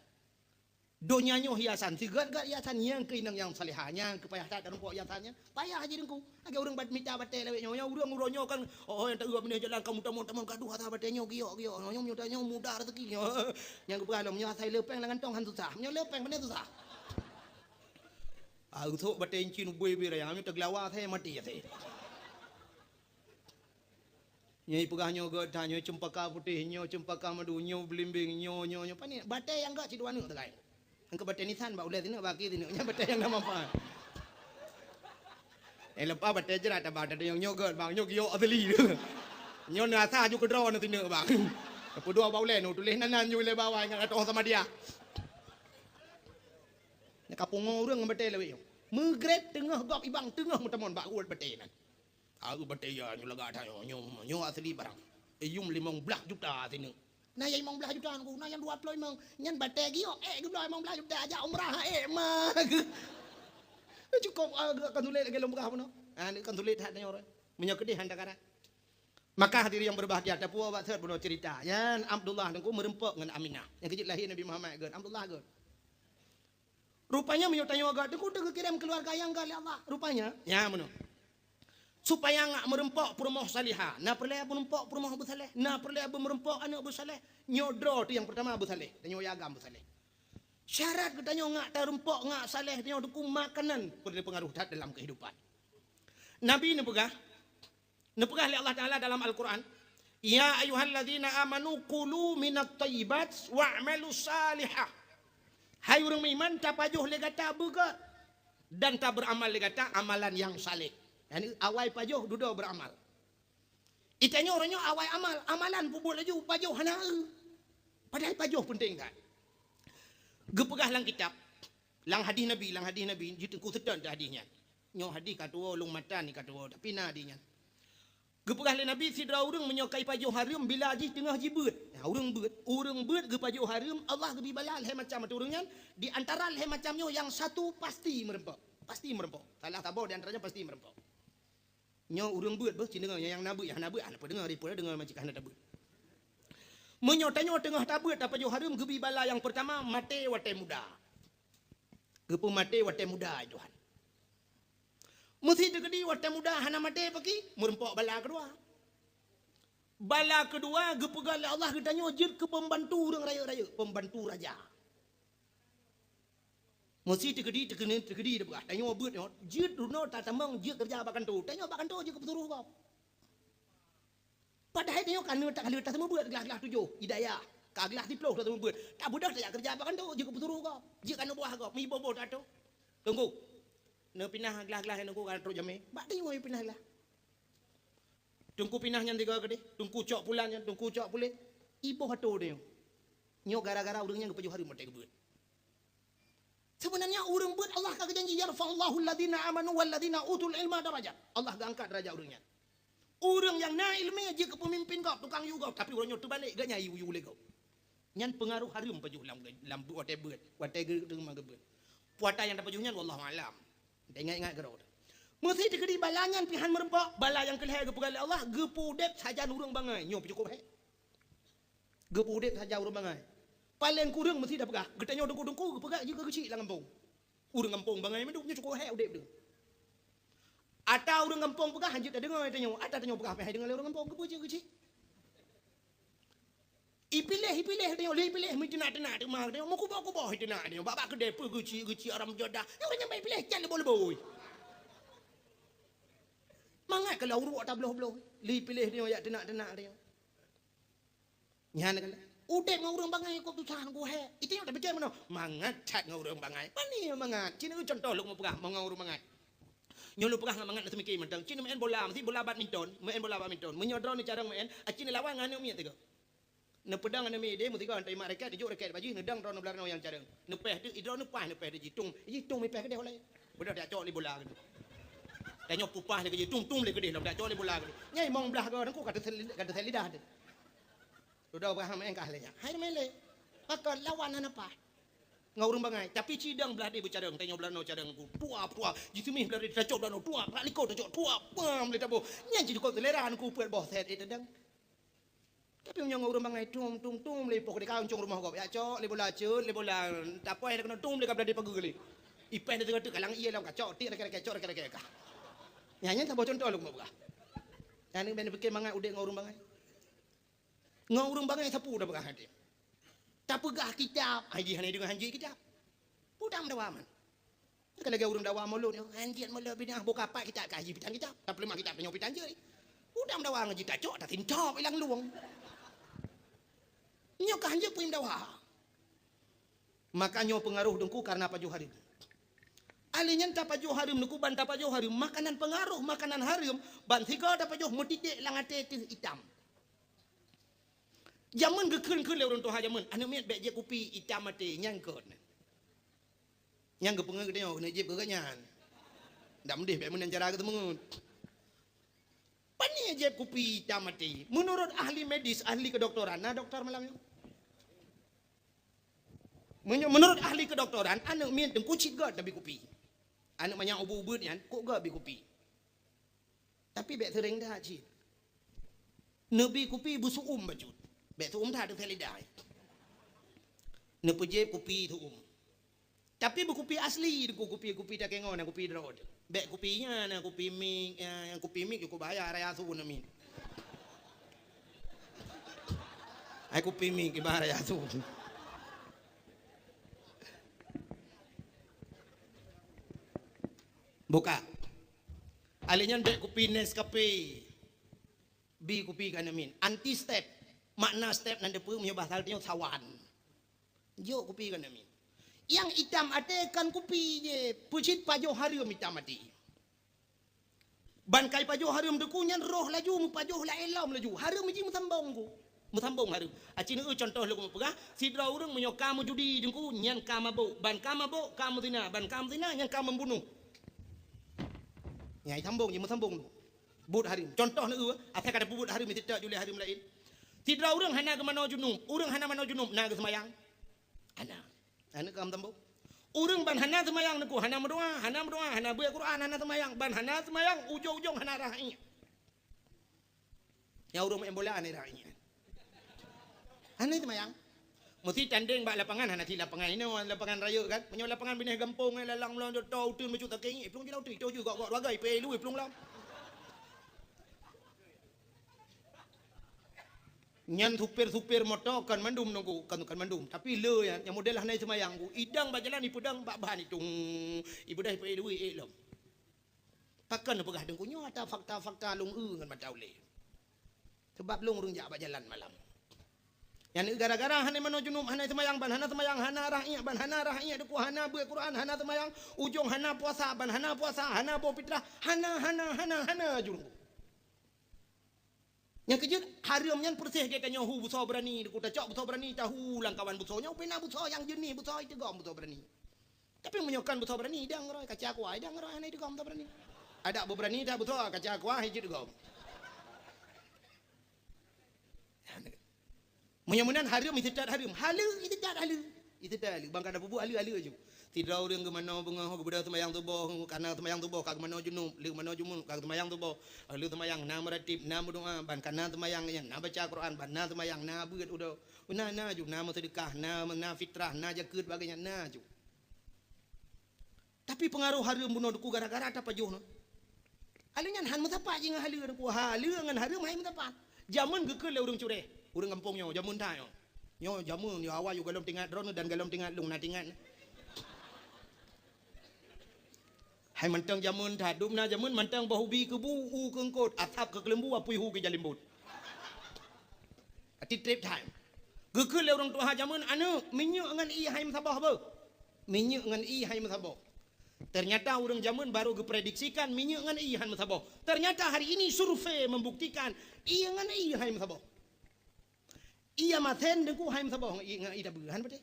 Donyanya hiasan, segala hiasan yang keinang yang salihahnya, kepayah tak rempok hiasannya. Payah aja dengku. Agak orang bat minta batai lewek nyonya urang uronyo kan oh yang tak uap ni jalan kamu tamu gaduh kata batai nyo giok nyonya nyotanya muda rezeki yang kepalam nyo sai lepeng dengan tong han susah nyo lepeng bener susah. Untuk batai cin bui bira yang nyo teglawa saya mati ya saya. Nyai pegah nyo god nyo cempaka putih nyo cempaka madu nyo blimbing nyo pani batai yang gak ciduan tegai. Engkau batai nisan ba ulah sini bagi sini nya batai yang nama apa. Lepas batai jerat abang ada yang nyogot bang nyogio asli tu. Nyo nasa ju kedro nanti ne bang. Lepas 2 baule nu tulis nanan ju le bawah ngan atoh sama dia. Nya kapung urang batai lewe yo. Megret tengah gop ibang tengah mutamon bak uat batai nan. Aku batai ya nyo laga thayo nyo asli barang. Yum 15 juta sini. Nah yang 15 juta aku, nah yang 20 mang, nyan batai gio, gulai 15 juta aja umrah mah. Cukup kan tulis lagi lembah apa no? Kan tulis hati orang, menyokedi handa kara. Maka hadirin yang berbahagia, ada puas buat saya cerita. Yang Abdullah dengku merempok dengan Aminah. Yang kecil lahir Nabi Muhammad gan, Abdullah gan. Rupanya menyotanya agak, dengku dah kirim keluarga yang gali Allah. Rupanya, ya mana? Supaya ngak merempok perumah salihah. Nah perlu merempok perumah Abu Saleh. Nah perlu merempok anak Abu Saleh. Nyodro tu yang pertama Abu Saleh. Dan nyoyagam Abu Saleh. Syarat katanya ngak terempok ngak saleh dia dukung makanan berpengaruh dalam kehidupan. Nabi ni pegah oleh Allah Taala dalam Al-Quran. Ya ayyuhalladzina amanu kulu minat thayyibat wa'malu salihah. Hai orang beriman tapajuh le kata buka dan tak beramal le kata amalan yang saleh. Yani awai pajuh duda beramal. Itanya orangnya awai amal, amalan pun laju pajuh hana. Padahal pajuh penting kan. Gepegah lang kitab, lang hadis Nabi, jitu ku sedan hadisnya. Nyo hadis katua ulung mata ni katua tapi na hadisnya. Gepegah le Nabi sidra urang menyokai pajuh haram bila haji tengah haji beut. Ya urang beut ge pajuh haram Allah gebi balal he macam tu urangnya di antara he macamnya yang satu pasti merempok. Salah tabau di antaranya pasti merempok. Nyo urang beut beuh cina yang nabeut apa dengar ripo dengar majikan ada beut. Menyotanya tengah tabeut pajuh haram gebi bala yang pertama mate wate muda. Gepu mate wate muda Tuhan. Mesti tegedi wate muda hana mate pagi merempok bala kedua. Bala kedua gepegal Allah ditanya jid ke pembantu orang raya-raya, pembantu raja. Mesti tegedi dah tanya beut jid runo tak tamang jid kerja bakan tu. Tanya bakan tu je ke pesuruh kau. Padahal tanya kan tak kali tak semua beut gelas 7 hidayah. Ka gelas 10 tak semua beut. Tak budak tak kerja bakan tu je ke pesuruh kau. Jid kan buah kau, mi bobo tak tu. Tunggu. Nak pindah gelas-gelas yang aku kan terus jamai. Bak dia mau pindah lah. Tunggu pinahnya tiga ke dia. Tunggu cok pulanya, tunggu cok pulih. Ibu hatu dia. Nyo gara-gara urangnya ke pajuh hari mati ke beut. Sebenarnya urang beut Allah kagak janji yarfa'allahu alladhina amanu walladhina utul ilma darajat. Allah angkat derajat urangnya. Urang yang na ilmu aja ke pemimpin kau, tukang yu kau, tapi urangnya terbalik gak nyai yu le kau. Nyan pengaruh harum pajuh lam wate beut, wate ge dengan beut. Puata yang dapat pajuhnya wallahu alam. Ingat-ingat gerau. Mesti dikedi balangan pihan merempok, bala yang kelih gepegal Allah, gepudek saja urang bangai. Nyo cukup he. Gepudek saja urang bangai. Paling kurang mesti dah pegah. Getanya dengku-dengku gepegak juga kecil lah kampung. Urang kampung bangai meduknya cukup he udep deung. Ata urang kampung pegah hanjit dengar tanya, ata tanya pegah pe dengar urang kampung gepu kecil. Ipilih tanya leh pilih mesti nak tu mah dia mau kubah itu nak dia babak kedai pe geci aram jodah orang yang pilih can leboi mangat kalau uruk tak beloh leh pilih dia ya tenak dia nyan kan udek ngau urang bangai kau tu sang gua he itu yang tak percaya mana mangat cat ngau urang bangai pani mangat cina contoh lu mau pegah mau ngau urang bangai nyolu pegah mangat nak semikir mentang cina main bola mesti bola badminton menyodron ni cara main cina lawan nganu miat tiga. Ne pedang ane me de mesti kan terima raket dijuk raket baju nedang ron belar no yang careng ne peh tu idron ne pah ne peh de jitung me peh ke de oleh budak dak cok li bola ke tanya pupah le ke jitung le ke de dak cok li bola ke nyai mong belah ke ku kata lidah de sudah baham engkah le nya hai me le maka lawan ana apa ngaurung bangai tapi cidang belah de bercareng tanya belar no careng ku tua jitu mi belar de dak cok belar no tua pak liko dak cok tua pam le tabo nyai jitu ko selera ku puat boh set itu dang. Tapi yang orang bangai tum le pok de kancung rumah kau ya cok le bola cut le bola tak apa kena tum le kabla de pagi le ipen de tengah kalang iya lam kacok ti rek ka nyanya tak contoh lu mau kan ben pikir mangai udek ngurung bangai sapu dah begah hati tak pegah kitab haji hanai dengan hanji kitab pudam dawaman kalau lagi urang dawa mulut hanjian mulut bidang buka apa kita kaji bidang kitab tak perlu mak kitab penyopi tanjir pudam dawa ngaji tak cok tak tincop ilang luang nyo kanjek puim dawa. Makanya pengaruh dengku karena pajuh harim. Alinya tak pajuh harim nuku ban tak pajuh harim makanan pengaruh makanan harim ban tiga tak pajuh mutidik langate hitam. Zaman gekun le orang tua zaman anu miat bek je kopi hitam mati nyangkut. Nyang gepengen dia nak je beganyan. Ndak mendih bek mun cara ketemu. Pani je kopi hitam mati. Menurut ahli medis, ahli kedokteran, nah dokter malam menurut ahli kedokteran, anak mian teng kucing gak tapi kopi. Anak banyak ubu-ubut ni, kok gak bi kopi. Tapi bek sering dah cik. Nabi kopi busuk baju. Bek tu dah ada lidah. Nak pergi kopi tu Tapi berkopi asli, kopi tak kengon, kopi drod. Bek kopinya, nak kopi mik, yang kopi mik aku bayar raya tu namin. Ai kopi mik bayar raya tu. Buka. Alinya dek kopi Nescafe. bi kupi kan min anti step makna step nan depu punya bahasa tio sawan jo kupi kan min yang hitam atekan kupi je pucit pajo harum hitam mati ban kai pajo harum deku nyan roh laju mu pajo la elam laju harum ji musambong ku musambong harum acin contoh lu pegah sidra urang menyo kamu judi dengku nyan kamabo ban kamabo kamu zina ban kamu zina nyan kamu membunuh nyai sambung je musambong but harim contoh nu asa kada pubut harim tidak juli harim lain tidra urang hana ke mano junum urang hana mano junum na ke semayang ana kam tambo urang ban hana semayang neku hana berdoa hana baca Quran hana semayang ban hana semayang ujung-ujung hana rahi ya urang main bola ane rahi hana semayang mesti tanding bak lapangan hana ti lapangan ini lapangan raya kan menyo lapangan bineh gampung lalang melon tau tun mecu tak keng plung jelau tu juga gok wagai pe lu plung lam nyan supir motor kan mandum nunggu kan mandum tapi le yang model hanai semayang ku idang bak jalan ipudang bak bahan itu ibu dah pe duit elom takkan pegah dengku nyo ada fakta lung ngan batau le sebab lung urang jak bak jalan malam yang gara-gara hanai mano junub hanai semayang ban hana semayang hana rahiyah deku hana baca Quran hana semayang ujung hana puasa ban hana puasa hana bawa fitrah hana jurung yang kejut harum yang persih ke kanyo hu buso berani deku ta cok buso berani tahu langkawan buso nya pena buso yang jenih buso itu gom buso berani tapi menyokan buso berani dang roi kaca aku ai dang roi hanai gom buso berani ada berani dah buso kaca aku ai hiji gom menyamunan harum itu tak harum halu itu tak halu bangka ada bubu halu aja tidak orang ke mana bunga ke budak semayang tubuh karena semayang tubuh kag mana junub liu mana jumun kag semayang tubuh liu semayang na meratib na berdoa ban karena semayang yang na baca Quran ban na semayang na beut udah na ju na sedekah na fitrah na zakat bagainya na ju tapi pengaruh harum bunuh ku gara-gara apa juh no halunya han mutapa jeung halu ku halu ngan harum hai mutapa jamun gekeul urang cure urang kampung nyo jamun ta nyo jamun yo awal yo galom tingkat drone dan galom tingkat lung na tingkat hai mantang jamun ta dumna jamun mantang bahubi ke bu u keungkot atap ke kelembu apui hu ke jalimbut ati trip time gekeul urang tua jamun anu minyu ngan i hai masabah be minyu ngan i hai masabah ternyata urang jamun baru geprediksikan minyu ngan i hai masabah ternyata hari ini survei membuktikan i ngan i hai masabah iya maten dengku hai masabah i ida behan bete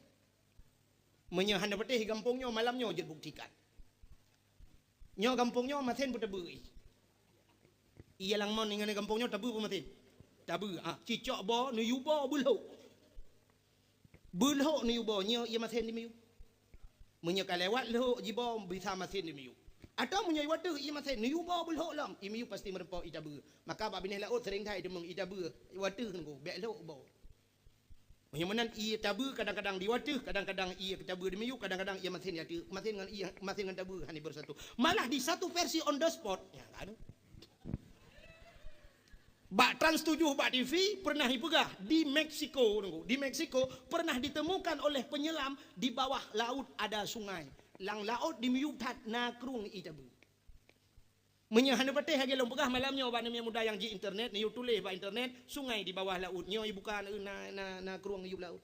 menyo handa bete gampungnya malamnya je buktikan nyo kampungnya maten pun tabu iya lang mon ngane kampungnya tabu pun maten tabu cicok bo nu yubo bulho nu yubo nyo iya maten di miu menyo kalewat lo jibo bisa maten di miu atau menyo watu iya maten nu yubo bulho lam i miu pasti merempo itabu maka bab bineh laut sering thai demeng itabu watu nggo bek lo bo menyemenan iya tabu kadang-kadang diwatuh kadang-kadang iya tabu di miu kadang-kadang iya masin ya masin dengan iya masin dengan tabu hani bersatu malah di satu versi on the spot ya kan bak Trans 7 bak TV pernah dipegah di Meksiko pernah ditemukan oleh penyelam di bawah laut ada sungai lang laut di miu tat nakrung itabu menyahana pateh hage long pegah malamnya obat namanya muda yang di internet ni tulis ba internet sungai di bawah lautnya bukan na keruang yub laut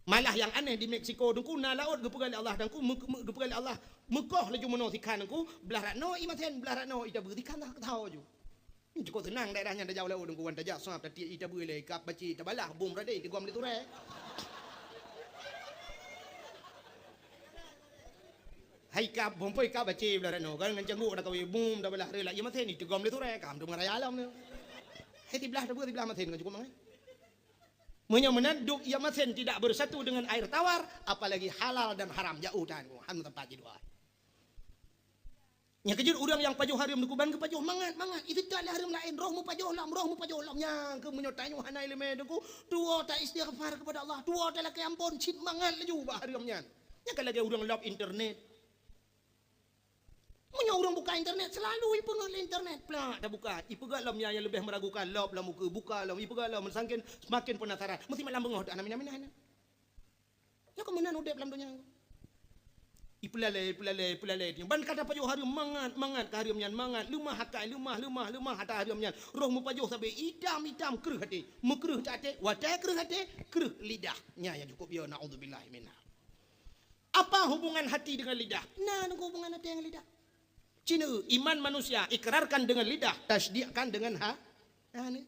malah yang aneh di Meksiko dengku na laut gepegal Allah dengku gepegal Allah Mekah laju meno sikan dengku belah ratno imaten belah ratno ita berti kan tak tahu ju cukup tenang daerahnya ada jauh laut dengku wan tajak sap tati ita boleh kap baci tabalah bum rade di gom le ture hai kap bompoi kap bace belah no kan ngan cenggu dak we bum dak belah rela ya maten itu gom le tu re kam tu ngaraya alam ne hai ti belah dak belah maten kan cukup mangai menyemenan duk ya maten tidak bersatu dengan air tawar apalagi halal dan haram jauh dan han tempat dua nya kejur urang yang pajuh harum dukuban ke pajuh mangat itu tak harum lain rohmu pajuh lam nya ke menyotanyo hanai leme deku tuo tak istighfar kepada Allah tuo tak laki ampun cit mangat laju ba harumnya nya kalau dia urang love internet punya orang buka internet selalu ipengal internet plak dah buka ipegal lam yang lebih meragukan lob lam muka buka lam ipegal lam sangkin semakin penasaran mesti malam bengah anak mina-mina ya kemenan udep lam dunia Ipelalai. Ban kata pajuh hari mangat ke hari menyan mangat. Lemah hakai, lemah hata hari menyan. Roh mu pajuh sampai idam keruh hati. Mekruh hati, watai keruh hati, keruh lidah. Nya yang cukup ya naudzubillah minna. Apa hubungan hati dengan lidah? Nah, hubungan hati dengan lidah. Cina iman manusia ikrarkan dengan lidah, tasdiqkan dengan ni.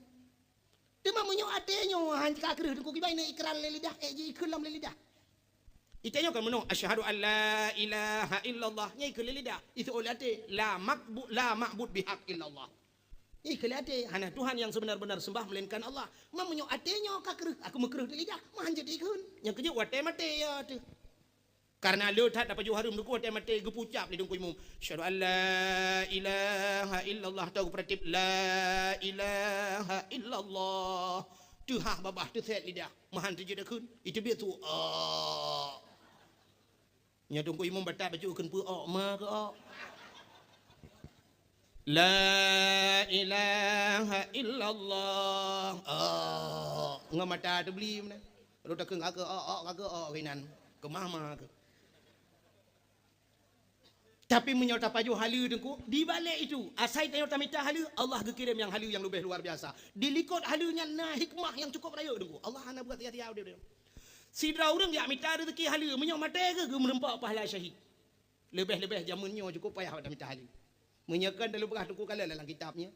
Dia mamunyo atenya hanya keruh ku kibai nak ikrar le lidah, je ikram le lidah. Itanya kan menung asyhadu an la ilaha illallah nyai ke lidah itu oleh ate la ma'bud bihaq illallah nyai ke ate hanya Tuhan yang sebenar-benar sembah melainkan Allah mamunyo atenya kakreh aku mekruh di lidah mah jadi ikun yang kerja wate mate ya tu karena lu tak dapat juharum du wate mate gepucap lidung ku imum asyhadu an la ilaha illallah tahu pratip la ilaha illallah tu hah babah tu set lidah mahan tu jadi kun itu biar tu nya tunggu imam batak baju ken pu ma ke la ilaha illallah ngamata tu beli mana ro tak ke kinan ke mama ke tapi menyota paju halu tengku di balik itu asai tanya tamita halu Allah kirim yang halu yang lebih luar biasa dilikut halunya nah hikmah yang cukup raya tengku Allah hana buat tiap-tiap dia sidra orang yang minta rezeki halu menyok mata ke merempak pahala syahid lebih-lebih zamannya cukup payah dah minta halu menyekan dalam berah tengku kala dalam kitabnya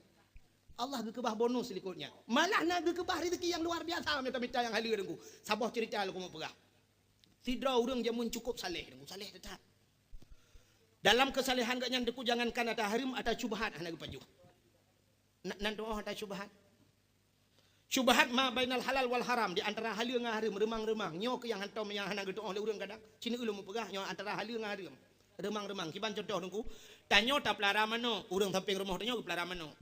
Allah kebah bonus likutnya malah nak kebah rezeki yang luar biasa minta yang halu tengku sabah cerita lu mau perah sidra orang zaman cukup saleh tengku saleh tetap dalam kesalehan gaknya deku jangankan ada harim ada syubhat hana gepaju nan doa ada syubhat syubhat ma bainal halal wal haram di antara halal dengan haram remang-remang nyo ke yang hantam yang hana gitu oleh urang kadang cina ulun mu pegah nyo antara halal dengan haram remang-remang kiban contoh nungku tanyo tak pelara mano urang samping rumah tanyo ke pelara mano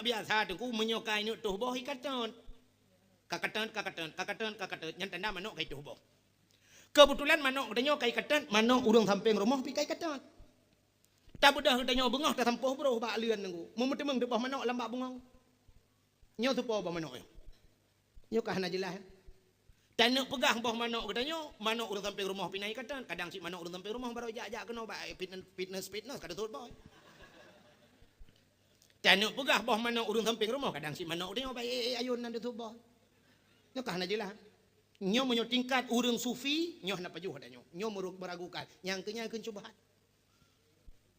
biasa nungku menyokai nu tuh boh ikatan kakaten yang tanda mano kai tuh boh kebetulan mano tanyo kai katan mano urang samping rumah pi kai katan tak budah tanyo bengah tak sampoh bro bak leuan nungku memetemeng debah mano lambak bengong nyo tu po ba manok nyo kah na jelas tan nak pegah bah manok katanya manok urang sampai rumah pinai katan kadang si manok urang sampai rumah baru jak kena ba fitness kada tut boy tan nak pegah bah manok urang sampai rumah kadang si manok dia ba ayun nan tu boy nyo kah na jelas nyo menyo tingkat urang sufi nyo na pajuh katanya nyo meragukan yang kenyakeun cubaan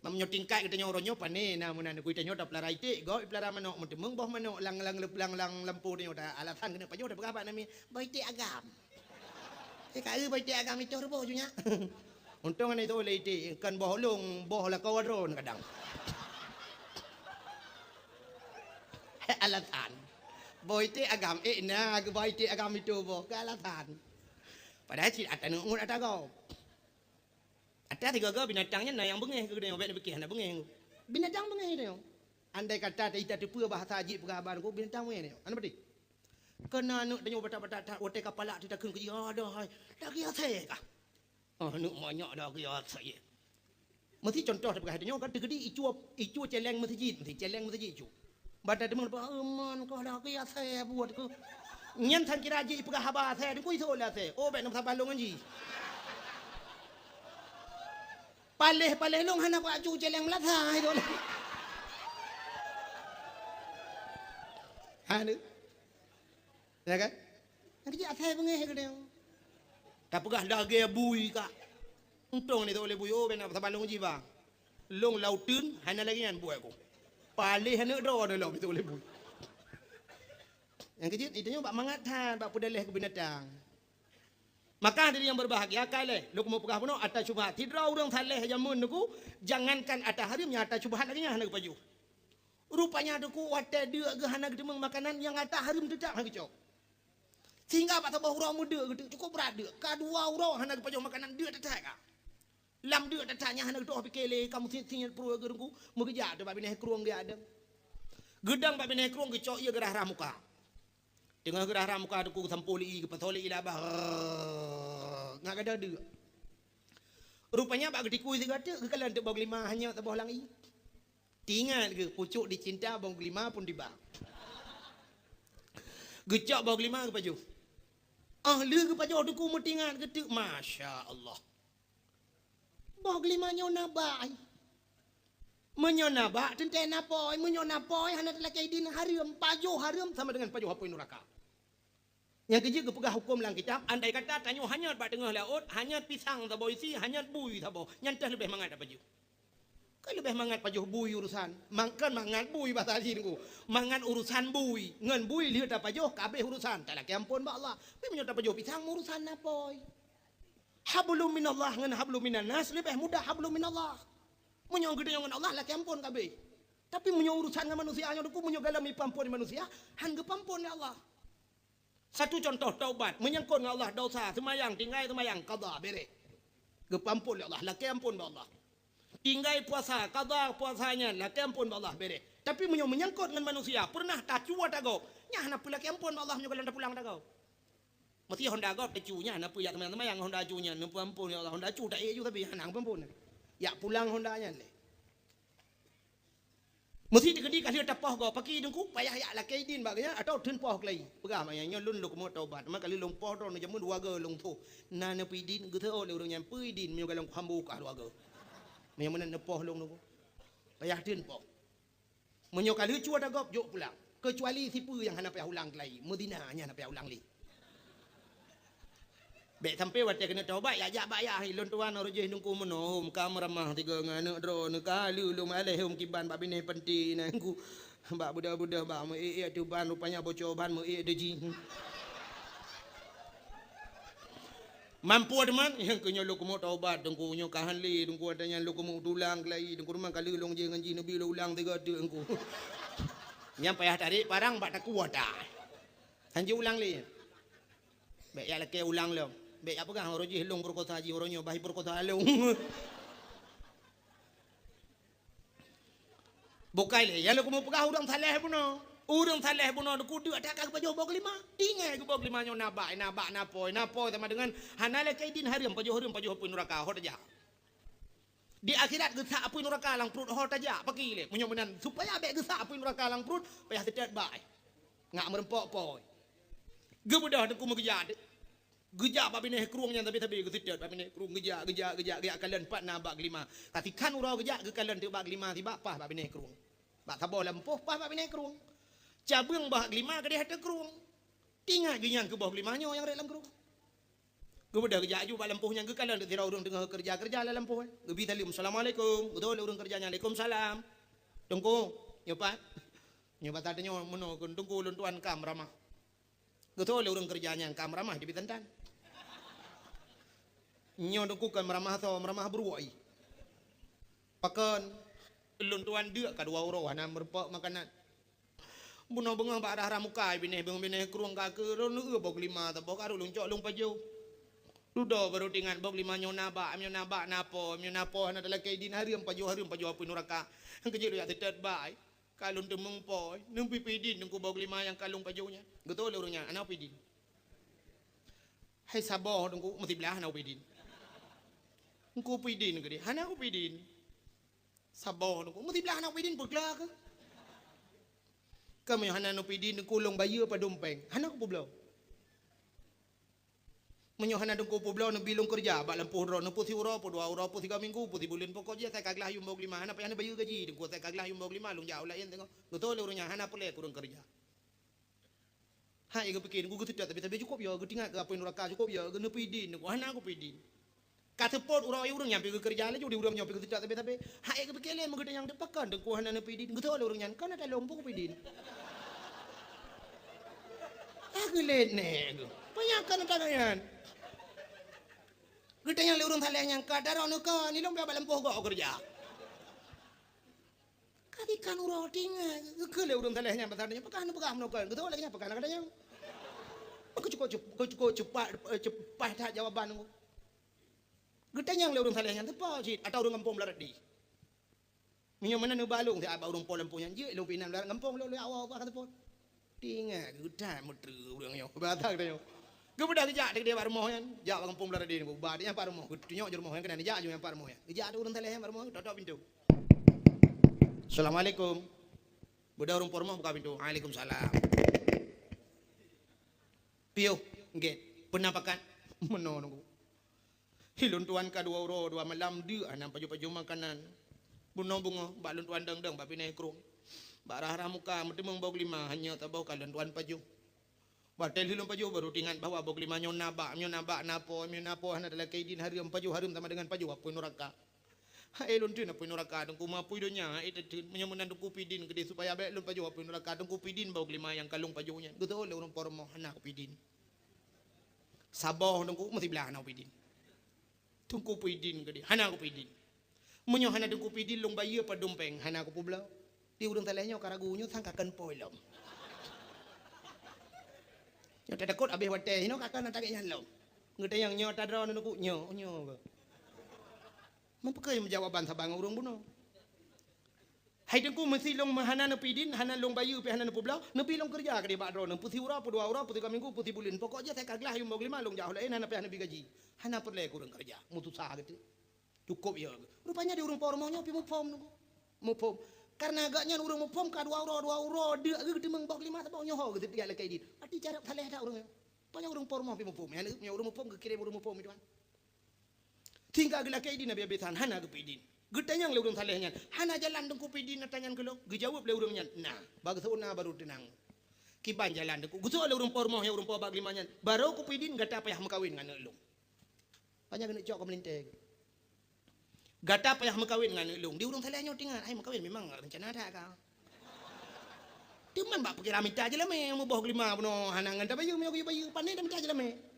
mamnyo tingkat kita nyo ronyo pane na munan ku kita nyo da pelara itik go pelara manok mentemeng boh manok lang lampu nyo da alasan kena pajo da berapa nami baiti agam kai baiti agam itu boh junya untung ani to le itik kan boh long boh la kawadron kadang alasan baiti agam na baiti agam itu boh ke alasan padahal si atanu ngun atago ada tiga binatangnya nah yang bengeh ke dia obek bekih na bengeh binatang bengeh dia andai kata kita tipu bahasa haji pengabar ko binatang bengeh dia ana betul kena anu danyo batak-batak tak ote kepala tidak keun ke ada hai dak ya saya kah anu banyak dak ya saya mesti contoh dekat dia kan tegedi icu celeng masjid icu badak demang aman ko dak ya saya buat ko nyen san kira haji pegah haba saya ku iso lah saya obek nam sabalong anji paleh long hana ko aju celeng melatah itu anu ya kan nanti atai bengeh ke dia tak pegah dage bui ka untung ni tu oleh bui oh benar sabalong jiba long lautun hana lagi kan buai ko paleh hana do lo itu oleh bui yang kecil itu bak mangatan bak pedaleh ke binatang maka diri yang berbahagia kale lu mau pegah puno atas syubhat tidra urang saleh jamun nuku jangankan atas harimnya atas syubhat lagi hana paju rupanya duku wate dia ge hana gedemeng makanan yang atas harim tidak hana cok sehingga pak tabah urang muda gitu cukup berat dia kadua urang hana paju makanan dia tetak ka lam dia tetaknya hana gitu pikele kamu sini pro gerungku mu kerja tu bab bineh kruang dia ada gedang bab bineh kruang ge cok ia gerah ramuka tengah gerah ramuka duku sampoli ke patoli ilabah ngak ada dia rupanya bak getiku segata ke kalan tebau lima hanya tebau langi tinggal ke pucuk dicinta bau lima pun tiba gecak bau lima ke paju le ke paju duku metingan ketuk masya-Allah Boh lima nyona bai. Menyona ba tentena poi, menyona poi hana laki din harium pajo harium sama dengan pajo hapoi neraka. Yang ketiga pegah hukum lang kitab, andai kata tanyo hanyat ba tengah laut, hanyat pisang tabo isi, hanyat bui tabo, nyantah lebih mangat pajo. Kan lebih mangat pajo bui urusan. Mangkan mangat bui bahasa ku. Mangat urusan bui, ngan bui lihat pajo kabeh urusan. Tak laki ampun ba Allah. Tapi menyota pajo pisang urusan napoi. Hablum minallah ngan hablum minan nas lebih mudah hablum minallah. Menyong gede dengan Allah laki ampun kabeh. Tapi menyong urusan dengan manusia nya duku menyong galami pampun manusia, han ge pampun ya Allah. Satu contoh taubat, menyangkut dengan Allah dosa, semayang tinggai semayang qada bere. Ge pampun ya Allah, laki ampun ba Allah. Tinggai puasa, qada puasanya, laki ampun ba Allah bere. Tapi menyong menyangkut dengan manusia, pernah tak cua dago. Nya hana pula laki ampun ba Allah menyong galanda pulang dago. Mesti honda gop tecunya, hana puya teman-teman yang honda cunya, nu pampun ya Allah, honda cu tak ju tapi hanang pampun. Ya pulang hondanya le. Mesti dikedi kasih tapah go pagi dengku payah ya la kaidin baganya atau tun poh lagi. Pegah mayanya lun lu mo taubat ma kali long poh ro no jamu dua ge long thu. Na ne pidin ge theo le urang nyam pidin mi galong hambu ka dua ge. Mi mana ne poh long nu. Payah tun poh. Menyo kali cua dah gop jok pulang. Kecuali sipu yang hana payah ulang lagi. Medina nya hana payah ulang li. Bek sampai waktu kena taubat ya jak bayar hilun tuan orje nungku menohum kamramah tiga ngana dro ne kali lu malehum kiban bab ini penting nangku bab budak-budak bab mu tu ban rupanya bocor ban mu deji mampu teman yang kenyo lu kumu taubat dengku nyo kahanli dengku adanya lu kumu tulang lagi dengku rumah kali long je nganji nabi lu ulang tiga tu dengku nyampai tarik parang bak tak kuat dah hanji ulang li bek ya leke ulang lo. Bek apa kan orang je hilung perkosa ji orangnya bahi perkosa halung. Bukai le, ya lo kamu pegah udang saleh puno. Udang saleh puno ku dak tak ka pajo bog lima. Tingai ku bog lima nyo nabak napoi sama dengan hanale kaidin hariam pajo hapui neraka hot aja. Di akhirat gesak apui neraka lang perut hot aja pagi le. Munyo-munan supaya bek gesak apui neraka lang perut payah sedet bai. Ngak merempok poi. Gebudah ku mau gejat. Gejak bab ini kerungnya tapi gesidat bab ini kerung gejak kalian 4 na bab 5. Katikan urau gejak ke kalian tu bab 5 tiba pah bab ini kerung. Bak sabo lempoh pah bab ini kerung. Cabang bab 5 ke dia ada kerung. Tinggal genyang ke bab 5 nyo yang dalam kerung. Gebudah gejak ju bab lempohnya ke kalian tu tirau urang tengah kerja dalam lempoh. Gebi talim assalamualaikum. Betul urang kerjanya waalaikumsalam. Tunggu nyopat. Nyopat tanya mono tunggu lun tuan kam ramah. Betul urang kerjanya kam ramah di bitantan. Nyo dengku kan meramah beruai. Pakan lun tuan dia kadua uro hana merpok makanan. Buno bengah ba arah ramukai bineh kurung ka ke ro nu bog 5 ta bog aru lung cok lung pajo. Ludo baru tingan bog 5 nyo nabak napo hana dalam kaidin hariam pajo apu neraka. Ang kejelo ya tetet bai. Kalun temeng poi, nempi pidin dengku bog 5 yang kalung pajonya. Getol urungnya ana pidin. Hai saboh dengku mesti belah ana pidin. Engkau pidin ke dia, hana aku pidin. Sabar aku, mesti belah anak pidin berkelak ke? Kami hana nak pidin, kulung bayi apa dompeng, hana aku belau. Menyo hana dengku belau nak bilung kerja, bak lampu ro, nak pusi uro, dua uro, pusi 3 minggu, pusi bulan pokok je, saya kaglah yumbog 5, hana payah bayi gaji, dengku saya kaglah yumbog 5, lung jauh lain tengok. Betul urungnya, hana pulih kurang kerja. Hai, aku pikir, aku tidak tapi cukup ya, aku tinggal ke apa neraka cukup ya, aku nak pidin, hana aku pidin. Kata pot urang nyampe ke kerja lagi, urang nyampe ke tapi hai ke bekelen mengede yang depakan dengku hana pidin, betul urang nyan kan ada lombok pidin. Aku lene aku. Panyakan tangan. Kita yang urang saleh yang kadar anu ka ni lomba balempoh go kerja. Katikan urang tinga, ke le urang saleh yang besarnya pakan pegah menokan, betul lagi pakan kadanya. Aku cukup cepat tak jawaban aku. Getanya yang urang salehnya tepa cit atau urang kampung larat di. Minyo mana nu balung ti aba urang polam punya je lu pinam larat kampung lu awal apa kata pon. Tinga getan mutru urang yo. Batak tanya. Gebudak gejak dia par moh yan. Jak kampung larat di ku ba dia par moh. Getinyo jur moh yan kena jak ju yang par moh yan. Gejak urang saleh par moh totok pintu. Assalamualaikum. Budak urang por moh buka pintu. Waalaikumsalam. Piyo, nggih, penampakan menono. Hilun tuan ka dua uro dua malam dia anam paju-paju makanan. Bunga-bunga bak lun tuan deng-deng bak pinai krung. Bak rah-rah muka mentemung bau lima hanya tabau kalun tuan paju. Batel hilun paju baru tingan bawa bau lima nyon nabak napo hana dalam kaidin harum paju harum sama dengan paju apa neraka. Hai lun tu nak pun neraka dengku mapu dunia itu menyemunan dengku pidin gede supaya baik lun paju apa neraka dengku pidin bau lima yang kalung pajunya. Betul le urang pormo hana pidin. Sabah dengku mesti belah hana pidin. Tungku pidin gede hana aku pidin. Menyo hana dengku pidin long bayi apa dompeng hana aku publau. Di urang talenya karagunyo sangkakan poilom. Nyo takut abis wate hino kakak nak tak nyalom. Ngete yang nyo tadro nungku nyo. Mempekai jawaban sabang urang buno. Hai dengku mesti long hana na pidin hana long bayi pe hana na publau nepi long kerja ke di bakro nang pusi ura pu dua ura pu 3 minggu pusi bulan pokoknya saya kaglah yung 5 long jauh lain hana pe hana bigaji. Hana perle kurang kerja mutusah gitu. Cukup ya. Rupanya di urang pormonya pi mupom nungku. Mupom. Karena agaknya urang mupom ka 2 euro dia gede meng 5 sabau nyoho gitu dia lekai dit. Ati cara saleh dak urang. Panya urang pormo pi mupom. Ya urang mupom ke kirim urang mupom itu kan. Tinggal lekai dit nabi besan hana ke pidin. Gedanya le urang salehnya. Hana jalan dengku pidin tanyan kelo. Gejawab le urangnya. Nah, bagus una baru tenang. Kiban jalan dengku. Gusto le urang pormo ya urang po bag limanya. Baru ku pidin gata payah makawin ngan elung. Panya kena cok ke melinteh. Gata payah makawin dengan elung. Di urang salehnya tinggal. Hai makawin memang rencana ada kau. Cuman bak pergi ramita aja lah me. Mau boh 5 beno hanangan tak bayu. Mau bayu pandai dah minta aja lah me.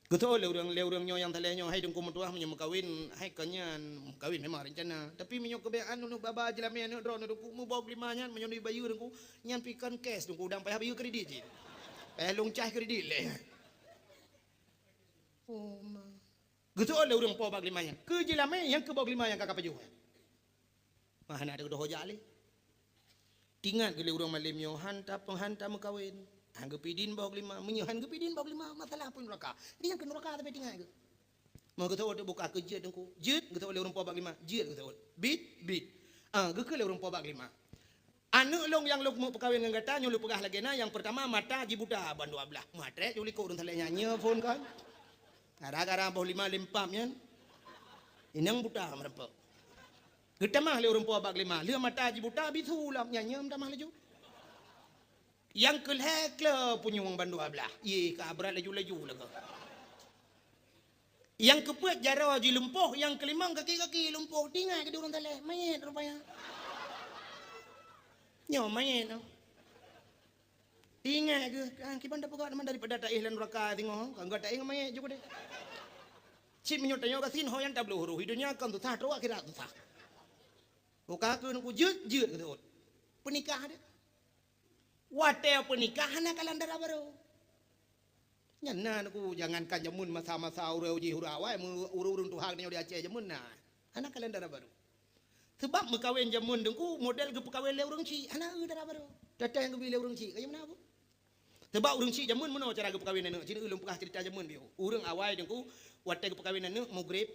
Betul le urang nyo yang salehnya. Hai dengku mentuah menyo makawin. Hai kanyan makawin memang rencana. Tapi menyo kebean nu baba aja lah me. Anu drone dengku mau boh 5 nyan menyo ni bayu dengku. Nyan pikan cash dengku udang payah bayu kredit je. Payah longcah kredit le. Oh ma. Betul le urang po bag 5 nyan. Ke je lah me yang ke boh 5 yang kakak paju. Mana ada dah hoja le. Tingat gele urang malim yo hanta penghantar makawin. Hangge pidin bau 5, menyohan ge pidin bau 5 masalah pun neraka. Dia ke neraka tapi tingat ge. Mau ge tahu buka kerja dengku. Jet ge tahu le urang po bag 5. Jet ge tahu. Bit. Ge ke le urang po bag 5. Anu long yang lu mau perkawin dengan gata nyulu pegah lagi na yang pertama mata jibuta ban 12. Matre juli ko urang tale nyanyi phone kan. Gara-gara bau 5 limpam nyan. Inang buta merepek. Getamah le urang po bag 5. Le mata jibuta bisulam nyanyi tamah leju. Yang kelhek le punyung ban 12. Ye ka berat laju-laju lah ke. Yang kepuat jara ji lumpuh, yang kelimang kaki-kaki lumpuh. Tinggal ke urang tale mayat rupanya. Nyo mayat. Tinggal ke kiban dah pegat daripada tak ihlan neraka tengok. Enggak tak ingat mayat juga deh. Cip menyot tanyo kasin ho yang tak belum huru hidupnya kan tu sah terus akhirat tu sah. Buka aku nak jut gitu. Penikah dia. Watel pernikahan kalan darah baru. Nyana aku jangankan jamun masa-masa urau ji hurawai urung Tuhan ni dia Aceh jamun nah. Anak kalan darah baru. Sebab mekawin jamun dengku model ke pekawin le urang ci anak darah baru. Datang ke bila urang ci kaya mana apa? Sebab urang ci jamun mana cara ke pekawin anak. Cina ulun pekah cerita jamun biu. Urang awai dengku watel ke pekawin anak maghrib.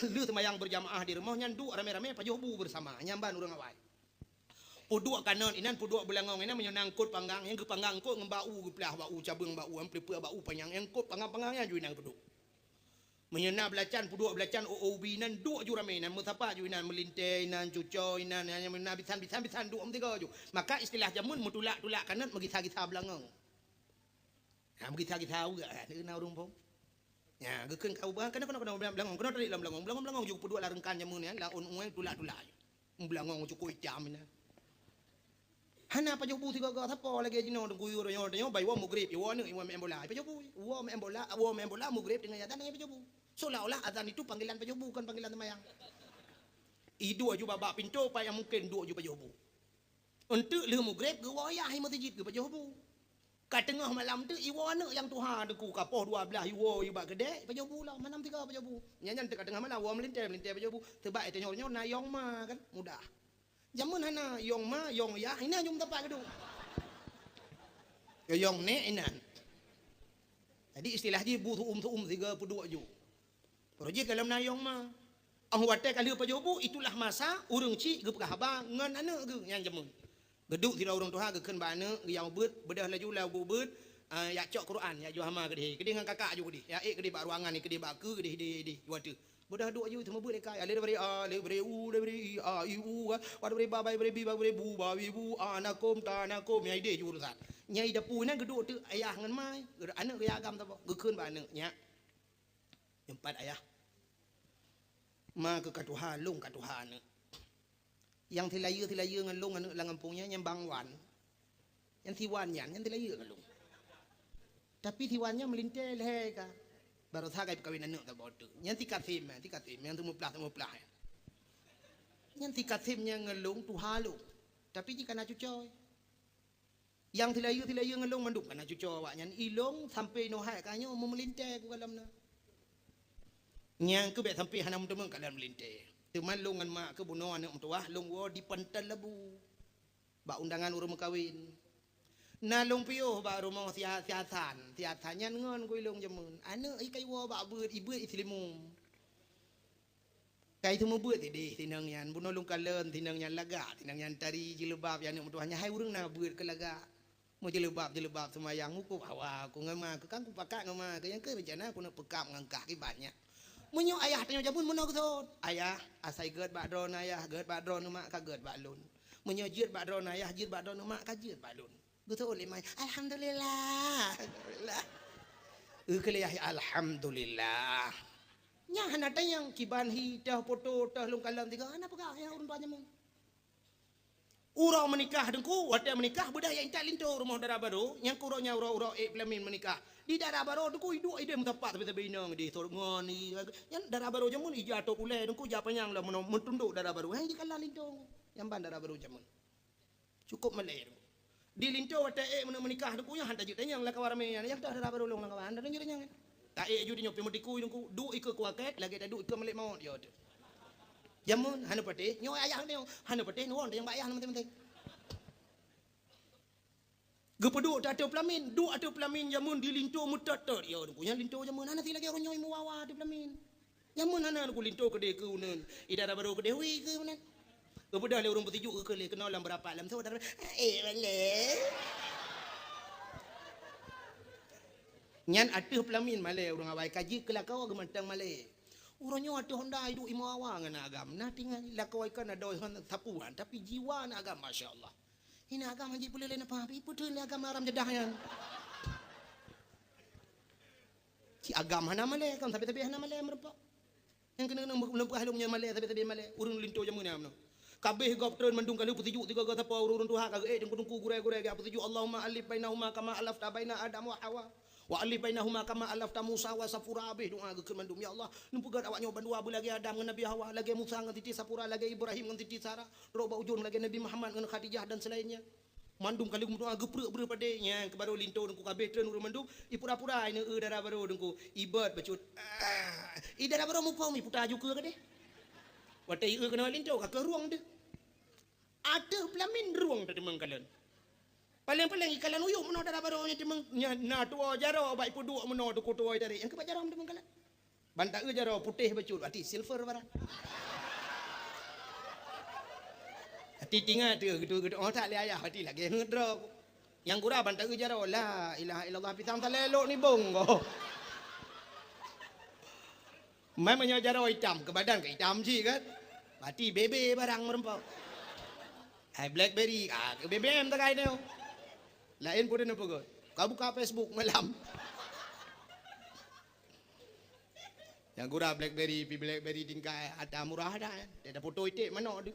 Lu semayang berjamaah di rumah nyandu rame-rame pajobu bersama nyamban urang awai. Puduk kanan inan puduk belangong inan menyangkut panggang yang ke panggang kot ngembau ke pelah bau cabang bau amplipur bau panjang yang kot panggang-panggang yang juinan puduk. Menyena belacan puduk belacan OOB inan duk ju ramai inan musapa ju inan melintai inan cuco inan yang mena bisan duk tiga ju. Maka istilah jamun mutulak kanan mengisa-gisa belangong. Ha mengisa-gisa juga kena urung pom. Ya gekeun kau bah kena belangong kena tadi belangong ju puduk larengkan jamun ya la un tulak-tulak. Belangong cukup jam inan. Hana pa jobu tiga ga thapo lagi jino dengku yo yo bai wa mugrib yo ne iwa membola pa jobu wa membola mugrib dengan yatan dengan pa jobu seolah-olah azan itu panggilan pa jobu bukan panggilan semayang. Idu aju baba pintu pa yang mungkin du aju pa jobu untuk le mugrib ge wa ya hai masjid ge pa jobu kat tengah malam tu iwa ne yang Tuhan dengku kapoh 12 iwa iba gede pa jobu lah manam tiga pa jobu nyanyan dekat tengah malam wa melintai pa jobu sebab itu nyornya na yong ma kan mudah. Jamun hana yong ma yong ya ina jum tapak kedu. Yong ne inan. Jadi istilah ji bu tu 32 ju. Projek dalam na yong ma. Ang wate kali pa jobu itulah masa urang ci ge pegah ba ngan ane ge yang jamun. Geduk tidak urang tuha ge keun ba ane ge yang beut bedah laju lagu beut ya cok Quran ya ju hama gede dengan kakak ju gede ya gede bak ruangan ni gede bak ke gede waduh bodah duk ayu temu boleh kai ale beri ale beri u le beri a iu wad beri babai beri bi beri bu ba wi bu anakom ta anakom ya ide ju urusan nyai dapu nan geduk tu ayah ngan mai anak ke agam ta bo gekeun ba anak nya empat ayah ma ke katuha lung katuha anak yang tilaya ngan lung anak langampungnya yang bangwan yang tiwan yan yang tilaya ngan lung tapi tiwannya melintir leh ka baru sagai perkahwin anak tak bodoh yang tikat tim yang temu pelah yang tikat timnya ngelung tu halu tapi jika nak cucoy yang tilaya ngelung manduk kana cucoy awak nyan ilong sampai no hai kanyo mau melintir ku dalam na nyang ke bet sampai hanam temu ka dalam melintir tu man lung ngan mak ke buno anak tua lung wo di pantal lebu ba undangan urung kawin na long piyo ba rumah tiatan nyan ngon ku ilong jamun anak kai wo ba beut ibu islimum kai tu beut ti tinang yan buno lung kalen tinang yan laga tinang yan tari jilbab yan mutu hanya hai urang na beut ke laga mo jilbab semayang ku hawa ku ngama ke kan ku pakak ngama ke yang ke rencana ku nak pekap ngangkah ki banyak munyo ayah tanyo jamun muno ku ayah asai geut ba dron ayah geut ba dron mak ka geut ba lun munyo jeut ba dron ayah jeut ba dron mak ka jeut ba lun betul oleh mai alhamdulillah kelih alhamdulillah nya hana tayang kiban hi dah foto dah lung kalam tiga ana pegah ya urang tuanya mung urang menikah dengku wate menikah budaya intak linto rumah dara baru yang kuronya urang pelamin menikah di dara baru dengku hidup ide mentapak tapi inang di ngoni yang dara baru jamun ijato pule dengku japanyang lah mentunduk dara baru hang dikalah linto yang ban dara baru jamun cukup meleh di linto wate menikah dengku yang hantar jutanya yang lakawar me yang dah dara baru long lakawan dan nyernya tak ju di nyopi mutiku dengku du ikut kuaket lagi tak du ikut melek maut yo jamun hanu pate nyo ayah ni hanu pate nuon yang bayah penting gepedu tak ada pelamin du ada pelamin jamun di linto mutator yo punya linto jamun hana ti lagi orang nyoi muawa di pelamin jamun hana ku linto kede ke unen idara baru kede wi ke unen gepedu le urang putih ke le kenal lam berapa lam saudara bale nyan atuh pelamin male urang awai kaji kelakau gemantang male urangnya ada honda hidup imu awang na agam na tinggal lakau ikan ada tapuan tapi jiwa na agam masyaallah ini agam haji boleh lena papi putul agam aram jedahnya si agam hana male kan tapi hana male merpa yang kena lempah halungnya male tapi male urang linto jamun amno kabeh gop tren mendung kali putiju tiga gota pa urun tuha ka dengku gure-gure ga putiju Allahumma alif bainahuma kama alafta baina adam wa hawa wa alif bainahuma kama alafta Musa wa Safura abih doa gekeun mandum ya Allah numpugan awak nyoba dua lagi Adam ngan Nabi Hawa lagi Musa ngan titi Safura lagi Ibrahim ngan titi Sarah roba ujun lagi Nabi Muhammad ngan Khadijah dan selainnya mandum kali doa geprek padenya ke baru linto dengku kabeh tren urun mandum ipura-pura ini dara baru dengku ibad bacut dara baru mu pau mi putaju ke deh wate kena linto ka ke ruang deh ada pelamin ruang tadi mengkalan paling ikalan uyuk meno dara baru nya timeng na tua jaro baik pudu meno tu kutu dari yang ke jaro meno mengkalan bantak jaro putih bacut berarti silver barang hati tinggal tu gitu oh tak le ayah hati lagi ngedrok yang gura bantak jaro la ilaha illallah pisang talelok ni bongo mai menyo jaro hitam ke badan ke hitam sih kan berarti bebe barang merempau BlackBerry BBM tak kaya ni lain pun ada apa kau buka Facebook malam yang gura BlackBerry tingkai ada murah ada ada foto itu mana ada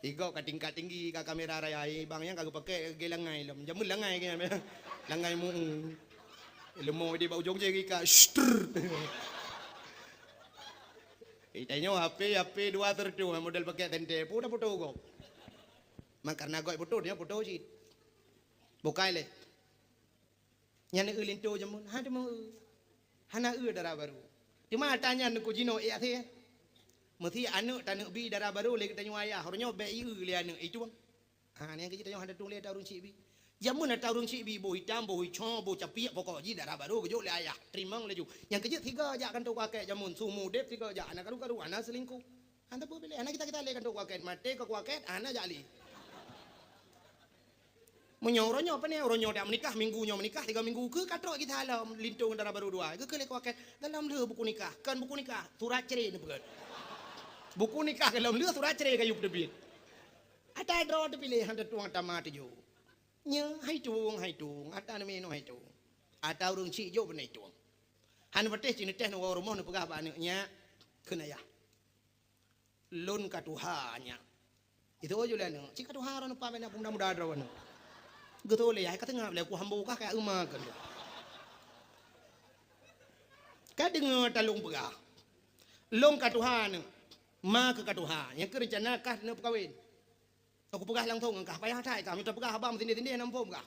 ego ka tingkat tinggi ka kamera raya bang yang kagak pakai gelangai lam jamun langai kaya langai mu lemo di bau jong jadi ka itanya HP dua tertu model pakai tente pun foto go mak karena goi foto dia foto sih bukai le nyane linto jamun hade mau hana dara baru cuma tanya ku jino ya the mesti anu tanu bi dara baru le tanya ayah hornyo be le anu itu bang ni yang kita hada tung le tarung cibi jamun tarung cibi bo hitam bo hijau bo capiak pokok ji dara baru kejo le ayah terimang le ju yang keje tiga aja kan tu kakek jamun sumu dep tiga aja anak karu anak selingkuh anda boleh pilih anak kita le kan tu kakek mate ke kakek anak jali Menyo apa ni? Ronyo dah menikah, minggunya menikah, 3 minggu ke katrok kita halam lintung antara baru dua. Ke kelek waket dalam le buku nikah. Kan buku nikah, surat cerai ni bukan. Buku nikah dalam le surat cerai kayu debit. Ada draw tu pilih handa tuang tamat tu. Nya hai tuang, ada nama no hai tuang. Ada orang cik jo benai tuang. Han pate cini teh no rumah no pegah ba nya kena ya. Lon katuhanya. Itu aja lah no. Cik katuhara no pa bena muda-muda draw no. Gitu le, kata ngap le, ku hambu kah kayak emak kan. Kau dengar talung pegah, long katuhan, ma ke katuhan, yang kerencana kah nak kawin. Aku pegah langsung kah, payah cai kah, minta pegah abang tindih nampom kah.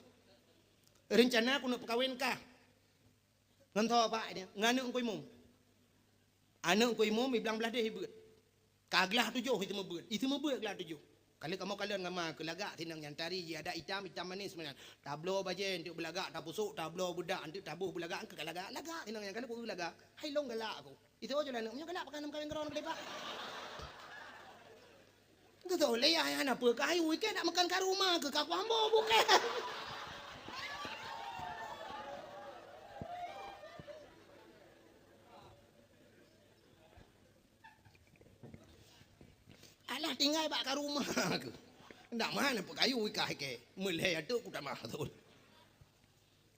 Rencana aku nak kawin kah, ngantau apa dia, nganu aku imum, anak aku imum, iblang belah dia hibut, kaglah tujuh itu mau buat gelah tujuh. Kalau kamu kalian ngama ke lagak tinang yang tari je ada hitam manis sebenarnya. Tablo bajen untuk belagak tak pusuk, tablo budak untuk tabuh belagak ke lagak tinang yang kalau aku lagak. Hai long galak aku. Itu aja lah nak punya galak pakai nam kawin keron lepak. Tu tu le ya anak apa kai weekend nak makan kat rumah ke kau ambo bukan. Alah tinggal bak kat rumah ke. Ndak mana apa kayu ikah ke. Meleh ada aku tak mah tu.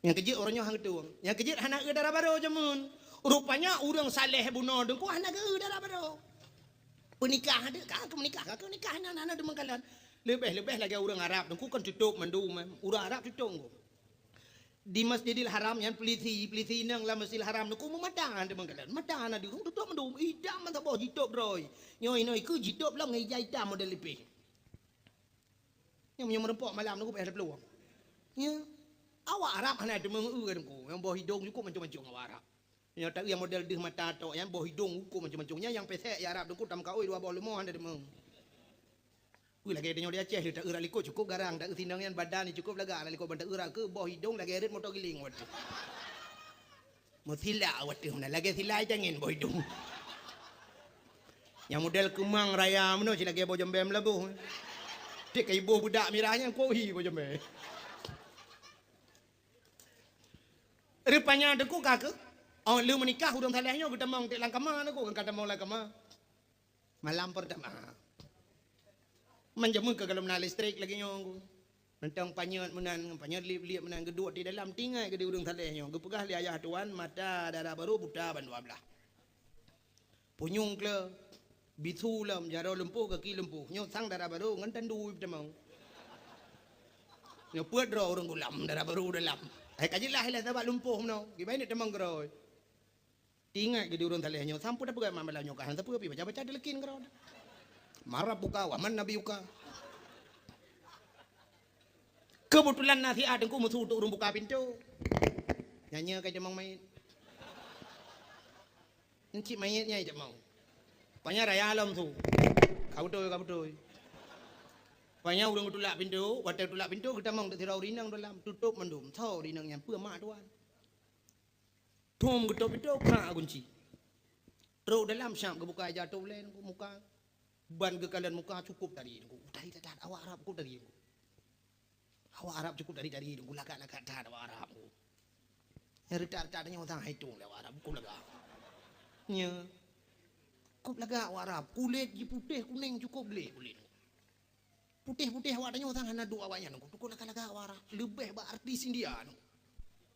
Yang kejut orangnya hang tu. Yang kejut anak ke darah baru jemun. Rupanya orang saleh bunuh dengku anak ke darah baru. Penikah ada kah menikah kah nikah anak-anak demang kalian. Lebih lagi orang Arab dengku kan tutup mendum. Orang Arab tutup. Di Masjidil Haram yang peliti nang lah Masjidil Haram aku memadang demang kalian. Madang ada tutup mendum. Idam mantap boh jitok roy. Nyoi ku jitok lang ngai jaitam model lebih. Yang merempok malam aku payah peluang. Ya. Awak Arab hana demang aku. Yang boh hidung cukup macam-macam awak Arab. Yang tak yang model deh mata tok yang boh hidung hukum macam-macamnya yang pesek ya Arab dengku tam kau 2 boh 5 anda demang. Lagi ada dia Aceh dia tak erat liko cukup garang tak tindangan badan ni cukup laga liko bandak erat ke boh hidung lagi erit motor giling waktu. Mutila waktu mana lagi sila jangan boh hidung. Yang model kemang raya mana si lagi boh jembem labu. Dia kai boh budak mirahnya kohi boh jembem. Rupanya deku kak. Oh lu menikah udang salehnya kita mau tek langkama aku kan kata mau langkama. Malam pertama. Menjamu ke dalam listrik lagi nyong. Nentang panyat liap menan geduk di dalam tinggal ke di udang salehnya. Gepegah li ayah tuan mata darah baru buta ban 12. Punyung ke bitu lam jaro lempuh kaki lempuh. Nyo sang darah baru ngan tandu demang. Nyo puat ro orang gulam darah baru dalam. Kajilah hilah sebab lumpuh mno. Gimana demang geroi. Tinggal ke di udang salehnya. Sampu dah pegang mamalah nyokahan. Sampu api baca-baca delekin geroi. Marah buka, waman Nabi buka. Kebetulan nasi adengku musuh untuk urung buka pintu. Nyanyi kayak demang main. Encik mayatnya aja mau. Panya raya alam tu. Kau betul. Panya urung tulak pintu, waktu tulak pintu kita mau tirau rinang dalam tutup mendum. Tahu rinang yang pua mak tuan. Tum ketuk pintu kena kunci. Terus dalam syam ke buka jatuh lain muka. Ban ke kalian muka cukup dari itu. Dari awak Arab cukup dari itu. Awak Arab cukup dari itu. Lagak dah awak Arab. Yang retak-retaknya orang hitung awak Arab cukup lagak. Nya. Cukup lagak awak Arab. Kulit putih kuning cukup boleh kulit. Putih awak tanya orang hana dua awaknya. Cukup lagak awak Arab. Lebih berartis India.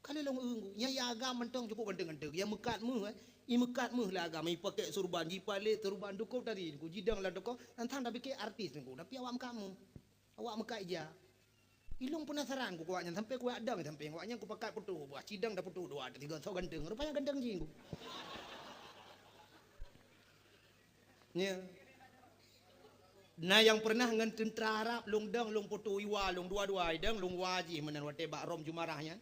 Kalau long enggu. Yang agama mentong cukup ganteng-ganteng. Yang mekatmu imekat meh lah agama pakai surban jipale turban dukup tadi ku jidang lah dukup antang dah bikin artis ku tapi awak kamu awak mekai aja ilung penasaran ku kuatnya sampai ku ada sampai awaknya ku pakai putu buat cidang dah putu 2 3 so ganteng rupanya ganteng jing ku nya nah yang pernah ngan tentara Arab lung dang lung putu iwa lung dua-dua dang lung waji menan wate bak rom jumarahnya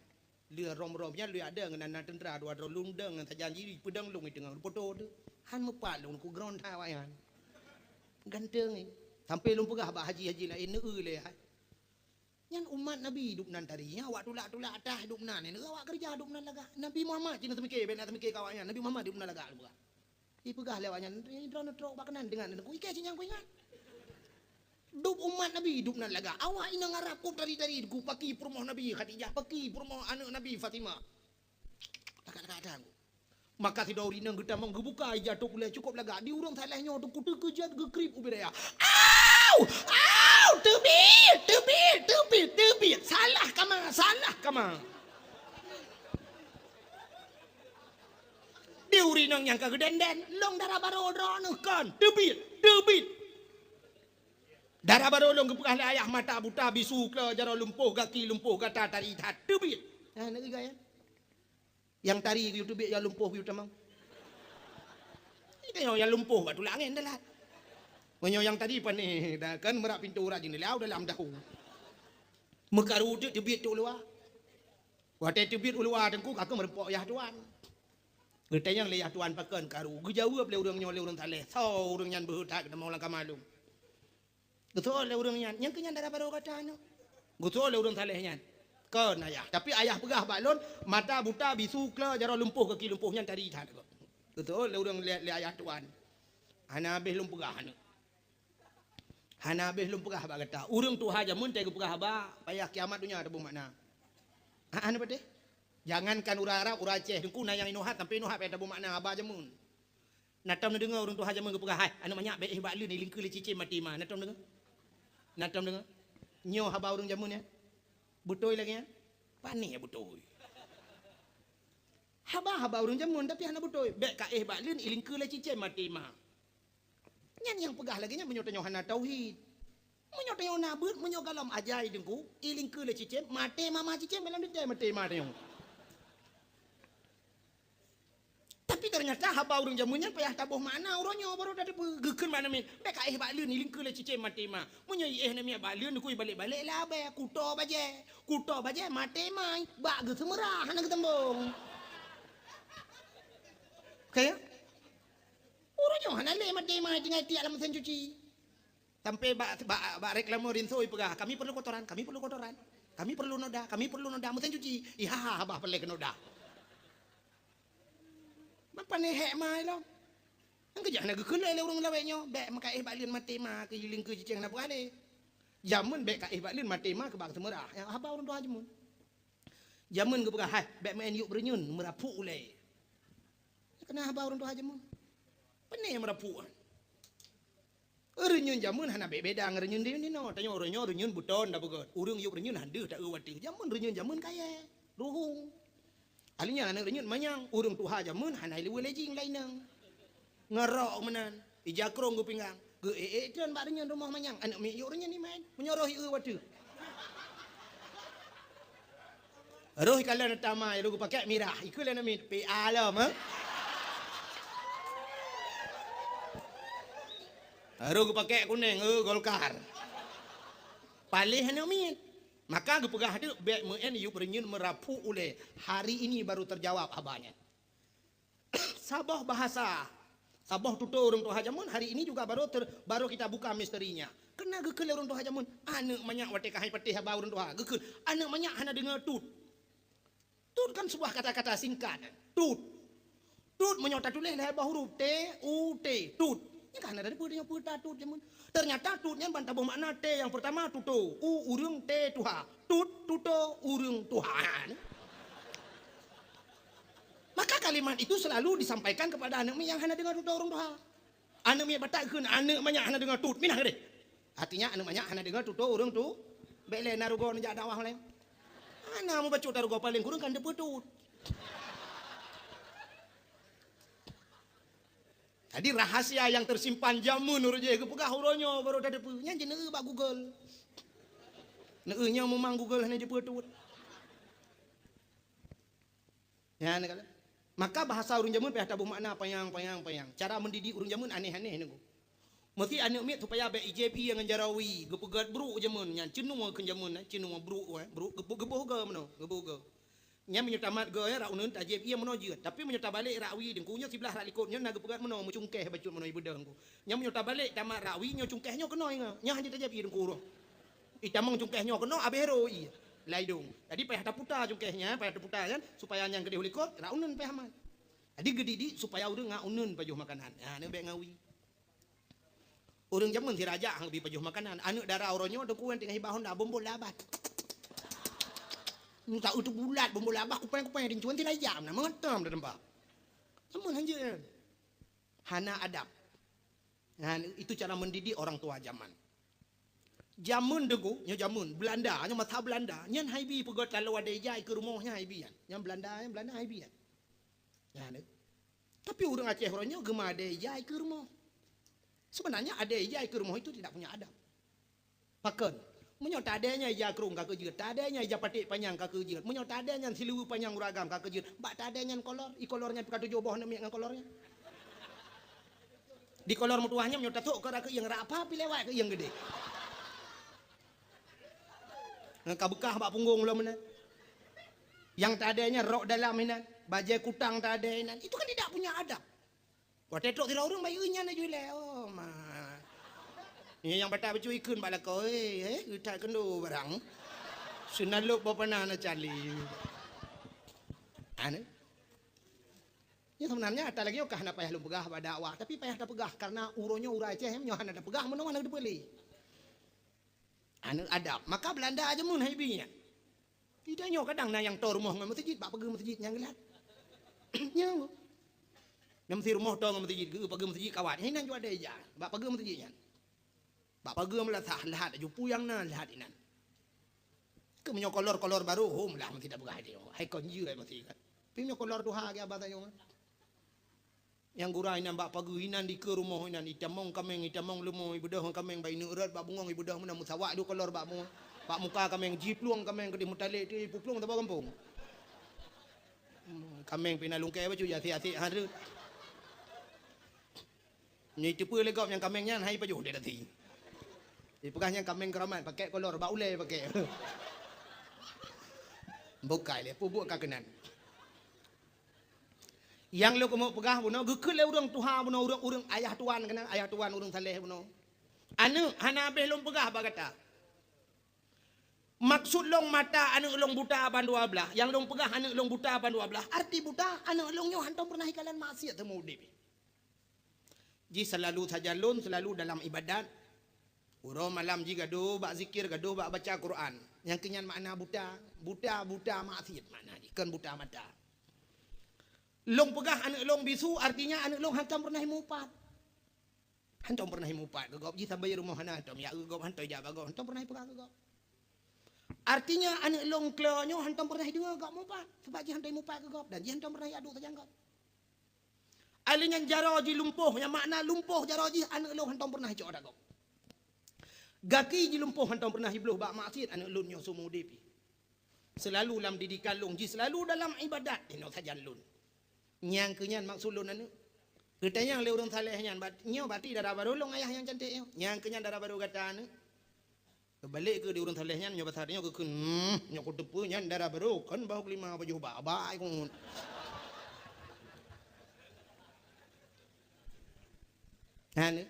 dia rom-romnya dia ada dengan tentera dua lundang dengan janji pedang lung itu dengan foto tu han mepat lung ku ground tawayan ganteng ni sampai lung pegah bak haji lain le nyan umat nabi hidup nan tadinya awak tulak-tulak atas hidup nan ni awak kerja hidup nan laga Nabi Muhammad cina temike ben temike kawannya Nabi Muhammad hidup nan laga buka i pegah lewatnya drone trok bak kanan dengan ku ike cinyang ku ingat Dup umat Nabi hidup nan laga. Awak ina ngarap ku tadi ku paki perumahan Nabi Khadijah, paki perumahan anak Nabi Fatimah. Kadang-kadang maka si dauri nang kita menggebuka jatuh boleh cukup laga di urang salahnya tu kutu kejat gekrip ubiraya. Au! Tebit. Salah kama. Diuri nang yang kageden long darah baru dronekan. Tebit. Darah baru long gepukah ayah mata buta bisu ke jaro lumpuh kaki lumpuh kata tari hat. Tebit. Nah, nak gaya. Yang tari YouTube yang lumpuh you tamang. Itu yang lumpuh batu langit dah lah. Menyo yang tadi pan ni dah kan merak pintu rajin lau dalam dahu. Mekaru tu bit tu luar. Wate tu bit luar tengku aku merempok ya tuan. Gertanya leyah tuan pakan karu. Gejawab le urang nyole urang taleh. Sau urang nyan berhutak dah mau langkah malum. Betul le urang nyan. Yang kenyan darah baru kata anu. Betul le urang taleh nyan. Kan ayah, tapi ayah pegah balon mata buta bisu kla jaro lumpuh kaki lumpuhnya tadi tak ada. Betul le urang le ayah tuan. Hana habis lumpegah anu. Hana habis lumpegah ba kata. Urang tu haja mun teh pegah ba payah kiamat dunia ada makna. Anu pade? Jangankan ura Arab ura Aceh dengku na yang inuhat sampai inuhat ada makna aba jamun. Natam dengar urang tu haja mun pegah hai. Anu banyak be ba lu ni lingku le cicim mati mah. Natam dengar. Nyo haba urang jamun ya. Butoi lagi ya? Panik ya butoi. Haba urang jamun tapi hana butoi. Bek ka baklin iling ke la cicem mati mah. Nyan yang pegah lagi nya menyo hana tauhid. Menyo tanya nabut menyo galam ajai dengku iling ke la cicem mati mama cicem melam de mati mah tanya. Tapi ternyata haba urang jamunnya payah tabuh mana uronyo baru dah gekeun mana min. Bek ka baklin iling ke la cicem mati mah. Menyo na mi baklin ku balik-balik lah be kuto baje mate mai bak ge semerah hana ketembung kaya uronyo hana le mate mai tinggal tiak dalam mesin cuci sampai bak reklamo rinsoi pegah kami perlu kotoran kami perlu noda mesin cuci iha bah perlu noda apa ne hek mai lo ang kerja nak gekeun le urang lawenyo bek maka baklin mate mai ke iling ke cicing na buane jamun bek ka baklin mate mah ke bang semerah yang haba urang tu jamun jamun ke hai bek main yuk berenyun merapu ule kena haba urang tu jamun pene merapu renyun jamun hana beda renyun dia ni no tanya orangnya renyun buton dah begot urang yuk berenyun handeuh tak euwati jamun renyun jamun kaya ruhung alinya anak renyun manyang urang tu jamun hana liwe lejing lainang ngerok menan ijakrong gu pinggang ge tuan bak renyun rumah manyang anak mi yuk renyun ni main menyorohi euwati roh kala tama lu pakai mirah ikut lah namit PA lah mah roh pakai kuning Golkar palih namit maka gue pegah tu bek men yuk berenyun merapu ule hari ini baru terjawab abahnya sabah bahasa sabah tutur urang tu hajamun hari ini juga baru kita buka misterinya kena gekeul urang tu hajamun aneuk manyak wate kahai patih abah urang tu ha gekeul aneuk manyak hana dengar tut kan sebuah kata-kata singkat tut menyota tulis lah huruf T U T tut ini kan ada yang putar tut jamun ternyata tutnya bantah bermakna T yang pertama tuto urang T tuha tuto urang Tuhan maka kalimat itu selalu disampaikan kepada anak mi yang hana dengar tuto urang Tuhan anak mi batakkeun anak banyak hana dengar tut minah gede artinya anak banyak hana dengar tuto urang tu bele narugo njak dakwah lain ana mau baca tarugo paling kurang kan depetut. Tadi rahasia yang tersimpan jamun urje ke pegah uronyo baru dah depe. Nya jeneu bak Google. Neunya memang Google hanya depetut. Ya nakala. Maka bahasa urang jamun payah tabuh makna payang. Cara mendidik urang jamun aneh-aneh niku. Mesti anak mit supaya be IJP yang jarawi gepegat bru jamun nya cenung ke jamun cenung bru gebuh ge meno gebuh ge nya menyetamat ge ra uneun ta IJP yang menoje tapi menyeta balik rawi dengkunya sebelah ra likutnya na gepegat meno mucungkeh bacut meno ibedeng ku nya menyeta balik tamat rawi nya cungkehnya keno nya hanya ta IJP dengku ro itamang cungkehnya keno abero i laidung tadi payah taputa cungkehnya payah taputa kan supaya yang gede likut ra uneun payah man tadi gedidi supaya urang ngauneun pajuh makanan nah ne be ngawi Orang zaman si raja hang lebih pajuh makanan. Anak darah orangnya ada kuan tengah hibahon dah bombol labat. Minta untuk bulat bombol labat kupang-kupang din cuan tidak jam nah mengetam dah tempat. Namun hanya hana adab. Nah, itu cara mendidik orang tua zaman. Zaman degu, nya zaman Belanda, nya mata Belanda, nyan haibi pegot lalu ada jai ke rumahnya haibi yan. Yang Belanda haibi yan. Nah, tapi orang Aceh orangnya gemar ada jai ke rumah. Sebenarnya ada jai ke rumah itu tidak punya adab. Pakan, menyo tadanya ja kerung ka kejeut, tadanya ja patik panjang ka kejeut, menyo tadanya silu panjang uragam ka kejeut, bak tadanya kolor, kolornya pika tujuh boh nami ngan kolornya. Di kolor mutuahnya menyo tatuk ka yang rapa pi lewat ke yang gede. Ngka bekah bak punggung lo mana. Yang tadanya rok dalam inan, bajai kutang tadainan, itu kan tidak punya adab. Wah tetok tira urang bayi nya na jule. Oh ma. Ni yang bata becu ikun bala ko utak kendo barang. Sunaluk bapana na cali. Ane. Ya sebenarnya ada lagi okah na payah lu pegah pada dakwah, tapi payah dah pegah karena uronyo urai Aceh nyo hana dah pegah mana mana dipeli. Ane adab, maka Belanda aja mun haibinya. Tidak nyo kadang na yang tor rumah ngan masjid bak pergi masjid yang gelat. Nyo. Nam si rumah tor ngan masjid ge pergi masjid kawat. Hinan jo ada aja, bak pergi masjidnya. Bak pergi melasah lahat aju puyang na lahat inan. Ke menyo kolor baru hom lah tidak pegah dia. Hai konju ai masih kan. Pinyo kolor tu ha ge abatanya. Yang gurai nan bak pagi hinan di ke rumah hinan itamong kameng itamong lumo ibu dah kameng bai neurat bak bungong ibu dah mana musawak du kolor bak mu bak muka kameng jipluang kameng ke di mutalik ti puplung ta kampung. Kameng pina lungkai baju yati-yati haru. Ni tipu legop yang kamengnya hai pajuh dia dati. Di pegahnya kameng keramat pakai kolor bak ulai pakai. Bukai le pubuk kakenan. Yang lo mau pegah buno gekul le urang tuha buno urang ayah tuan kena ayah tuan urang saleh buno. Anu hana beh long pegah ba kata. Maksud long mata anu long buta ban dua belah, yang long pegah anu long buta ban dua belah. Arti buta anu long nyo hantam pernah ikalan maksiat temu udip. Ji selalu saja lun selalu dalam ibadat. Urang malam ji gaduh bak zikir gaduh bak baca Quran. Yang kenyan makna buta maksiat makna ji kan buta mata. Long pegah anak long bisu artinya anak long hantam pernah mupat. Hantam pernah mupat gegop ji sampai rumah hana hantam ya gegop hantam ja bagop hantam pernah pegah gegop. Artinya anak long klonyo hantam pernah dengar gak mupat sebab ji hantam mupat gegop dan ji hantam pernah aduk tajangkap. Alingan jaro ji lumpuh yang makna lumpuh jaro ji anak long hantam pernah cok dagop. Gaki ji lumpuh hantam pernah hibluh bak maksiat anak long nyo sumudipi. Selalu dalam didikan long ji selalu dalam ibadat ino saja lun. Nyang kenyan maksud lun anu. Katanya le urang saleh nyan nyo bati darah baru long ayah yang cantik nyo. Nyang kenyan darah baru kata anu. Balik ke di urang saleh nyan nyo besar nyo ke nyo ku tepu nyan darah baru kan bau kelima baju ba kun. Anu.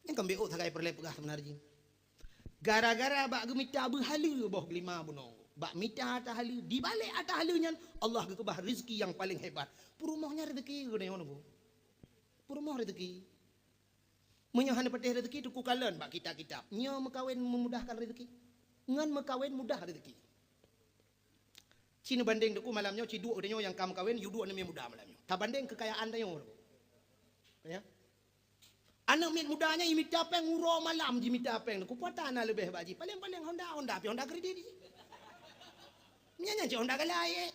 Yang kembik sagai perle pegah sebenarnya. Gara-gara bak gemita berhala bau kelima buno. Bak mita atah halu di balik atah halunya Allah kekebah rezeki yang paling hebat. Purumahnya rezeki gede ngono bu. Purumah rezeki. Menyohan petih rezeki tu kukalan bak kitab-kitab. Nyo mekawin memudahkan rezeki. Ngan mekawin mudah rezeki. Cina banding deku malamnya ci dua udah yang kam kawin yu dua nami mudah malamnya. Ta banding kekayaan dayo. Ya. Anak mit mudanya imita peng uro malam jimita peng ku patana lebih baji. Paling-paling Honda pi Honda kredit. Nyanya Honda galai.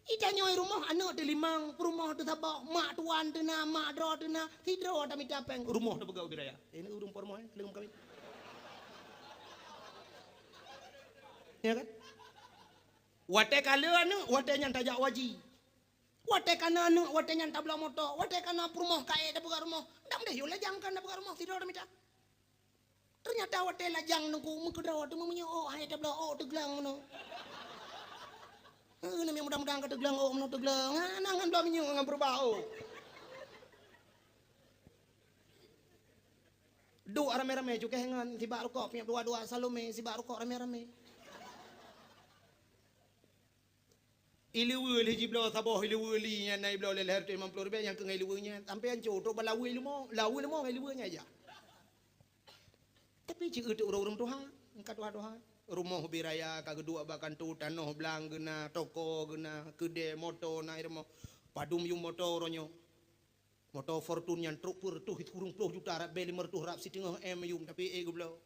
Ita nyoi rumah anak tu limang, rumah tu sabak, mak tuan tu na, mak dro tu na, tidro tak minta peng, rumah tu pegau biraya. Ini urung pormoh, keleng kawin. Ya kan? Wate kala anu, wate nyan tajak waji. Wate kana anu, wate nyan tabla motor, wate kana rumah kae dah pegau rumah. Ndam deh yo lajang kan dah pegau rumah tidro tak minta. Ternyata wate lajang nunggu mengkedau tu memunyo oh hai tabla oh teglang ngono. Nami mudah-mudahan kata gelang oh menurut gelang nangan belum minyak ngan berbau. Dua rame-rame juga hengan si baru kok punya dua-dua salome si baru kok rame-rame. Ilewe le jiblo saboh ilewe li nya nai blo le leher tu 50 ribu yang ke ngai lewe nya sampai anco tok balawe lawe le mo ngai lewe nya aja. Tapi ci eutu urang Tuhan, engka doa-doa. Rumah biraya kagedua bakan tu tanah belang gena toko gena kede moto na irmo padum yung motor ronyo. Motor Fortune yang truk per tu hit kurung 10 juta rap beli mertu rap setengah M yung tapi goblo.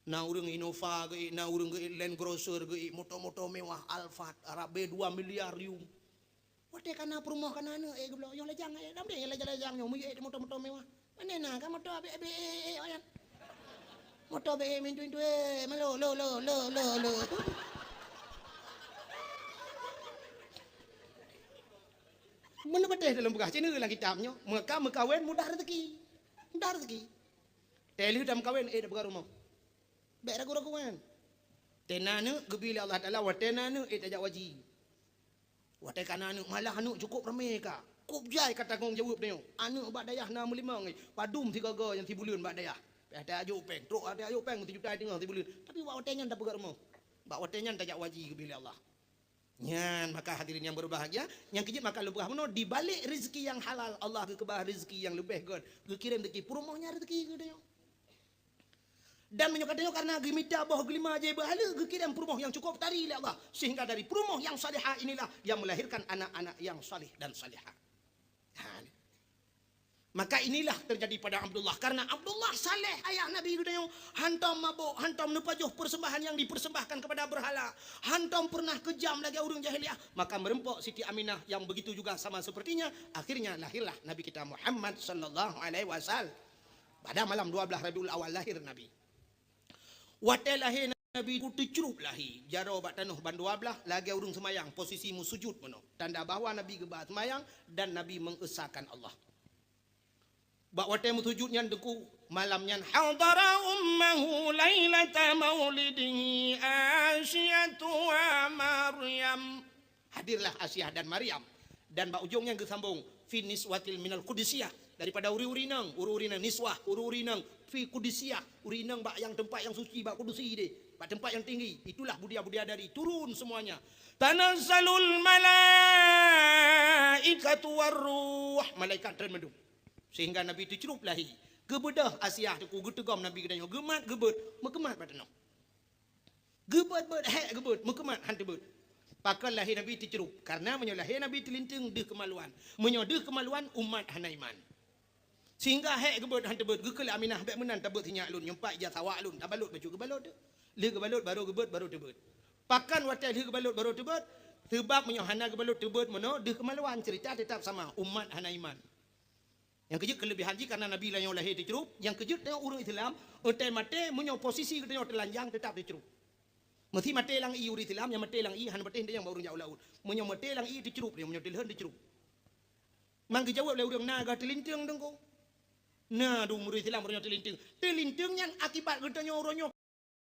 Na urang Innova ge na urang ge Land Cruiser ge moto-moto mewah Alphard rap be 2 miliar yung. Wate kana perumoh kana goblo yang lejang dam de yang lejang yung moto-moto mewah. Manena ka motor be oyan. Motor be mintu malo lo. Mana betul dalam bekas ini lagi kitabnya. Mereka kawin mudah rezeki. Teli dalam kawin dah buka rumah. Baik ragu-raguan. Tenanu gebila Allah Taala watenanu tajak wajib. Wate kananu malah anu cukup ramai ka. Kup jai kata tanggung jawab dia. Anu bak dayah 65 padum 3 ga yang 3 bulan bak dayah. Ada ajuk peng, truk ada ajuk peng 7 juta tengah 3 bulan. Tapi bak watenya dah buka rumah. Bak watenya tajak wajib gebila Allah. Nyan maka hadirin yang berbahagia, yang kejut maka lebah meno di balik rezeki yang halal Allah ke kebah rezeki yang lebih god. Ke kirim rezeki perumohnya rezeki ke dia. Dan menyokatnya karena gemita bah gelima aja bahala ke kirim perumoh yang cukup tari oleh Allah sehingga dari perumoh yang salihah inilah yang melahirkan anak-anak yang salih dan salihah. Maka inilah terjadi pada Abdullah karena Abdullah saleh ayah Nabi gedayong hantam mabuk hantam nupajuh persembahan yang dipersembahkan kepada berhala hantam pernah kejam lagi urang jahiliyah maka merempok Siti Aminah yang begitu juga sama sepertinya akhirnya lahirlah Nabi kita Muhammad sallallahu alaihi wasallam pada malam 12 Rabiul Awal lahir Nabi wate lahir Nabi ku tecrup lahi jaro bak tanuh ban 12 lagi urang semayang posisi musujud meno tanda bahwa Nabi gebah semayang dan Nabi mengesahkan Allah. Bak wate musujudnya deku malamnya hadara ummahu lailata maulidihi Asyatu wa Maryam hadirlah Asyah dan Maryam dan bak ujungnya gesambung fi niswatil minal qudusiyah daripada uri-urinang niswah uri-urinang fi qudusiyah urinang bak yang tempat yang suci bak kudusi deh bak tempat yang tinggi itulah budia-budia dari turun semuanya tanazzalul malaikatu warruh malaikat termedung sehingga Nabi itu cerup lahi gebedah Asyah tu getegam Nabi kedanya gemat gebet mekemat badano gebet gebet mekemat hantu bet pakal lahir Nabi itu cerup karena menyolahir Nabi telinteng deh kemaluan menyodeh kemaluan umat hanaiman sehingga gebet hantu bet gekel Aminah bek menan tabet hinyak lun nyempak ja sawak lun tabalut baju gebalut le gebalut baru gebet baru tebet pakan watai le gebalut baru tebet sebab menyohana gebalut tebet meno deh kemaluan cerita tetap sama umat hanaiman. Yang kejut kelebihan ji karena Nabi lah yang lahir dicerup. Yang kejut tengok orang Islam, otai mate menyo posisi kita telanjang tetap dicerup. Mesti mate lang i orang Islam yang mate lang i han mate yang baru jauh laut. Menyo mate lang i dicerup dia menyo telhan dicerup. Mang jawab le orang naga telinteng dengko. Nah, du orang Islam orang telinteng. Telinteng yang akibat kita nyoronyo